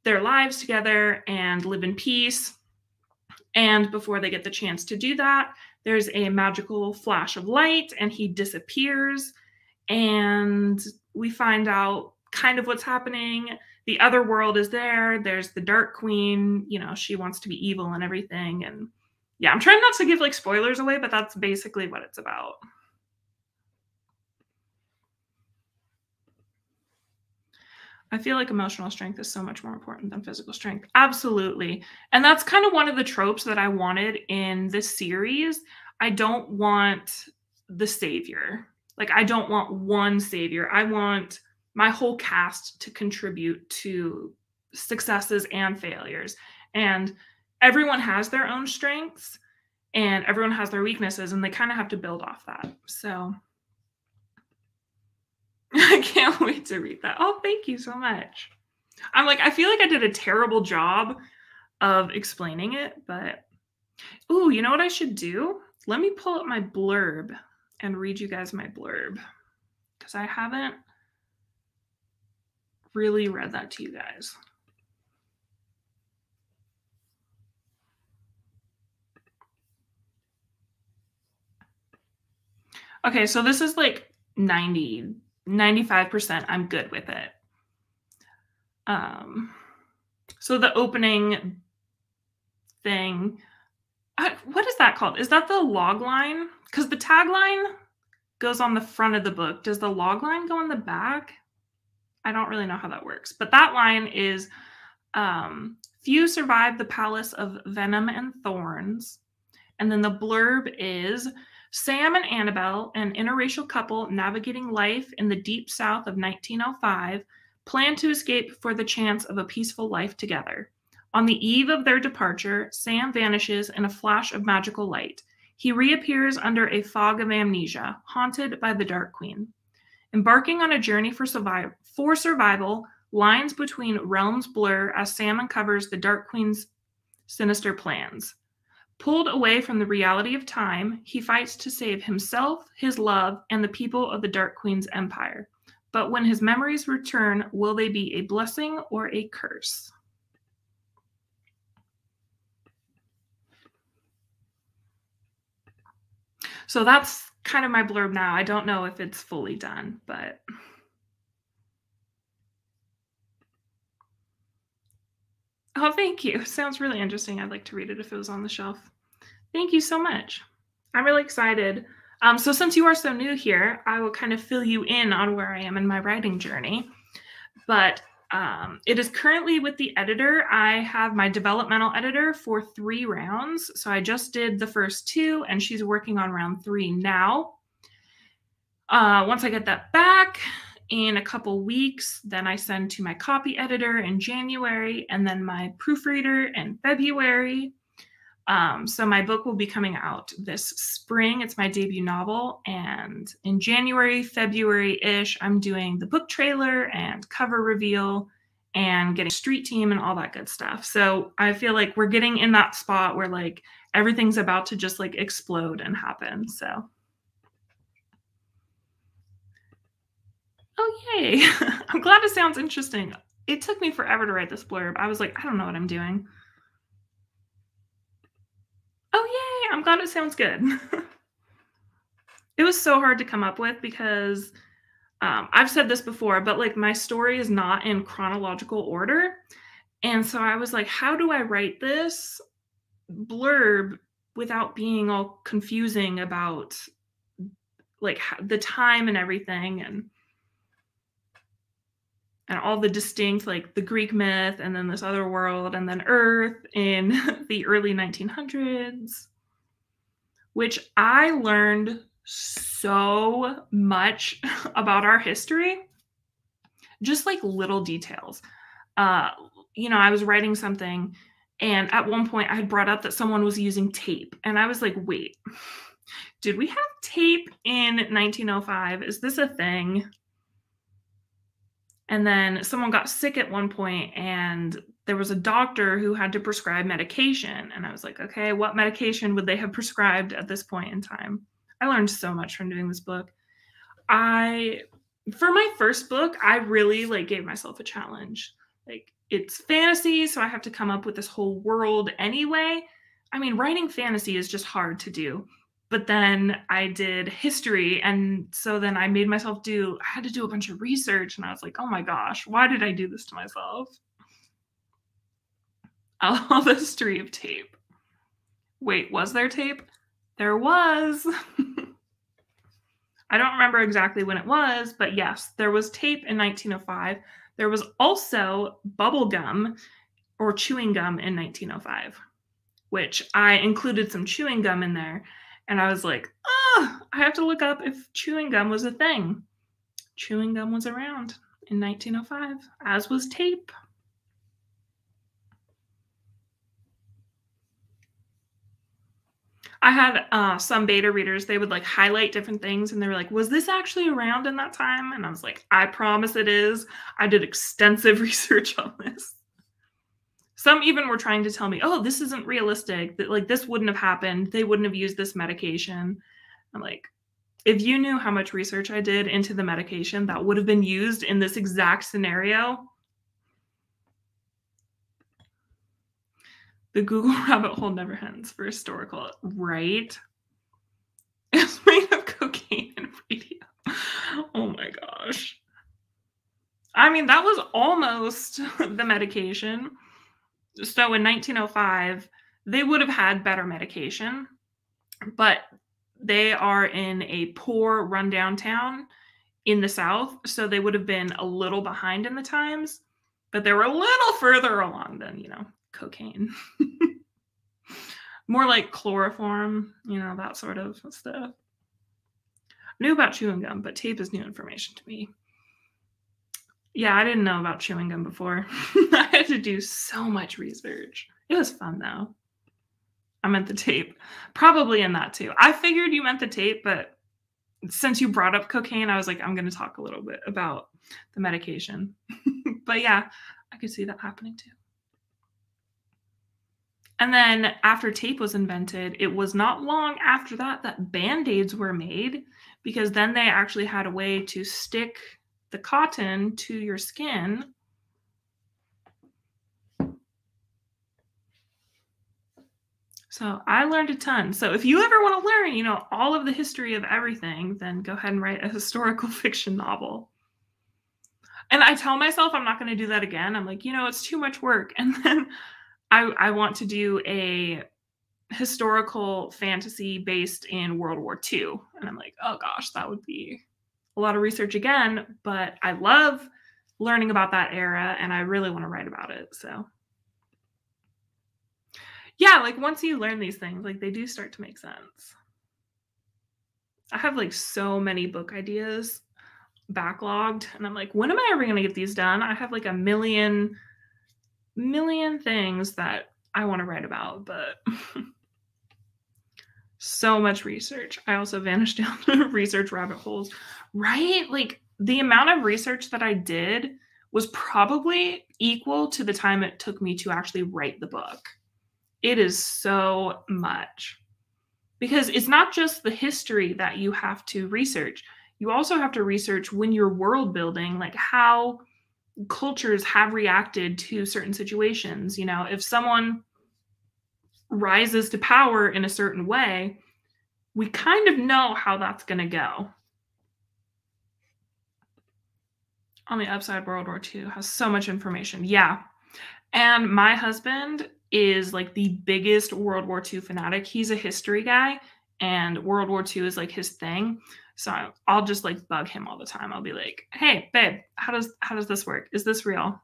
their lives together and live in peace. And before they get the chance to do that, there's a magical flash of light, and he disappears. And we find out kind of what's happening. The other world is there. There's the Dark Queen. You know, she wants to be evil and everything. And yeah, I'm trying not to give like spoilers away, but that's basically what it's about. I feel like emotional strength is so much more important than physical strength. Absolutely. And that's kind of one of the tropes that I wanted in this series. I don't want the savior. Like, I don't want one savior. I want my whole cast to contribute to successes and failures. And everyone has their own strengths and everyone has their weaknesses, and they kind of have to build off that. So I can't wait to read that. Oh, thank you so much. I'm like, I feel like I did a terrible job of explaining it, but ooh, you know what I should do? Let me pull up my blurb and read you guys my blurb, because I haven't really read that to you guys. Okay, so this is like 95%. I'm good with it. So the opening thing, what is that called? Is that the log line? Because the tagline goes on the front of the book. Does the log line go on the back? I don't really know how that works. But that line is, few survive the palace of venom and thorns. And then the blurb is, Sam and Annabelle, an interracial couple navigating life in the deep south of 1905, plan to escape for the chance of a peaceful life together. On the eve of their departure, Sam vanishes in a flash of magical light. He reappears under a fog of amnesia, haunted by the Dark Queen. Embarking on a journey for survival, lines between realms blur as Sam uncovers the Dark Queen's sinister plans. Pulled away from the reality of time, he fights to save himself, his love, and the people of the Dark Queen's empire. But when his memories return, will they be a blessing or a curse? So that's kind of my blurb now. I don't know if it's fully done, but Oh, thank you. Sounds really interesting. I'd like to read it if it was on the shelf. Thank you so much. I'm really excited. So since you are so new here, I will kind of fill you in on where I am in my writing journey. But it is currently with the editor. I have my developmental editor for 3 rounds. So I just did the first 2, and she's working on round 3 now. Once I get that back in a couple weeks, then I send to my copy editor in January, and then my proofreader in February. So my book will be coming out this spring. It's my debut novel. And in January, February-ish, I'm doing the book trailer and cover reveal and getting street team and all that good stuff. So I feel like we're getting in that spot where like everything's about to just like explode and happen. So. Oh, yay. I'm glad it sounds interesting. It took me forever to write this blurb. I was like, I don't know what I'm doing. Oh, yay. I'm glad it sounds good. It was so hard to come up with because I've said this before, but like my story is not in chronological order. And so I was like, how do I write this blurb without being all confusing about like the time and everything and all the distinct, like the Greek myth and then this other world and then Earth in the early 1900s, which I learned so much about our history, just like little details. I was writing something, and at one point I had brought up that someone was using tape, and I was like, wait, did we have tape in 1905? Is this a thing? And then someone got sick at one point, and there was a doctor who had to prescribe medication. And I was like, okay, what medication would they have prescribed at this point in time? I learned so much from doing this book. For my first book, I really like gave myself a challenge. Like, it's fantasy, so I have to come up with this whole world anyway. I mean, writing fantasy is just hard to do. But then I did history, and so then I made myself I had to do a bunch of research, and I was like, oh my gosh, why did I do this to myself? All the history of tape. Wait, was there tape? There was. I don't remember exactly when it was, but yes, there was tape in 1905. There was also bubble gum or chewing gum in 1905, which I included some chewing gum in there. And I was like, I have to look up if chewing gum was a thing. Chewing gum was around in 1905, as was tape. I had some beta readers, they would like highlight different things, and they were like, was this actually around in that time? And I was like, I promise it is. I did extensive research on this. Some even were trying to tell me, oh, this isn't realistic, that like this wouldn't have happened. They wouldn't have used this medication. I'm like, if you knew how much research I did into the medication that would have been used in this exact scenario. The Google rabbit hole never ends for historical, right? It's made of cocaine and radium. Oh my gosh. I mean, that was almost the medication. So in 1905, they would have had better medication, but they are in a poor, rundown town in the South, so they would have been a little behind in the times, but they were a little further along than, cocaine. More like chloroform, that sort of stuff. Knew about chewing gum, but tape is new information to me. Yeah, I didn't know about chewing gum before. I had to do so much research. It was fun, though. I meant the tape. Probably in that, too. I figured you meant the tape, but since you brought up cocaine, I was like, I'm going to talk a little bit about the medication. But yeah, I could see that happening, too. And then after tape was invented, it was not long after that Band-Aids were made, because then they actually had a way to stick the cotton to your skin. So I learned a ton. So if you ever want to learn, all of the history of everything, then go ahead and write a historical fiction novel. And I tell myself I'm not gonna do that again. I'm like, it's too much work. And then I want to do a historical fantasy based in World War II. And I'm like, oh gosh, that would be a lot of research again, but I love learning about that era and I really want to write about it. So, yeah, like once you learn these things, like they do start to make sense. I have like so many book ideas backlogged and I'm like, when am I ever going to get these done? I have like a million things that I want to write about, but so much research. I also vanished down research rabbit holes, right? Like the amount of research that I did was probably equal to the time it took me to actually write the book. It is so much because it's not just the history that you have to research. You also have to research when you're world building, like how cultures have reacted to certain situations. If someone rises to power in a certain way, we kind of know how that's going to go. On the upside, World War II has so much information. Yeah. And my husband is like the biggest World War II fanatic. He's a history guy, and World War II is like his thing. So I'll just like bug him all the time. I'll be like, "Hey, babe, how does this work? Is this real?"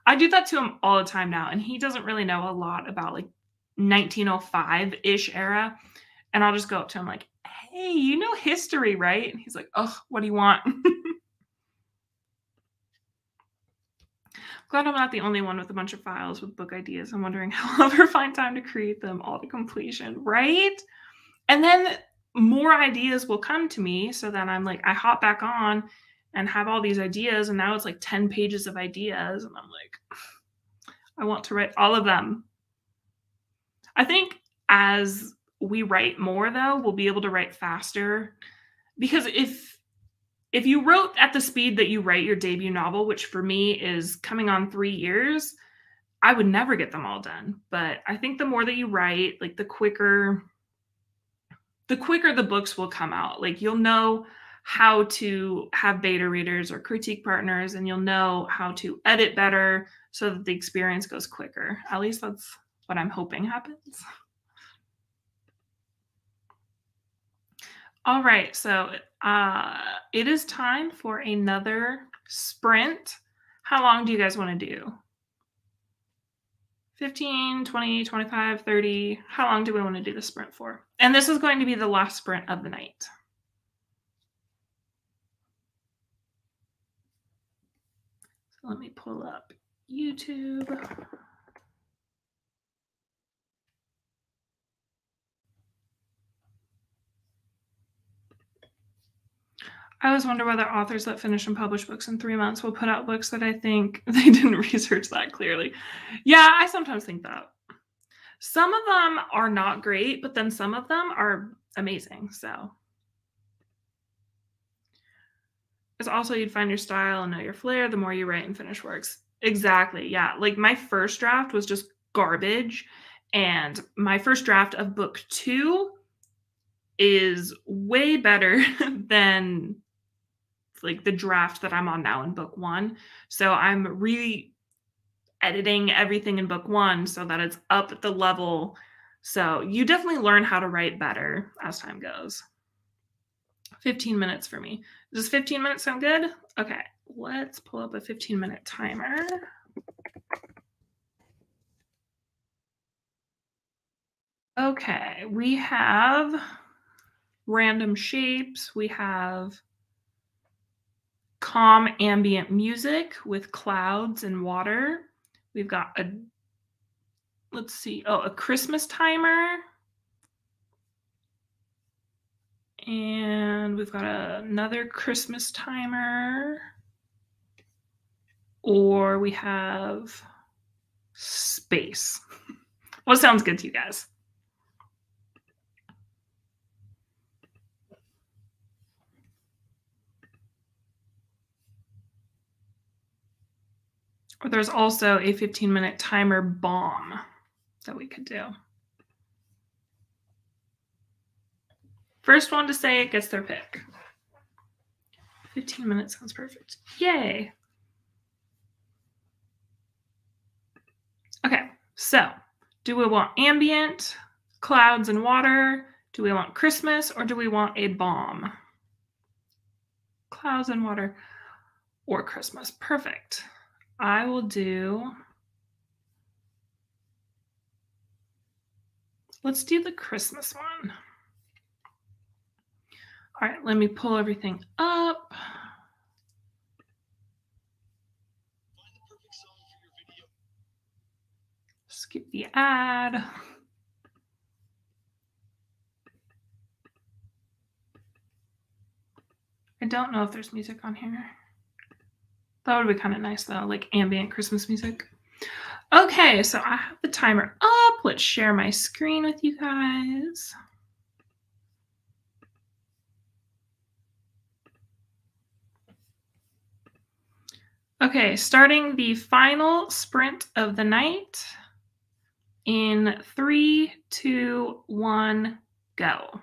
I do that to him all the time now, and he doesn't really know a lot about like 1905-ish era. And I'll just go up to him like, "Hey, you know history, right?" And he's like, "Oh, what do you want?" Glad I'm not the only one with a bunch of files with book ideas. I'm wondering how I'll ever find time to create them all to completion, right? And then more ideas will come to me. So then I'm like, I hop back on and have all these ideas. And now it's like 10 pages of ideas. And I'm like, I want to write all of them. I think as we write more, though, we'll be able to write faster. Because if you wrote at the speed that you write your debut novel, which for me is coming on 3 years, I would never get them all done. But I think the more that you write, like the quicker the books will come out. Like you'll know how to have beta readers or critique partners, and you'll know how to edit better so that the experience goes quicker. At least that's what I'm hoping happens. All right, so it is time for another sprint. How long do you guys want to do? 15, 20, 25, 30? How long do we want to do the sprint for? And this is going to be the last sprint of the night. So let me pull up YouTube. I always wonder whether authors that finish and publish books in 3 months will put out books that I think they didn't research that clearly. Yeah, I sometimes think that. Some of them are not great, but then some of them are amazing. So it's also you'd find your style and know your flair the more you write and finish works. Exactly. Yeah. Like my first draft was just garbage. And my first draft of book 2 is way better than like the draft that I'm on now in book 1. So I'm really editing everything in book 1 so that it's up at the level. So you definitely learn how to write better as time goes. 15 minutes for me. Does 15 minutes sound good? Okay, let's pull up a 15-minute timer. Okay, we have random shapes. We have calm ambient music with clouds and water. We've got let's see, a Christmas timer. And we've got another Christmas timer. Or we have space. What sounds good to you guys? Or there's also a 15-minute timer bomb that we could do. First one to say it gets their pick. 15 minutes sounds perfect. Yay. So, do we want ambient, clouds and water? Do we want Christmas, or do we want a bomb? Clouds and water or Christmas. Perfect. I will do. Let's do the Christmas one. All right, let me pull everything up. Skip the ad. I don't know if there's music on here. That would be kind of nice though, like ambient Christmas music. Okay, so I have the timer up. Let's share my screen with you guys. Okay, starting the final sprint of the night in 3, 2, 1, go.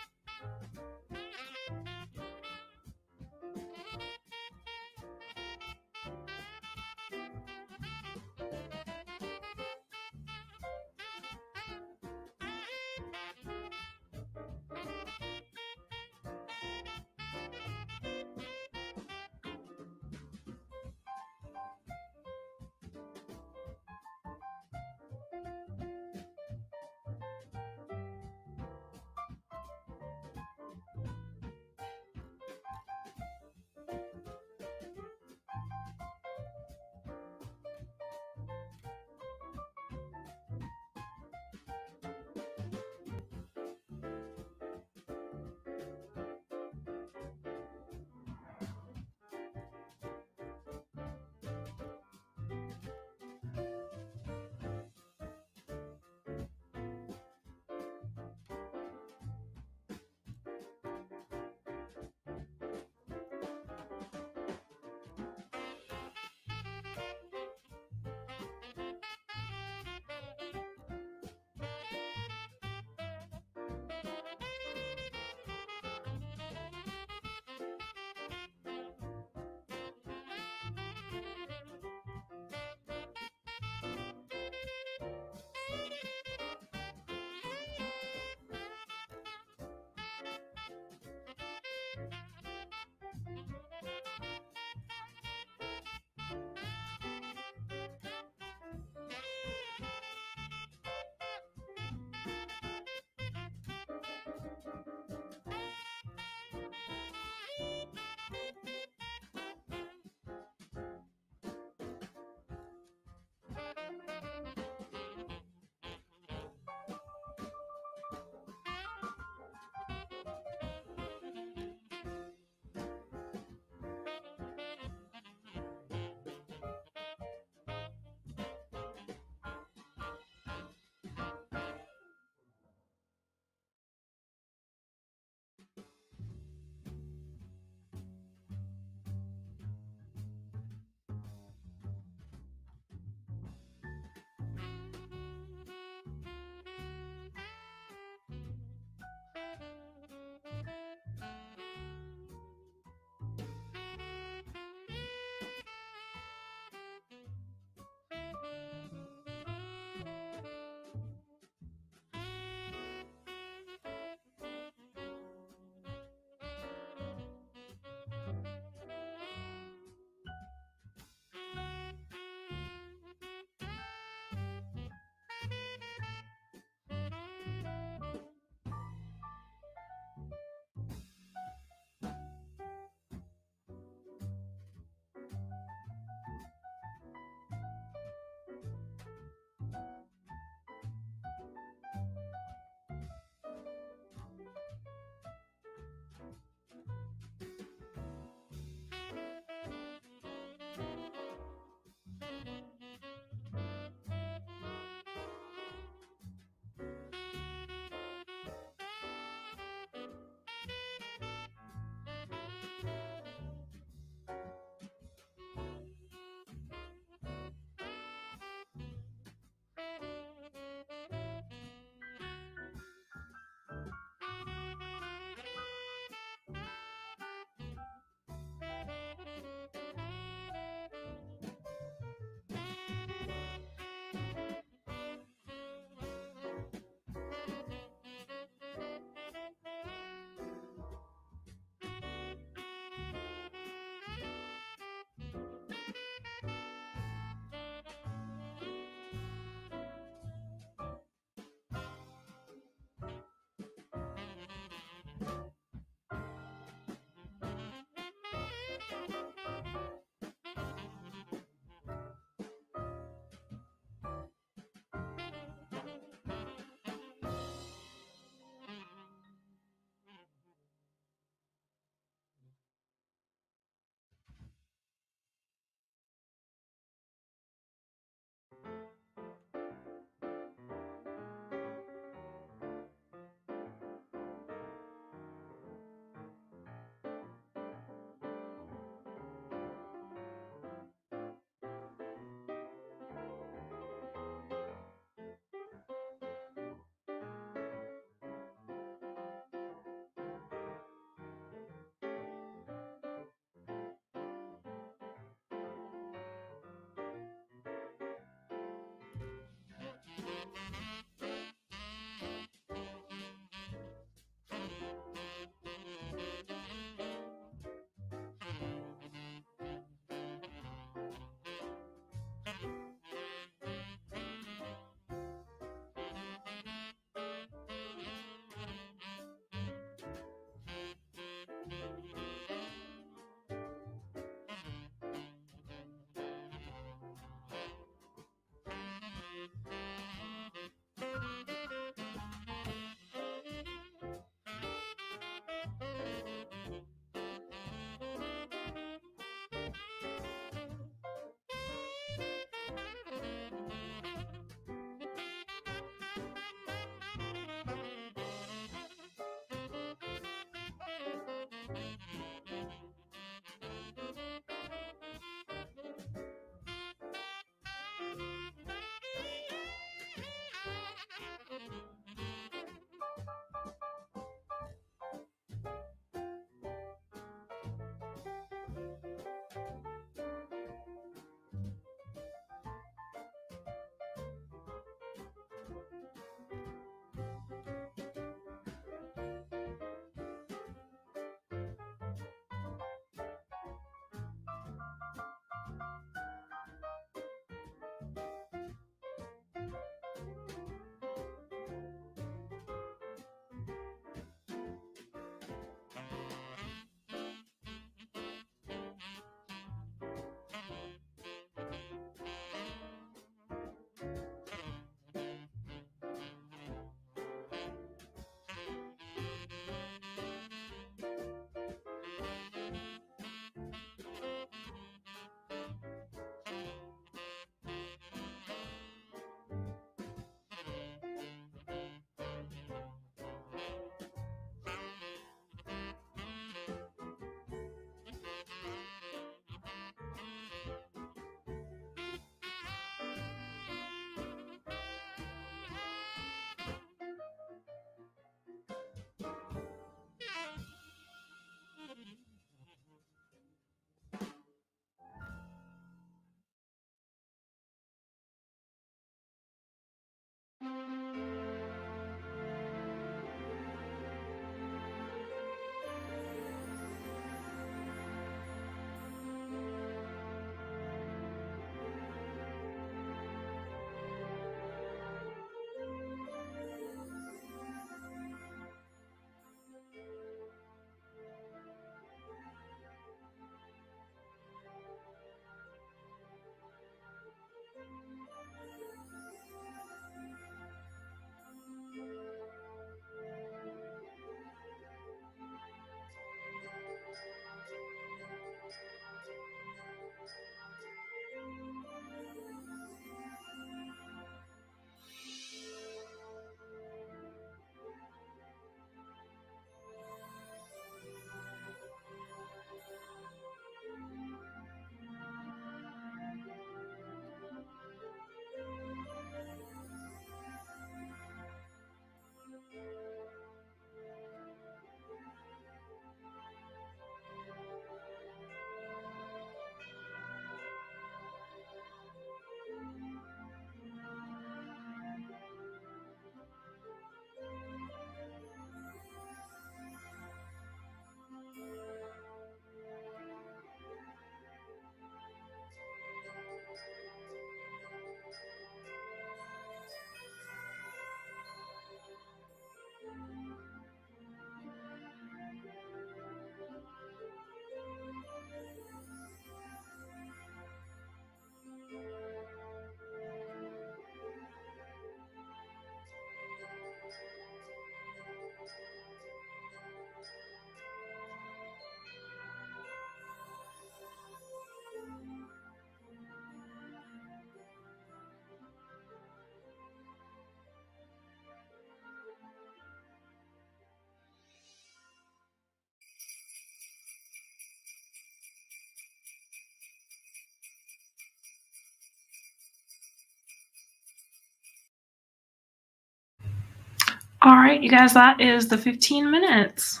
All right, you guys, that is the 15 minutes.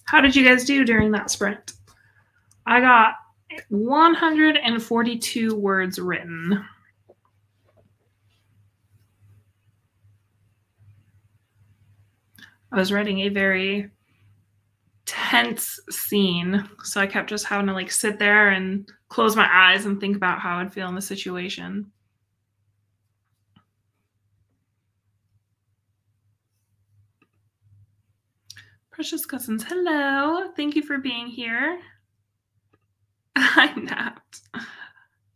How did you guys do during that sprint? I got 142 words written. I was writing a very tense scene, so I kept just having to like sit there and close my eyes and think about how I'd feel in the situation. Precious Cousins, hello. Thank you for being here. I napped.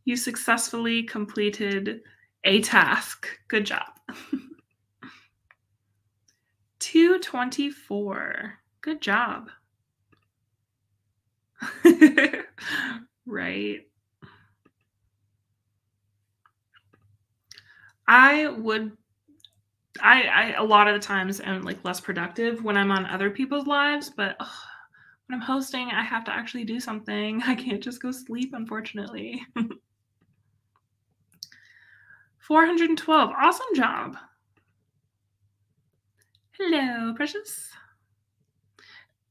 You successfully completed a task. Good job. 224. Good job. Right. I a lot of the times am like less productive when I'm on other people's lives, but when I'm hosting, I have to actually do something. I can't just go sleep, unfortunately. 412. Awesome job. Hello, precious.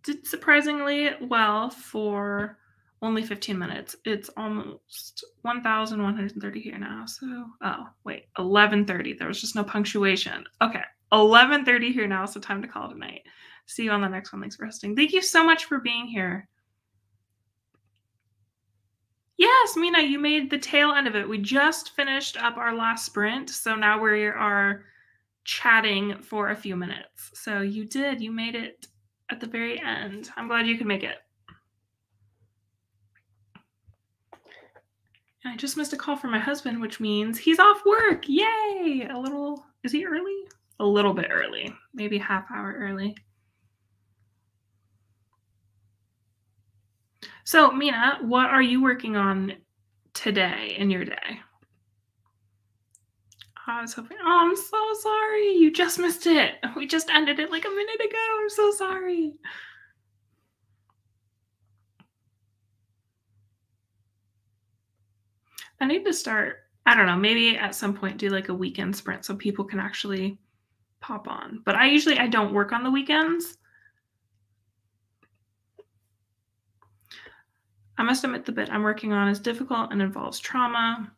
Did surprisingly well for only 15 minutes. It's almost 1,130 here now. So, oh, wait, 11:30. There was just no punctuation. Okay, 11:30 here now. So, time to call it a night. See you on the next one. Thanks for hosting. Thank you so much for being here. Yes, Mina, you made the tail end of it. We just finished up our last sprint. So, now we are chatting for a few minutes. So, you did. You made it at the very end. I'm glad you could make it. And I just missed a call from my husband, which means he's off work. Yay! Is he early? A little bit early, maybe half hour early. So, Mina, what are you working on today in your day? I was hoping, oh, I'm so sorry. You just missed it. We just ended it like a minute ago. I'm so sorry. I need to start, I don't know, maybe at some point do like a weekend sprint so people can actually pop on. But I don't work on the weekends. I must admit the bit I'm working on is difficult and involves trauma,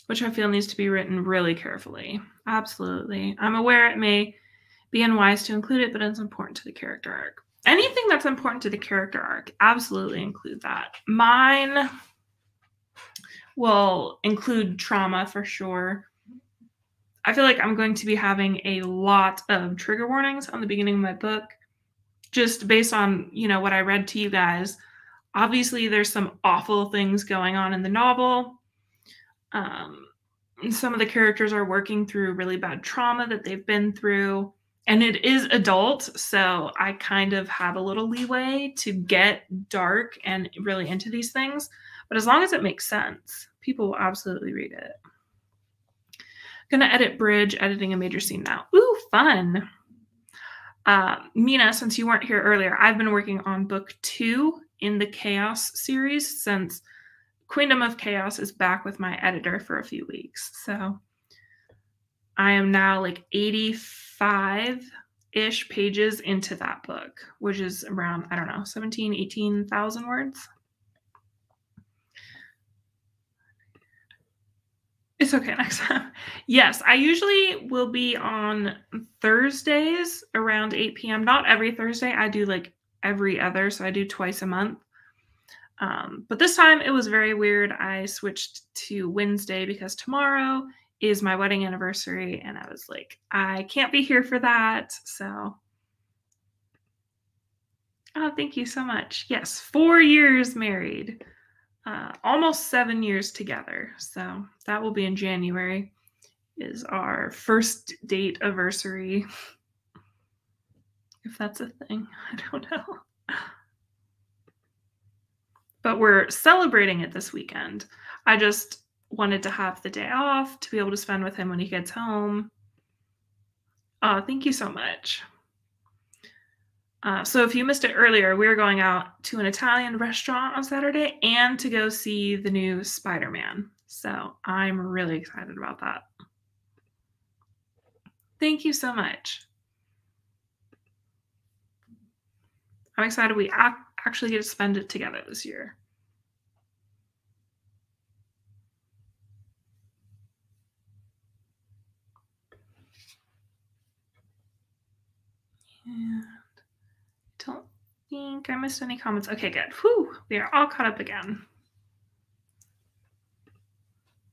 which I feel needs to be written really carefully. Absolutely. I'm aware it may be unwise to include it, but it's important to the character arc. Anything that's important to the character arc, absolutely include that. Mine will include trauma for sure. I feel like I'm going to be having a lot of trigger warnings on the beginning of my book, just based on, what I read to you guys. Obviously, there's some awful things going on in the novel. Some of the characters are working through really bad trauma that they've been through, and it is adult, so I kind of have a little leeway to get dark and really into these things. But as long as it makes sense, people will absolutely read it. Gonna edit bridge, editing a major scene now. Ooh, fun. Mina, since you weren't here earlier, I've been working on book 2 in the Chaos series since Queendom of Chaos is back with my editor for a few weeks. So I am now like 85-ish pages into that book, which is around, 18,000 words. It's okay next time. Yes, I usually will be on Thursdays around 8 p.m. Not every Thursday. I do like every other, so I do twice a month. But this time it was very weird. I switched to Wednesday because tomorrow is my wedding anniversary, and I was like, I can't be here for that. So, oh, thank you so much. Yes, 4 years married. Almost 7 years together. So that will be in January, is our first date anniversary. If that's a thing, I don't know. But we're celebrating it this weekend. I just wanted to have the day off to be able to spend with him when he gets home. Oh, thank you so much. So if you missed it earlier, we were going out to an Italian restaurant on Saturday and to go see the new Spider-Man. So I'm really excited about that. Thank you so much. I'm excited we actually get to spend it together this year. And I don't think I missed any comments. Okay, good. Whew, we are all caught up again.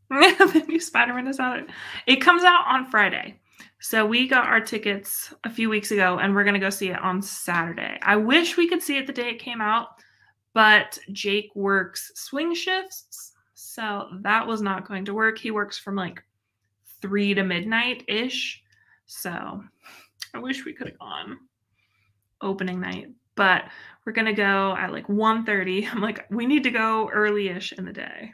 The new Spider-Man is out. It comes out on Friday. So we got our tickets a few weeks ago, and we're going to go see it on Saturday. I wish we could see it the day it came out, but Jake works swing shifts, so that was not going to work. He works from like 3 to midnight-ish, so I wish we could have gone opening night, but we're going to go at like 1:30. I'm like, we need to go early-ish in the day.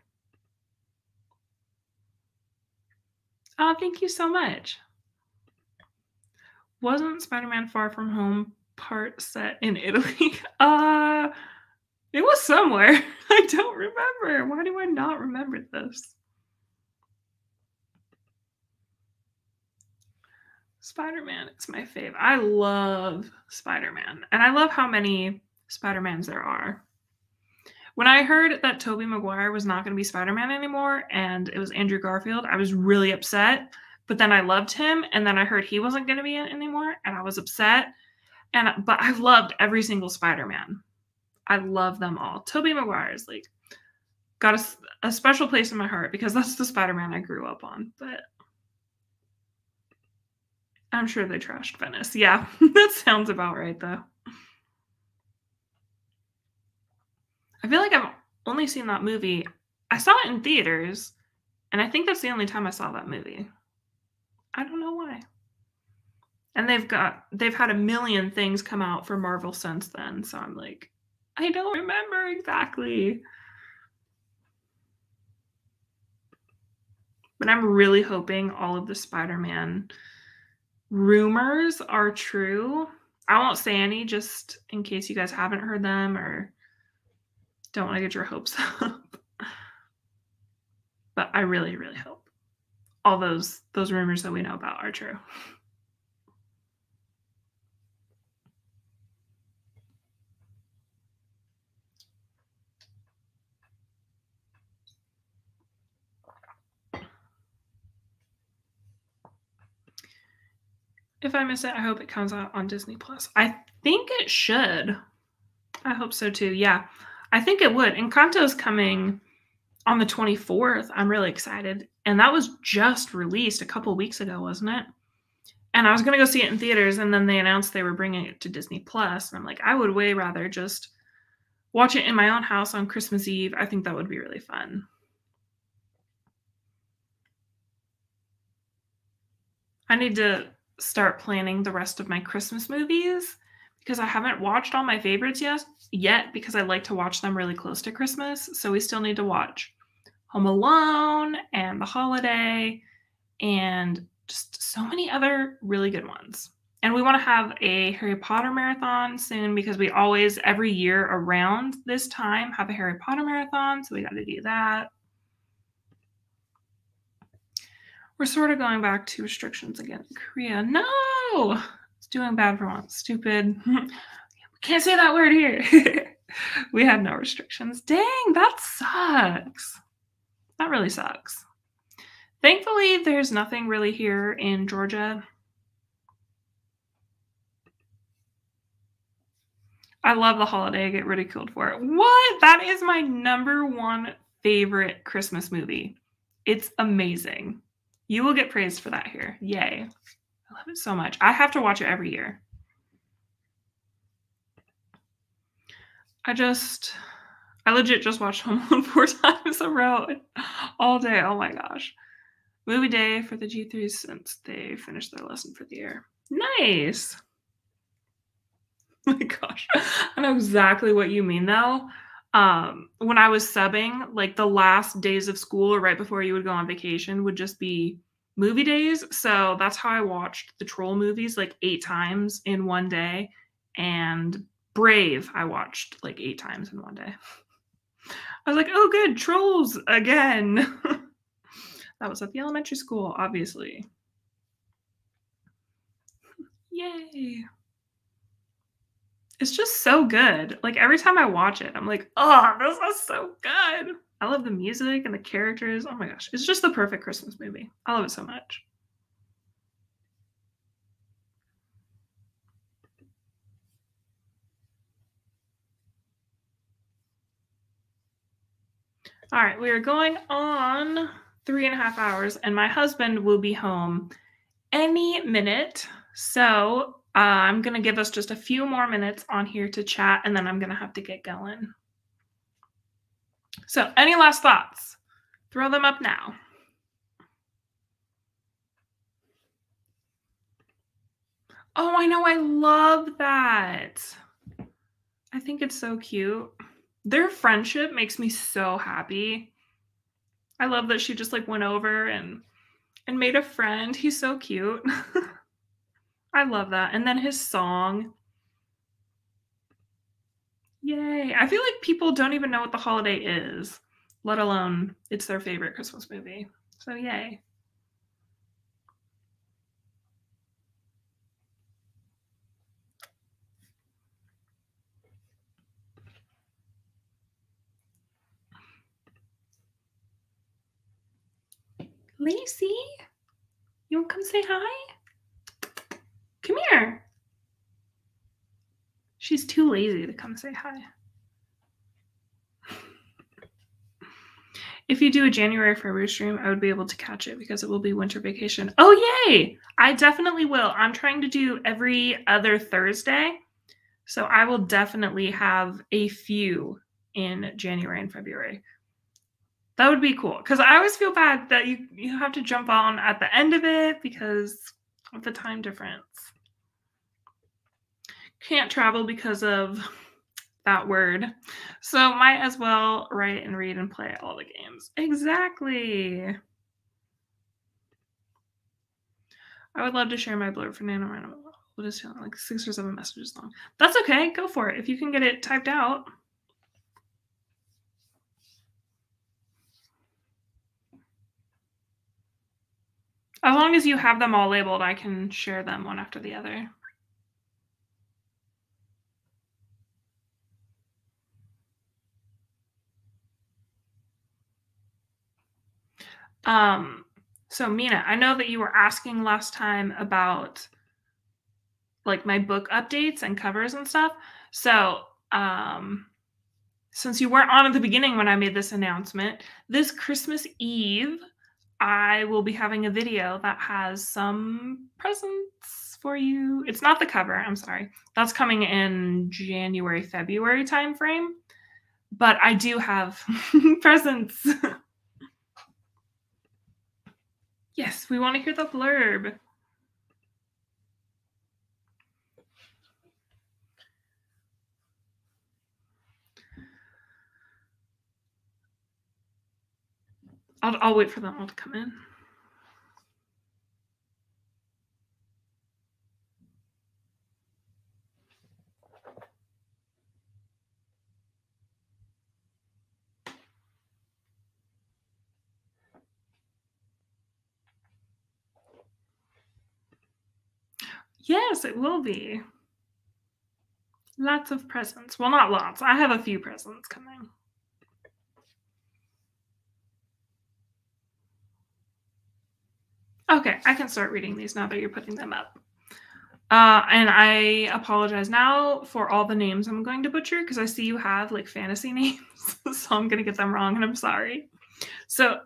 Oh, thank you so much. Wasn't Spider-Man Far From Home part set in Italy? It was somewhere. I don't remember. Why do I not remember this? Spider-Man is my fave. I love Spider-Man, and I love how many Spider-Mans there are. When I heard that Tobey Maguire was not going to be Spider-Man anymore and it was Andrew Garfield, I was really upset. But then I loved him, and then I heard he wasn't going to be in it anymore, and I was upset. But I've loved every single Spider-Man. I love them all. Tobey Maguire's like got a special place in my heart because that's the Spider-Man I grew up on. But I'm sure they trashed Venice. Yeah, that sounds about right, though. I feel like I've only seen that movie. I saw it in theaters, and I think that's the only time I saw that movie. I don't know why. And they've had a million things come out for Marvel since then, so I'm like, I don't remember exactly. But I'm really hoping all of the Spider-Man rumors are true. I won't say any just in case you guys haven't heard them or don't want to get your hopes up. But I really, really hope all those rumors that we know about are true. If I miss it, I hope it comes out on Disney Plus. I think it should. I hope so too. Yeah, I think it would. Encanto's coming on the 24th. I'm really excited. And that was just released a couple weeks ago, wasn't it? And I was going to go see it in theaters, and then they announced they were bringing it to Disney Plus. And I'm like, I would way rather just watch it in my own house on Christmas Eve. I think that would be really fun. I need to start planning the rest of my Christmas movies because I haven't watched all my favorites yet because I like to watch them really close to Christmas. So we still need to watch Home Alone and The Holiday and just so many other really good ones. And we want to have a Harry Potter marathon soon because we always, every year around this time, have a Harry Potter marathon. So we got to do that. We're sort of going back to restrictions again in Korea. No! It's doing bad for once. Stupid. We can't say that word here. We had no restrictions. Dang, that sucks. That really sucks. Thankfully, there's nothing really here in Georgia. I love The Holiday. I get ridiculed for it. What? That is my #1 favorite Christmas movie. It's amazing. You will get praised for that here. Yay. I love it so much. I have to watch it every year. I legit just watched Home Alone 4 times in a row all day. Oh my gosh. Movie day for the G3s since they finished their lesson for the year. Nice. Oh my gosh. I know exactly what you mean though. When I was subbing, like the last days of school or right before you would go on vacation would just be movie days. So that's how I watched the Troll movies like 8 times in one day. And Brave, I watched like 8 times in one day. I was like, oh, good, Trolls again. That was at the elementary school, obviously. Yay. It's just so good. Like every time I watch it, I'm like, oh, this is so good. I love the music and the characters. Oh my gosh. It's just the perfect Christmas movie. I love it so much. All right, we are going on 3.5 hours, and my husband will be home any minute. So I'm going to give us just a few more minutes on here to chat, and then I'm going to have to get going. So any last thoughts? Throw them up now. Oh, I know. I love that. I think it's so cute. Their friendship makes me so happy. I love that she just like went over and made a friend. He's so cute. I love that. And then his song. Yay. I feel like people don't even know what The Holiday is, let alone it's their favorite Christmas movie. So yay. Lacey, you want to come say hi? Come here. She's too lazy to come say hi. If you do a January, February stream, I would be able to catch it because it will be winter vacation. Oh, yay! I definitely will. I'm trying to do every other Thursday. So I will definitely have a few in January and February. That would be cool. Because I always feel bad that you have to jump on at the end of it because of the time difference. Can't travel because of that word. So might as well write and read and play all the games. Exactly. I would love to share my blurb for NaNoWriMo. We'll just like 6 or 7 messages long. That's okay. Go for it. If you can get it typed out. As long as you have them all labeled, I can share them one after the other. So Mina, I know that you were asking last time about like my book updates and covers and stuff. So, since you weren't on at the beginning when I made this announcement, this Christmas Eve, I will be having a video that has some presents for you. It's not the cover, I'm sorry. That's coming in January, February timeframe. But I do have presents. Yes, we want to hear the blurb. I'll wait for them all to come in. Yes, it will be. Lots of presents. Well, not lots. I have a few presents coming. Okay, I can start reading these now that you're putting them up. And I apologize now for all the names I'm going to butcher because I see you have like fantasy names, so I'm going to get them wrong and I'm sorry. So,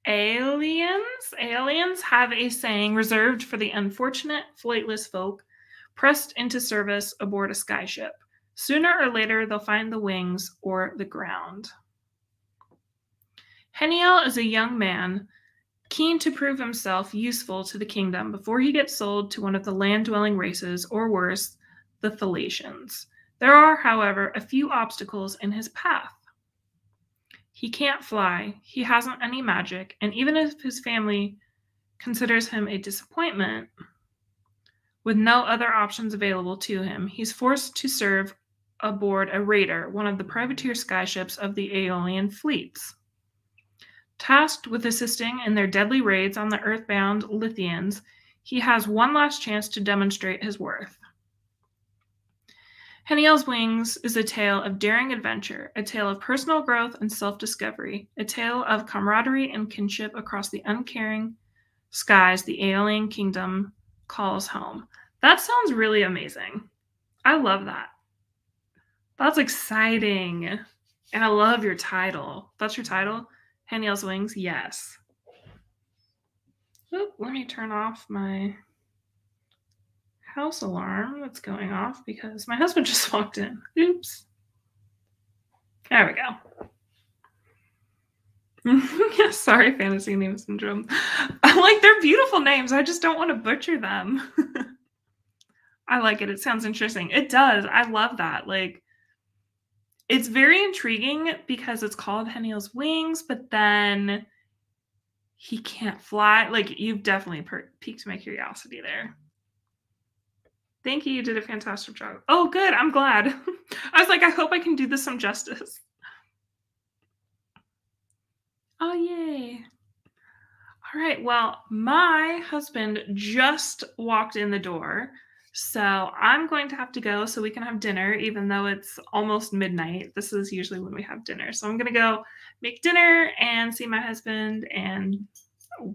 aliens have a saying reserved for the unfortunate flightless folk pressed into service aboard a skyship. Sooner or later, they'll find the wings or the ground. Heniel is a young man keen to prove himself useful to the kingdom before he gets sold to one of the land-dwelling races, or worse, the Thalassians. There are, however, a few obstacles in his path. He can't fly, he hasn't any magic, and even if his family considers him a disappointment, with no other options available to him, he's forced to serve aboard a raider, one of the privateer skyships of the Aeolian fleets. Tasked with assisting in their deadly raids on the earthbound Lithians, he has one last chance to demonstrate his worth. Heniel's Wings is a tale of daring adventure, a tale of personal growth and self-discovery, a tale of camaraderie and kinship across the uncaring skies the Aeolian kingdom calls home. That sounds really amazing. I love that. That's exciting. And I love your title. That's your title? Heniel's Wings? Yes. Oop, let me turn off my house alarm that's going off because my husband just walked in. Oops. There we go. Yeah, sorry, fantasy name syndrome. I'm like, they're beautiful names. I just don't want to butcher them. I like it. It sounds interesting. It does. I love that. Like, it's very intriguing because it's called Heniel's Wings, but then he can't fly. Like, you've definitely piqued my curiosity there. Thank you. You did a fantastic job. Oh, good. I'm glad. I was like, I hope I can do this some justice. Oh, yay. All right. Well, my husband just walked in the door. So I'm going to have to go so we can have dinner, even though it's almost midnight. This is usually when we have dinner. So I'm going to go make dinner and see my husband and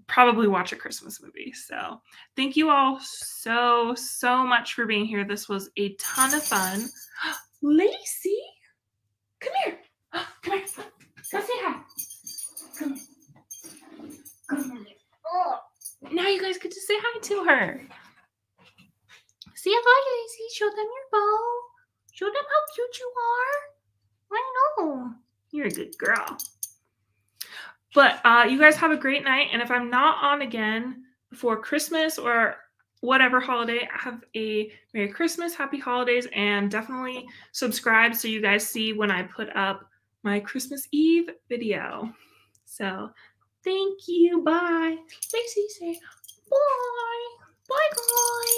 probably watch a Christmas movie. So thank you all so much for being here. This was a ton of fun. Lacey, come here. Come here. Go say hi. Come here. Come here. Oh. Now you guys get to say hi to her. Say hi, Lacey. Show them your bow. Show them how cute you are. I know. You're a good girl. But you guys have a great night. And if I'm not on again before Christmas or whatever holiday, have a Merry Christmas, Happy Holidays, and definitely subscribe so you guys see when I put up my Christmas Eve video. So thank you. Bye. Lacey, say bye. Bye, guys.